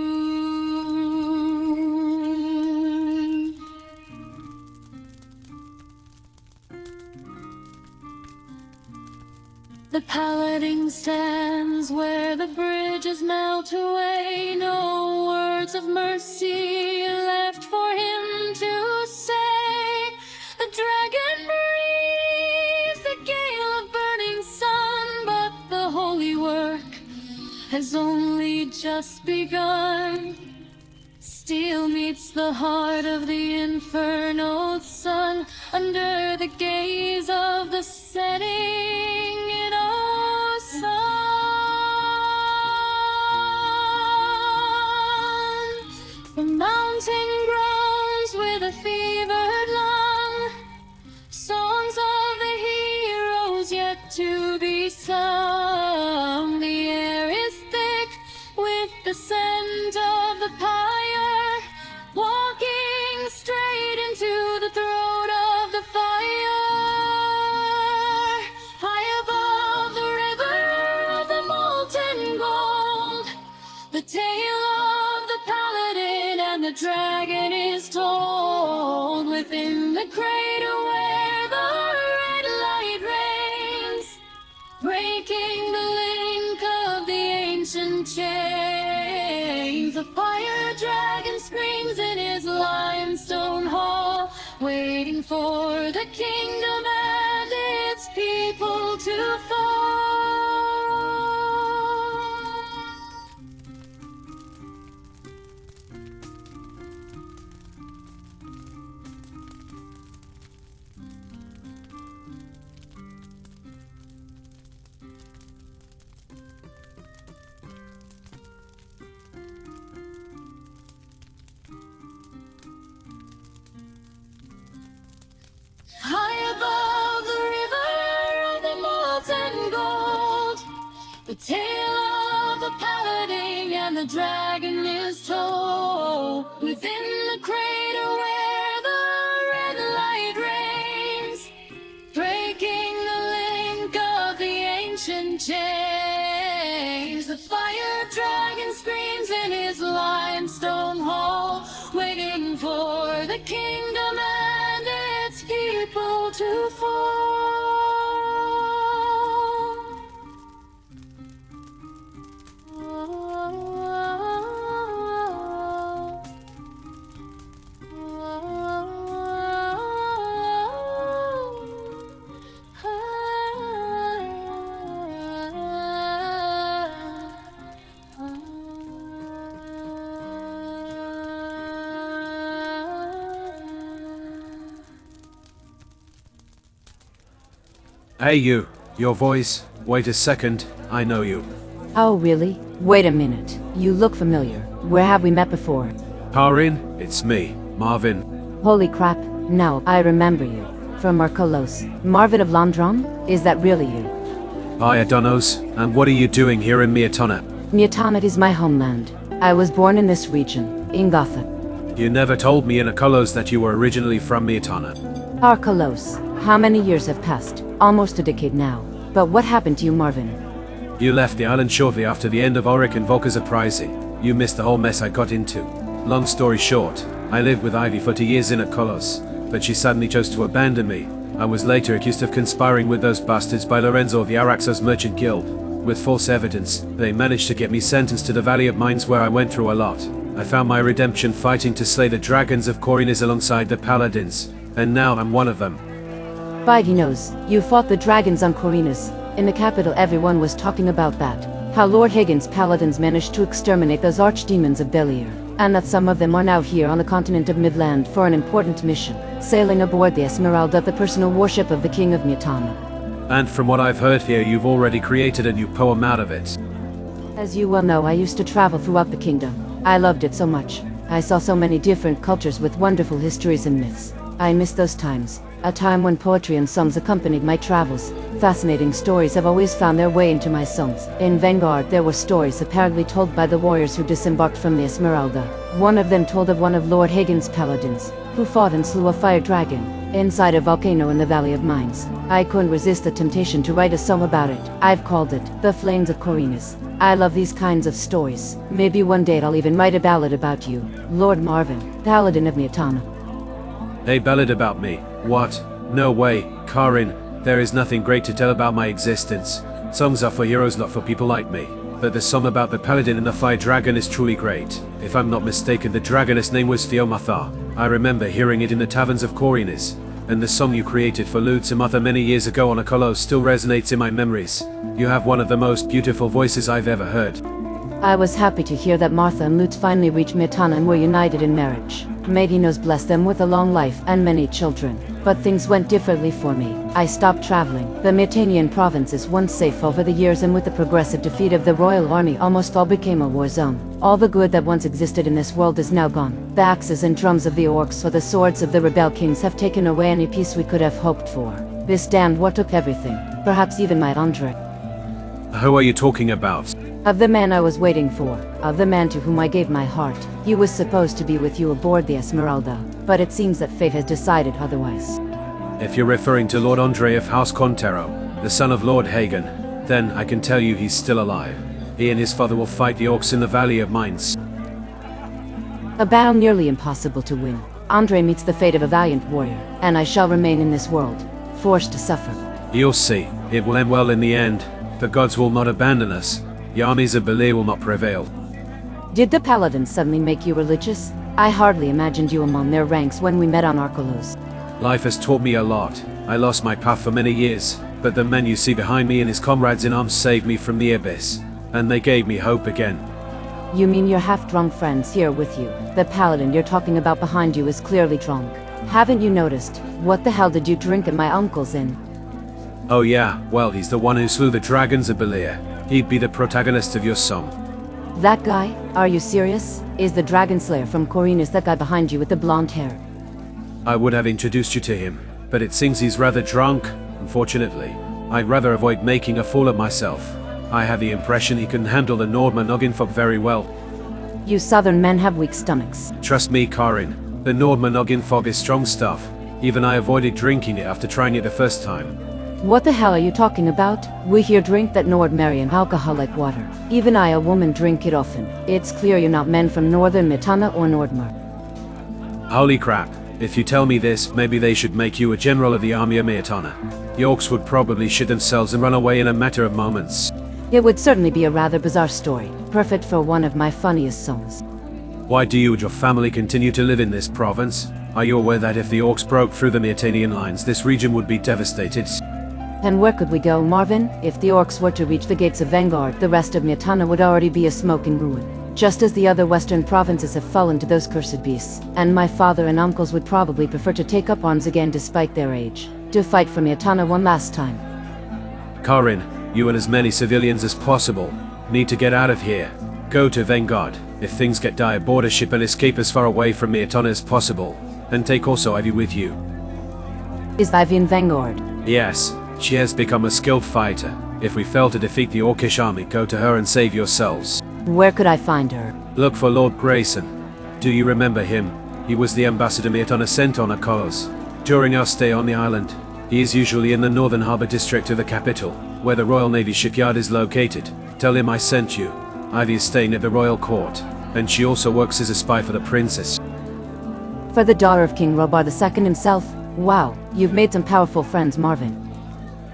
J: The paladin stands where the bridges melt away, no words of mercy left for him to say. The dragon breathes a gale of burning sun, but the holy work has only just begun. Steel meets the heart of the inferno sun, under the gaze of the setting sun. The mountain groans with a fevered lung, songs of the heroes yet to be sung. The air is thick with the scent of the pyre, walking straight into the throat of the fire. High above the river of the molten the dragon is told within the crater where the red light reigns, breaking the link of the ancient chains. The fire dragon screams in his limestone hall, waiting for the kingdom and its people to fall. High above the river of the molten gold, the tale of the paladin and the dragon is told. Within the crater where the red light reigns, breaking the link of the ancient chains. The fire dragon screams in his limestone hall, waiting for the kingdom and its people to fall.
G: Hey you, your voice. Wait a second, I know you.
K: Oh really? Wait a minute. You look familiar. Where have we met before?
G: Karin, it's me, Marvin.
K: Holy crap, now I remember you. From Archolos. Marvin of Londron? Is that really you?
G: Hi Adonos, and what are you doing here in Myrtana?
K: Myrtana is my homeland. I was born in this region, in Gothic.
G: You never told me in Archolos that you were originally from Myrtana.
K: Archolos. How many years have passed? Almost a decade now. But what happened to you, Marvin?
G: You left the island shortly after the end of Auric and Volker's uprising. You missed the whole mess I got into. Long story short, I lived with Ivy for 2 years in Archolos, but she suddenly chose to abandon me. I was later accused of conspiring with those bastards by Lorenzo of the Araxos Merchant Guild. With false evidence, they managed to get me sentenced to the Valley of Mines where I went through a lot. I found my redemption fighting to slay the dragons of Corinis alongside the paladins, and now I'm one of them.
K: Spidey knows. You fought the dragons on Corinis. In the capital everyone was talking about that. How Lord Higgins' paladins managed to exterminate those archdemons of Belier. And that some of them are now here on the continent of Midland for an important mission. Sailing aboard the Esmeralda, the personal warship of the King of Myrtana.
G: And from what I've heard here, you've already created a new poem out of it.
K: As you well know, I used to travel throughout the kingdom. I loved it so much. I saw so many different cultures with wonderful histories and myths. I miss those times. A time when poetry and songs accompanied my travels. Fascinating stories have always found their way into my songs. In Vanguard there were stories apparently told by the warriors who disembarked from the Esmeralda. One of them told of one of Lord Higgins' paladins, who fought and slew a fire dragon, inside a volcano in the Valley of Mines. I couldn't resist the temptation to write a song about it. I've called it, The Flames of Corinis. I love these kinds of stories. Maybe one day I'll even write a ballad about you, Lord Marvin, Paladin of Myrtana.
G: A ballad about me? What? No way, Karin. There is nothing great to tell about my existence. Songs are for heroes, not for people like me. But the song about the paladin and the fire dragon is truly great. If I'm not mistaken, the dragoness name was Theomathar. I remember hearing it in the taverns of Corinis. And the song you created for Lutzamatha many years ago on Archolos still resonates in my memories. You have one of the most beautiful voices I've ever heard.
K: I was happy to hear that Martha and Lutz finally reached Myrtana and were united in marriage. May he knows bless them with a long life and many children. But things went differently for me. I stopped traveling. The Myrtanian provinces, once safe over the years and with the progressive defeat of the royal army, almost all became a war zone. All the good that once existed in this world is now gone. The axes and drums of the orcs or the swords of the rebel kings have taken away any peace we could have hoped for. This damned war took everything. Perhaps even my Andre.
G: Who are you talking about?
K: Of the man I was waiting for, of the man to whom I gave my heart. He was supposed to be with you aboard the Esmeralda, but it seems that fate has decided otherwise.
G: If you're referring to Lord Andre of House Contero, the son of Lord Hagen, then I can tell you he's still alive. He and his father will fight the orcs in the Valley of Mines.
K: A battle nearly impossible to win. Andre meets the fate of a valiant warrior, and I shall remain in this world, forced to suffer.
G: You'll see. It will end well in the end. The gods will not abandon us. The armies of Belier will not prevail.
K: Did the paladins suddenly make you religious? I hardly imagined you among their ranks when we met on Archolos.
G: Life has taught me a lot. I lost my path for many years, but the men you see behind me and his comrades in arms saved me from the abyss, and they gave me hope again.
K: You mean your half-drunk friends here with you? The paladin you're talking about behind you is clearly drunk. Haven't you noticed? What the hell did you drink at my uncle's inn?
G: Oh yeah, well he's the one who slew the dragons of Belier. He'd be the protagonist of your song.
K: That guy? Are you serious? Is the Dragon Slayer from Corinus that guy behind you with the blonde hair?
G: I would have introduced you to him, but it seems he's rather drunk, unfortunately. I'd rather avoid making a fool of myself. I have the impression he can handle the Nordman folk very well.
K: You southern men have weak stomachs.
G: Trust me, Karin. The Nordman fog is strong stuff. Even I avoided drinking it after trying it the first time.
K: What the hell are you talking about? We here drink that Nordmarian alcohol like water. Even I, a woman, drink it often. It's clear you're not men from northern Myrtana or Nordmar.
G: Holy crap. If you tell me this, maybe they should make you a general of the army of Myrtana. The orcs would probably shit themselves and run away in a matter of moments.
K: It would certainly be a rather bizarre story, perfect for one of my funniest songs.
G: Why do you and your family continue to live in this province? Are you aware that if the orcs broke through the Myrtanian lines, this region would be devastated?
K: And where could we go, Marvin? If the orcs were to reach the gates of Vanguard, the rest of Myrtana would already be a smoking ruin. Just as the other western provinces have fallen to those cursed beasts. And my father and uncles would probably prefer to take up arms again despite their age. To fight for Myrtana one last time.
G: Karin, you and as many civilians as possible need to get out of here. Go to Vanguard. If things get dire, board a ship and escape as far away from Myrtana as possible. And take also Ivy with you.
K: Is Ivy in Vanguard?
G: Yes. She has become a skilled fighter. If we fail to defeat the Orcish army, go to her and save yourselves.
K: Where could I find her?
G: Look for Lord Grayson. Do you remember him? He was the ambassador Myrtana sent on Archolos. During our stay on the island, he is usually in the northern harbor district of the capital, where the Royal Navy shipyard is located. Tell him I sent you. Ivy is staying at the royal court, and she also works as a spy for the princess.
K: For the daughter of King Robar II himself? Wow, you've made some powerful friends, Marvin.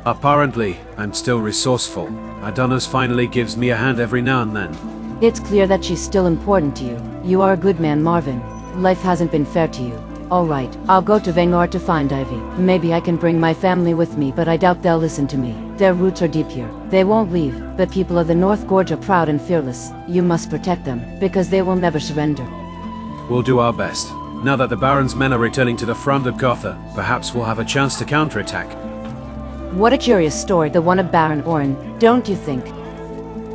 G: Apparently, I'm still resourceful. Adonis finally gives me a hand every now and then.
K: It's clear that she's still important to you. You are a good man, Marvin. Life hasn't been fair to you. Alright, I'll go to Vanguard to find Ivy. Maybe I can bring my family with me, but I doubt they'll listen to me. Their roots are deep here. They won't leave. The people of the North Gorge are proud and fearless. You must protect them, because they will never surrender.
G: We'll do our best. Now that the Baron's men are returning to the front of Gotha, perhaps we'll have a chance to counterattack.
K: What a curious story, the one of Baron Orin, don't you think?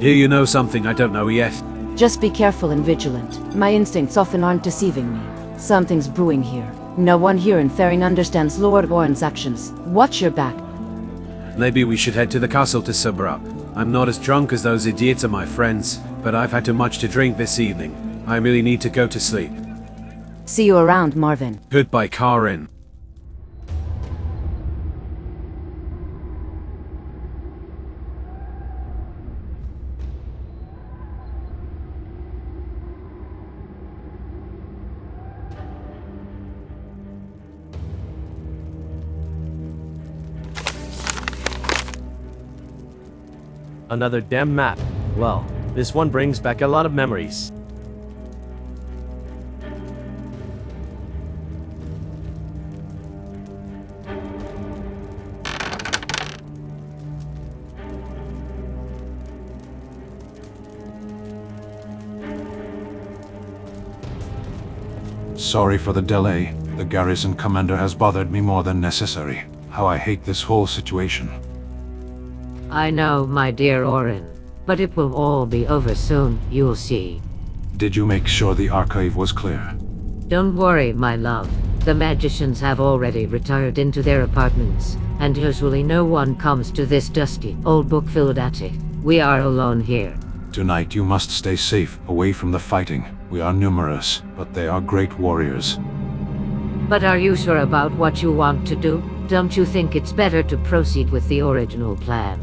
G: Here you know something I don't know yet.
K: Just be careful and vigilant. My instincts often aren't deceiving me. Something's brewing here. No one here in Faring understands Lord Orin's actions. Watch your back.
G: Maybe we should head to the castle to sober up. I'm not as drunk as those idiots are my friends, but I've had too much to drink this evening. I really need to go to sleep.
K: See you around, Marvin.
G: Goodbye, Karin.
B: Another damn map. Well, this one brings back a lot of memories.
D: Sorry for the delay. The garrison commander has bothered me more than necessary. How I hate this whole situation.
E: I know, my dear Orin. But it will all be over soon, you'll see.
D: Did you make sure the archive was clear?
E: Don't worry, my love. The magicians have already retired into their apartments, and usually no one comes to this dusty, old book-filled attic. We are alone here.
D: Tonight you must stay safe, away from the fighting. We are numerous, but they are great warriors.
E: But are you sure about what you want to do? Don't you think it's better to proceed with the original plan?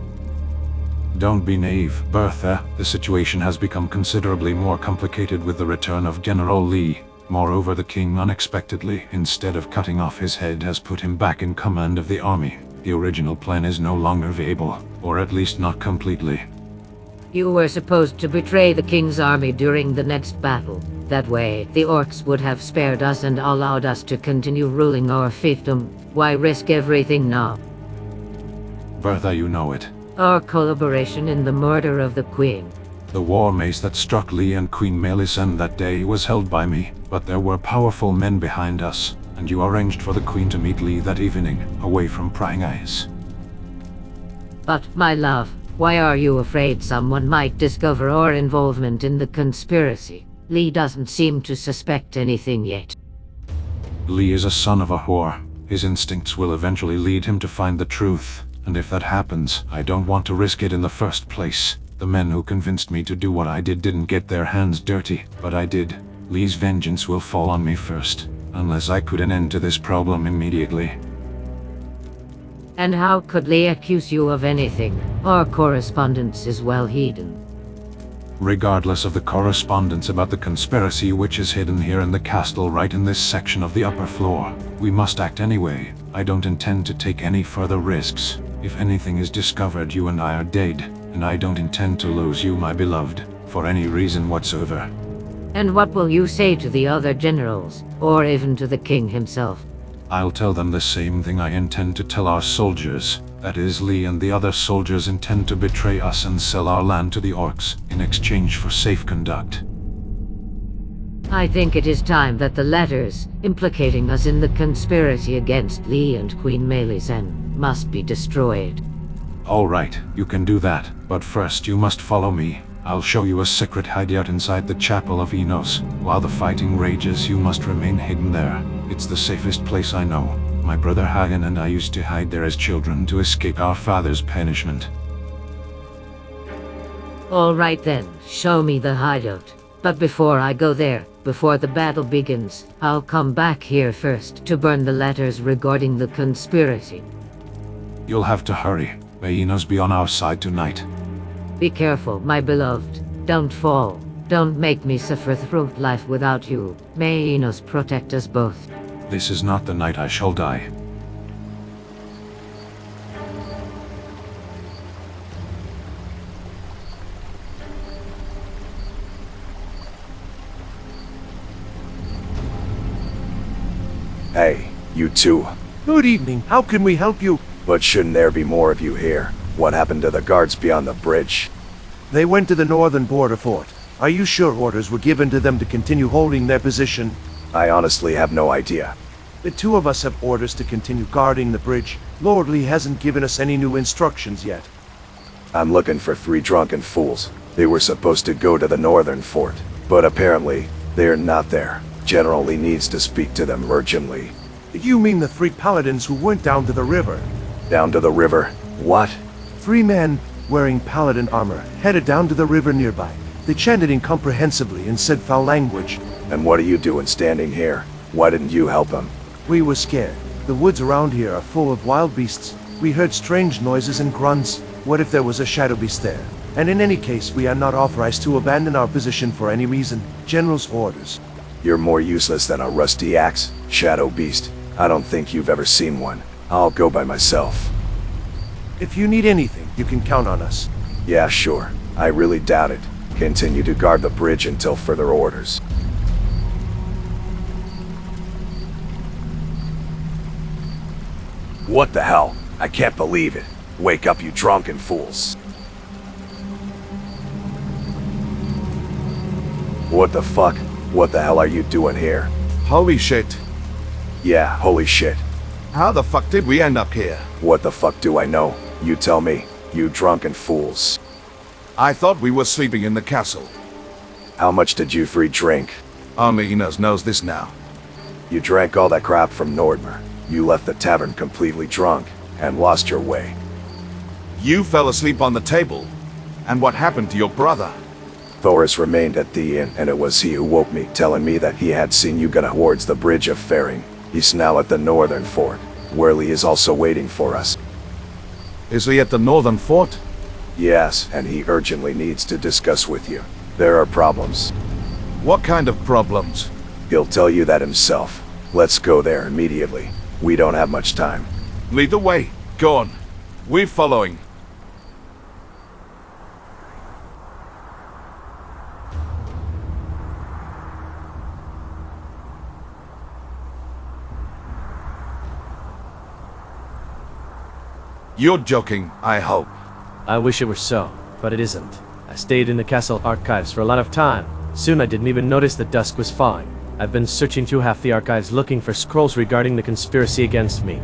D: Don't be naive, Bertha. The situation has become considerably more complicated with the return of General Lee.
L: Moreover, the king unexpectedly, instead of cutting off his head, has put him back in command of the army. The original plan is no longer viable, or at least not completely.
E: You were supposed to betray the king's army during the next battle. That way, the orcs would have spared us and allowed us to continue ruling our fiefdom. Why risk everything now?
L: Bertha, you know it.
E: Our collaboration in the murder of the queen.
L: The war mace that struck Lee and Queen Melisande that day was held by me, but there were powerful men behind us, and you arranged for the queen to meet Lee that evening, away from prying eyes.
E: But, my love, why are you afraid someone might discover our involvement in the conspiracy? Lee doesn't seem to suspect anything yet.
L: Lee is a son of a whore. His instincts will eventually lead him to find the truth, and if that happens, I don't want to risk it in the first place. The men who convinced me to do what I did didn't get their hands dirty, but I did. Lee's vengeance will fall on me first, unless I put an end to this problem immediately.
E: And how could Lee accuse you of anything? Our correspondence is well hidden.
L: Regardless of the correspondence about the conspiracy which is hidden here in the castle right in this section of the upper floor, we must act anyway. I don't intend to take any further risks. If anything is discovered, you and I are dead, and I don't intend to lose you, my beloved, for any reason whatsoever.
E: And what will you say to the other generals, or even to the king himself?
L: I'll tell them the same thing I intend to tell our soldiers. That is, Lee and the other soldiers intend to betray us and sell our land to the orcs in exchange for safe conduct.
E: I think it is time that the letters implicating us in the conspiracy against Lee and Queen Melisande must be destroyed.
L: All right, you can do that, but first you must follow me. I'll show you a secret hideout inside the Chapel of Enos. While the fighting rages, you must remain hidden there. It's the safest place I know. My brother Hagen and I used to hide there as children to escape our father's punishment.
E: All right then, show me the hideout. But before I go there, before the battle begins, I'll come back here first to burn the letters regarding the conspiracy.
L: You'll have to hurry. May Enos be on our side tonight.
E: Be careful, my beloved. Don't fall. Don't make me suffer through life without you. May Enos protect us both.
L: This is not the night I shall die.
H: Hey, you two.
M: Good evening. How can we help you?
H: But shouldn't there be more of you here? What happened to the guards beyond the bridge?
M: They went to the northern border fort. Are you sure orders were given to them to continue holding their position?
H: I honestly have no idea.
M: The two of us have orders to continue guarding the bridge. Lord Lee hasn't given us any new instructions yet.
H: I'm looking for 3 drunken fools. They were supposed to go to the northern fort, but apparently, they're not there. General Lee needs to speak to them urgently.
M: You mean the 3 paladins who went down to the river?
H: Down to the river? What?
M: 3 men, wearing paladin armor, headed down to the river nearby. They chanted incomprehensibly and said foul language.
H: And what are you doing standing here? Why didn't you help them?
M: We were scared. The woods around here are full of wild beasts. We heard strange noises and grunts. What if there was a shadow beast there? And in any case, we are not authorized to abandon our position for any reason. General's orders.
H: You're more useless than a rusty axe, shadow beast. I don't think you've ever seen one. I'll go by myself.
M: If you need anything, you can count on us.
H: Yeah, sure. I really doubt it. Continue to guard the bridge until further orders. What the hell? I can't believe it. Wake up, you drunken fools. What the fuck? What the hell are you doing here?
C: Holy shit.
H: Yeah, holy shit.
C: How the fuck did we end up here?
H: What the fuck do I know? You tell me, you drunken fools.
C: I thought we were sleeping in the castle.
H: How much did you 3 drink?
C: Only Enos knows this now.
H: You drank all that crap from Nordmer. You left the tavern completely drunk and lost your way.
C: You fell asleep on the table. And what happened to your brother?
H: Thoris remained at the inn, and it was he who woke me, telling me that he had seen you go towards the bridge of Faring. He's now at the northern fort, where Lee is also waiting for us.
C: Is he at the northern fort?
H: Yes, and he urgently needs to discuss with you. There are problems.
C: What kind of problems?
H: He'll tell you that himself. Let's go there immediately. We don't have much time.
C: Lead the way. Go on. We're following. You're joking, I hope.
B: I wish it were so, but it isn't. I stayed in the castle archives for a lot of time. Soon I didn't even notice that dusk was falling. I've been searching through half the archives looking for scrolls regarding the conspiracy against me.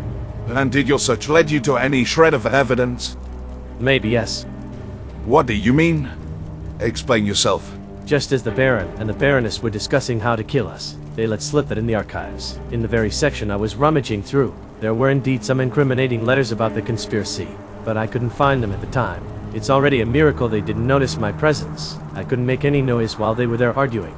C: And did your search lead you to any shred of evidence?
B: Maybe, yes.
C: What do you mean? Explain yourself.
B: Just as the Baron and the Baroness were discussing how to kill us, they let slip that in the archives. In the very section I was rummaging through, there were indeed some incriminating letters about the conspiracy, but I couldn't find them at the time. It's already a miracle they didn't notice my presence. I couldn't make any noise while they were there arguing.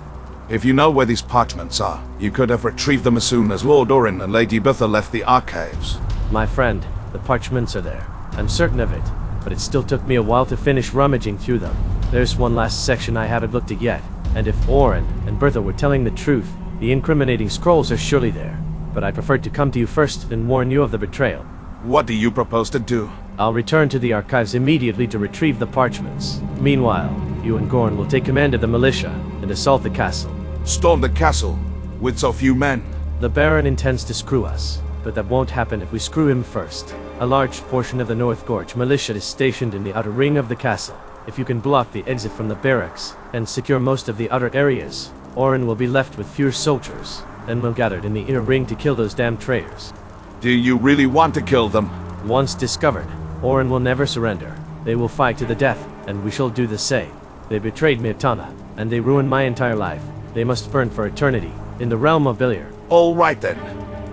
C: If you know where these parchments are, you could have retrieved them as soon as Lord Orin and Lady Bertha left the archives.
B: My friend, the parchments are there. I'm certain of it, but it still took me a while to finish rummaging through them. There's one last section I haven't looked at yet, and if Orin and Bertha were telling the truth, the incriminating scrolls are surely there. But I preferred to come to you first and warn you of the betrayal.
C: What do you propose to do?
B: I'll return to the archives immediately to retrieve the parchments. Meanwhile, you and Gorn will take command of the militia and assault the castle.
C: Storm the castle? With so few men?
B: The Baron intends to screw us, but that won't happen if we screw him first. A large portion of the North Gorge militia is stationed in the outer ring of the castle. If you can block the exit from the barracks and secure most of the outer areas, Orin will be left with fewer soldiers, and will gather in the inner ring to kill those damn traitors.
C: Do you really want to kill them?
B: Once discovered, Orin will never surrender. They will fight to the death, and we shall do the same. They betrayed Myrtana, and they ruined my entire life. They must burn for eternity, in the realm of Belier.
C: All right then.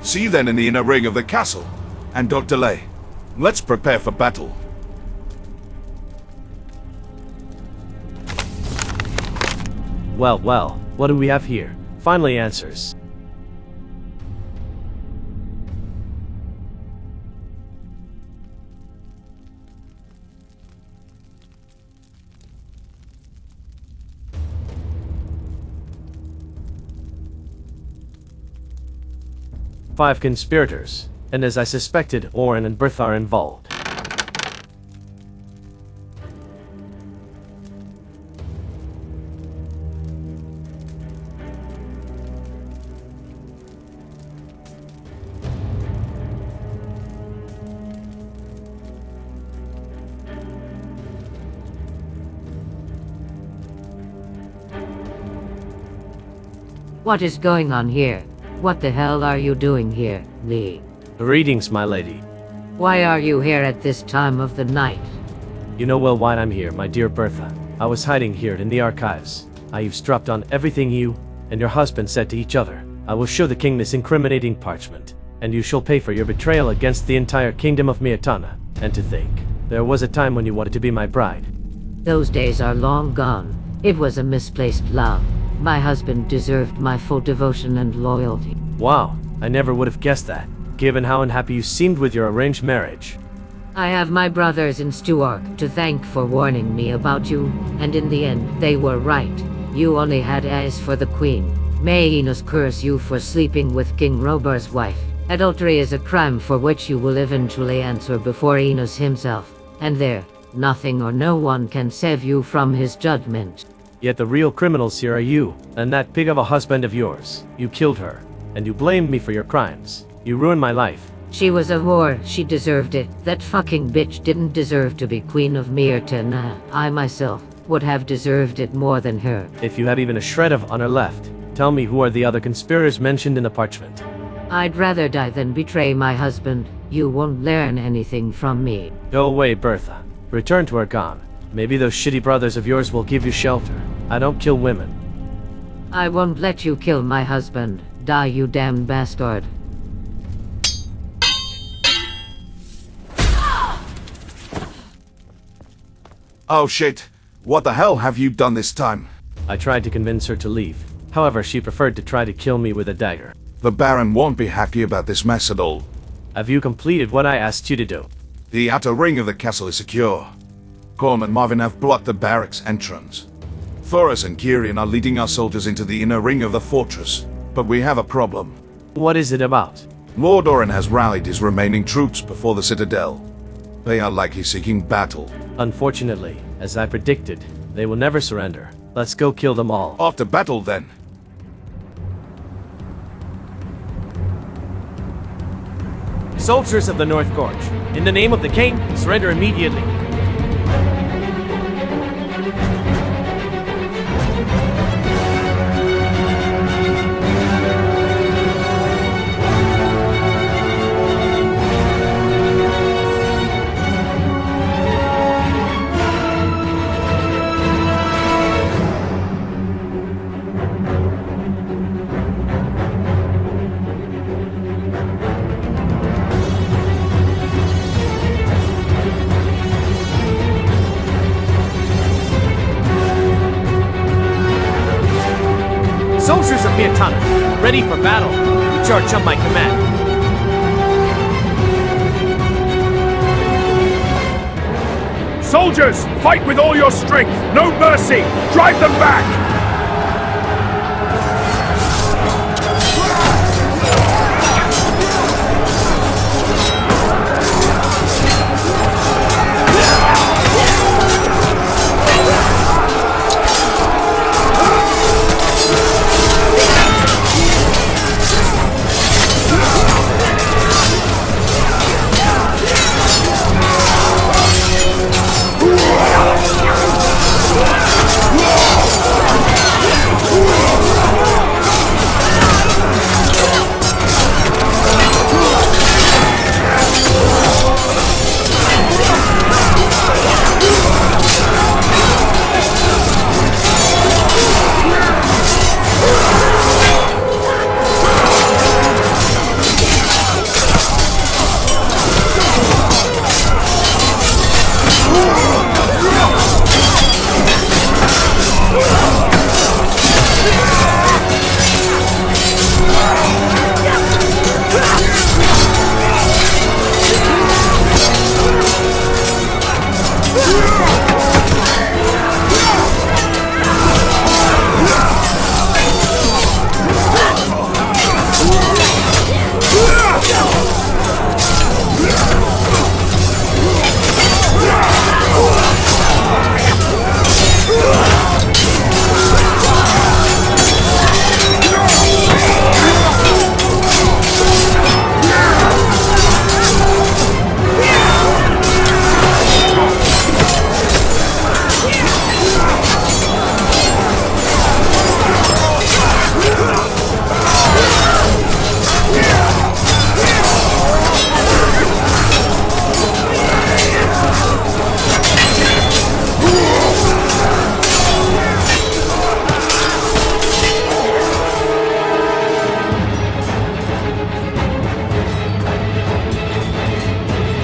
C: See you then in the inner ring of the castle. And don't delay. Let's prepare for battle.
B: Well, what do we have here? Finally answers. Five conspirators, and as I suspected, Orin and Bertha are involved.
E: What is going on here? What the hell are you doing here, Lee?
B: Greetings, my lady.
E: Why are you here at this time of the night?
B: You know well why I'm here, my dear Bertha. I was hiding here in the archives. I eavesdropped on everything you and your husband said to each other. I will show the king this incriminating parchment, and you shall pay for your betrayal against the entire Kingdom of Myrtana. And to think, there was a time when you wanted to be my bride.
E: Those days are long gone. It was a misplaced love. My husband deserved my full devotion and loyalty.
B: Wow, I never would have guessed that, given how unhappy you seemed with your arranged marriage.
E: I have my brothers in Stuart to thank for warning me about you, and in the end, they were right. You only had eyes for the queen. May Enos curse you for sleeping with King Rober's wife. Adultery is a crime for which you will eventually answer before Enos himself, and there, nothing or no one can save you from his judgment.
B: Yet the real criminals here are you, and that pig of a husband of yours. You killed her, and you blamed me for your crimes. You ruined my life.
E: She was a whore, she deserved it. That fucking bitch didn't deserve to be Queen of Myrtana. I myself would have deserved it more than her.
B: If you have even a shred of honor left, tell me who are the other conspirators mentioned in the parchment.
E: I'd rather die than betray my husband. You won't learn anything from me.
B: Go away, Bertha. Return to Argon. Maybe those shitty brothers of yours will give you shelter. I don't kill women.
E: I won't let you kill my husband. Die, you damn bastard.
C: Oh shit. What the hell have you done this time?
B: I tried to convince her to leave. However, she preferred to try to kill me with a dagger.
C: The Baron won't be happy about this mess at all.
B: Have you completed what I asked you to do?
C: The outer ring of the castle is secure. Gorm and Marvin have blocked the barracks entrance. Thoris and Kirian are leading our soldiers into the inner ring of the fortress. But we have a problem.
B: What is it about?
C: Lord Orin has rallied his remaining troops before the Citadel. They are likely seeking battle.
B: Unfortunately, as I predicted, they will never surrender. Let's go kill them all.
C: After battle, then.
B: Soldiers of the North Gorge, in the name of the king, surrender immediately. Soldiers of Myrtana, ready for battle. You charge on my command.
N: Soldiers, fight with all your strength! No mercy! Drive them back!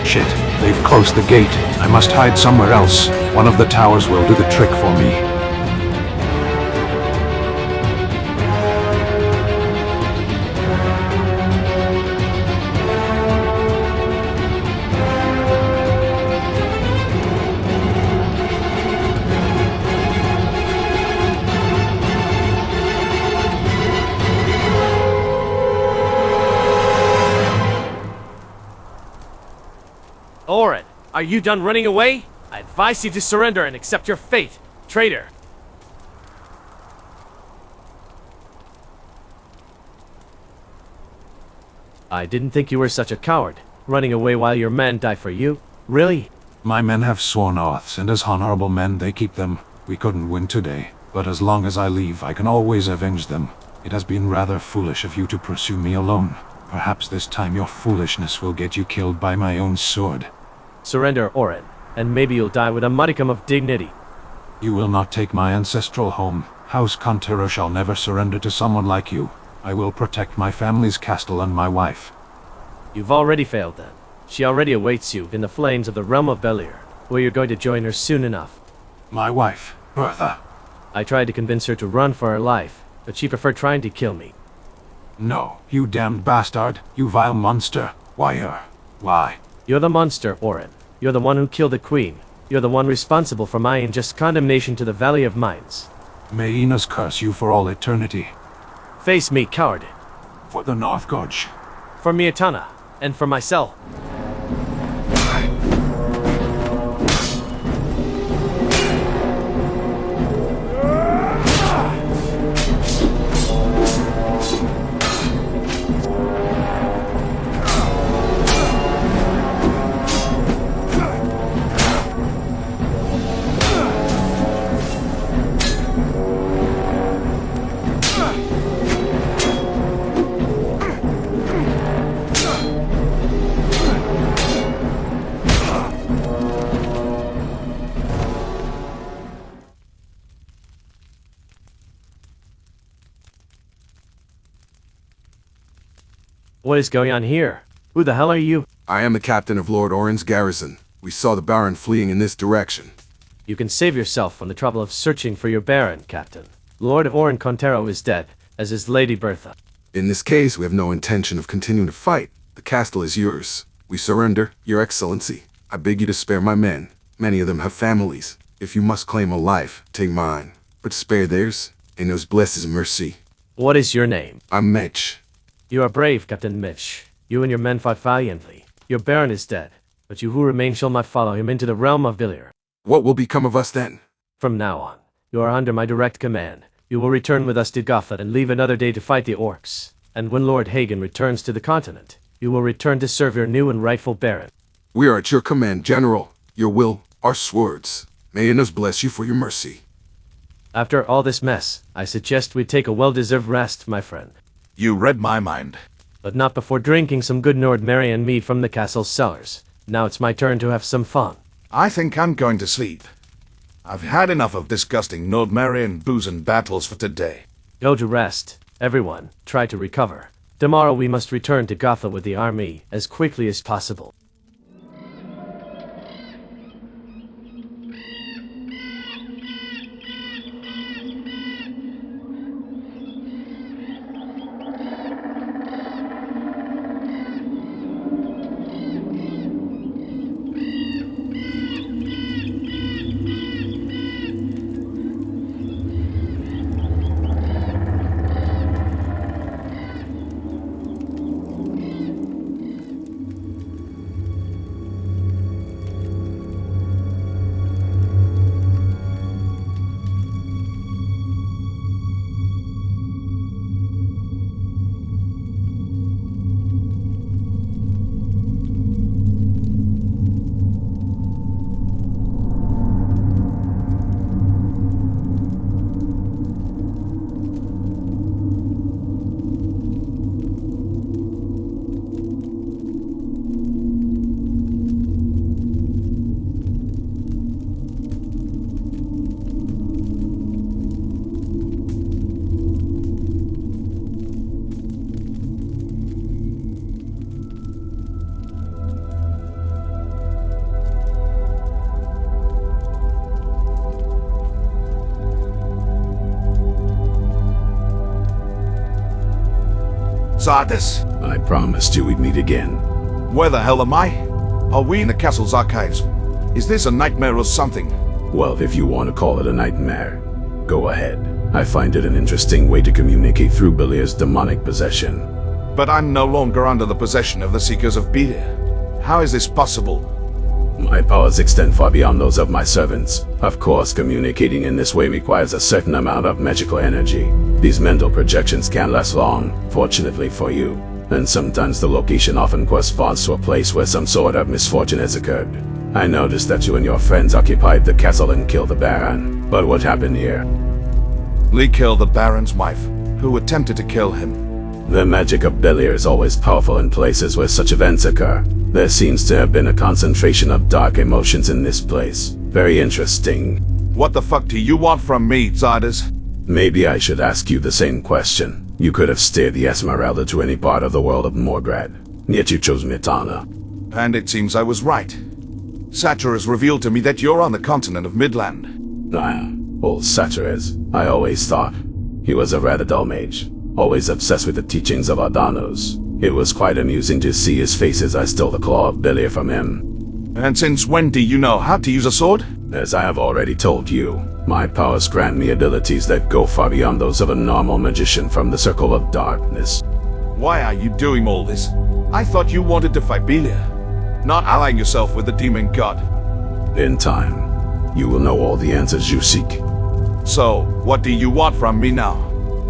L: Shit, they've closed the gate. I must hide somewhere else. One of the towers will do the trick for me.
B: Orin, are you done running away? I advise you to surrender and accept your fate, traitor. I didn't think you were such a coward, running away while your men die for you. Really?
L: My men have sworn oaths, and as honorable men they keep them. We couldn't win today, but as long as I leave, I can always avenge them. It has been rather foolish of you to pursue me alone. Perhaps this time your foolishness will get you killed by my own sword.
B: Surrender, Orin, and maybe you'll die with a modicum of dignity.
L: You will not take my ancestral home. House Contero shall never surrender to someone like you. I will protect my family's castle and my wife.
B: You've already failed then. She already awaits you in the flames of the realm of Belir, where you're going to join her soon enough.
L: My wife, Bertha.
B: I tried to convince her to run for her life, but she preferred trying to kill me.
L: No, you damned bastard, you vile monster. Why?
B: You're the monster, Orin. You're the one who killed the queen. You're the one responsible for my unjust condemnation to the Valley of Mines.
L: May Enos curse you for all eternity.
B: Face me, coward.
L: For the North Gorge.
B: For Myrtana, and for myself. What is going on here? Who the hell are you?
O: I am the captain of Lord Orin's garrison. We saw the Baron fleeing in this direction.
B: You can save yourself from the trouble of searching for your Baron, Captain. Lord Orin Contero is dead, as is Lady Bertha.
O: In this case, we have no intention of continuing to fight. The castle is yours. We surrender, Your Excellency. I beg you to spare my men. Many of them have families. If you must claim a life, take mine. But spare theirs, and those bless his mercy.
B: What is your name?
O: I'm Mitch.
B: You are brave, Captain Mitch. You and your men fought valiantly. Your Baron is dead, but you who remain shall not follow him into the realm of Villiers.
O: What will become of us then?
B: From now on, you are under my direct command. You will return with us to Gothic and leave another day to fight the orcs. And when Lord Hagen returns to the continent, you will return to serve your new and rightful Baron.
O: We are at your command, General. Your will, our swords. May Innos bless you for your mercy.
B: After all this mess, I suggest we take a well-deserved rest, my friend.
C: You read my mind.
B: But not before drinking some good Nordmarian mead from the castle's cellars. Now it's my turn to have some fun.
C: I think I'm going to sleep. I've had enough of disgusting Nordmarian booze and battles for today.
B: Go to rest. Everyone, try to recover. Tomorrow we must return to Gothic with the army as quickly as possible.
C: Zardis.
L: I promised you we'd meet again.
C: Where the hell am I? Are we in the castle's archives? Is this a nightmare or something?
L: Well, if you want to call it a nightmare, go ahead. I find it an interesting way to communicate through Beliar's demonic possession.
C: But I'm no longer under the possession of the Seekers of Belir. How is this possible?
L: My powers extend far beyond those of my servants. Of course, communicating in this way requires a certain amount of magical energy. These mental projections can't last long, fortunately for you. And sometimes the location often corresponds to a place where some sort of misfortune has occurred. I noticed that you and your friends occupied the castle and killed the Baron. But what happened here?
C: Lee killed the Baron's wife, who attempted to kill him.
L: The magic of Belir is always powerful in places where such events occur. There seems to have been a concentration of dark emotions in this place. Very interesting.
C: What the fuck do you want from me, Zardis?
L: Maybe I should ask you the same question. You could have steered the Esmeralda to any part of the world of Morgrad, yet you chose Myrtana.
C: And it seems I was right. Satyr has revealed to me that you're on the continent of Midland.
L: Old Satyr is, I always thought. He was a rather dull mage, always obsessed with the teachings of Ardanos. It was quite amusing to see his face as I stole the claw of Belir from him.
C: And since when do you know how to use a sword?
P: As I have already told you, my powers grant me abilities that go far beyond those of a normal magician from the Circle of Darkness.
C: Why are you doing all this? I thought you wanted to fight Belial, not allying yourself with the demon god.
P: In time, you will know all the answers you seek.
C: So, what do you want from me now?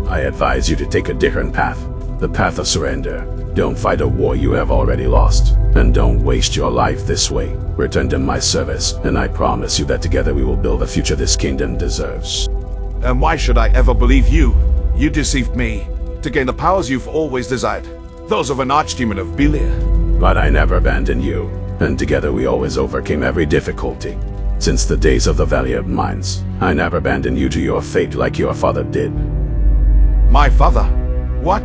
P: I advise you to take a different path, the path of surrender. Don't fight a war you have already lost, and don't waste your life this way. Return to my service, and I promise you that together we will build the future this kingdom deserves.
C: And why should I ever believe you? You deceived me, to gain the powers you've always desired, those of an archdemon of Belial.
P: But I never abandoned you, and together we always overcame every difficulty. Since the days of the Valley of Mines, I never abandoned you to your fate like your father did.
C: My father? What?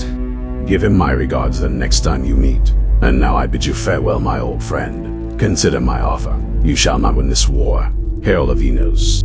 P: Give him my regards the next time you meet. And now I bid you farewell, my old friend. Consider my offer. You shall not win this war. Herald of Enos.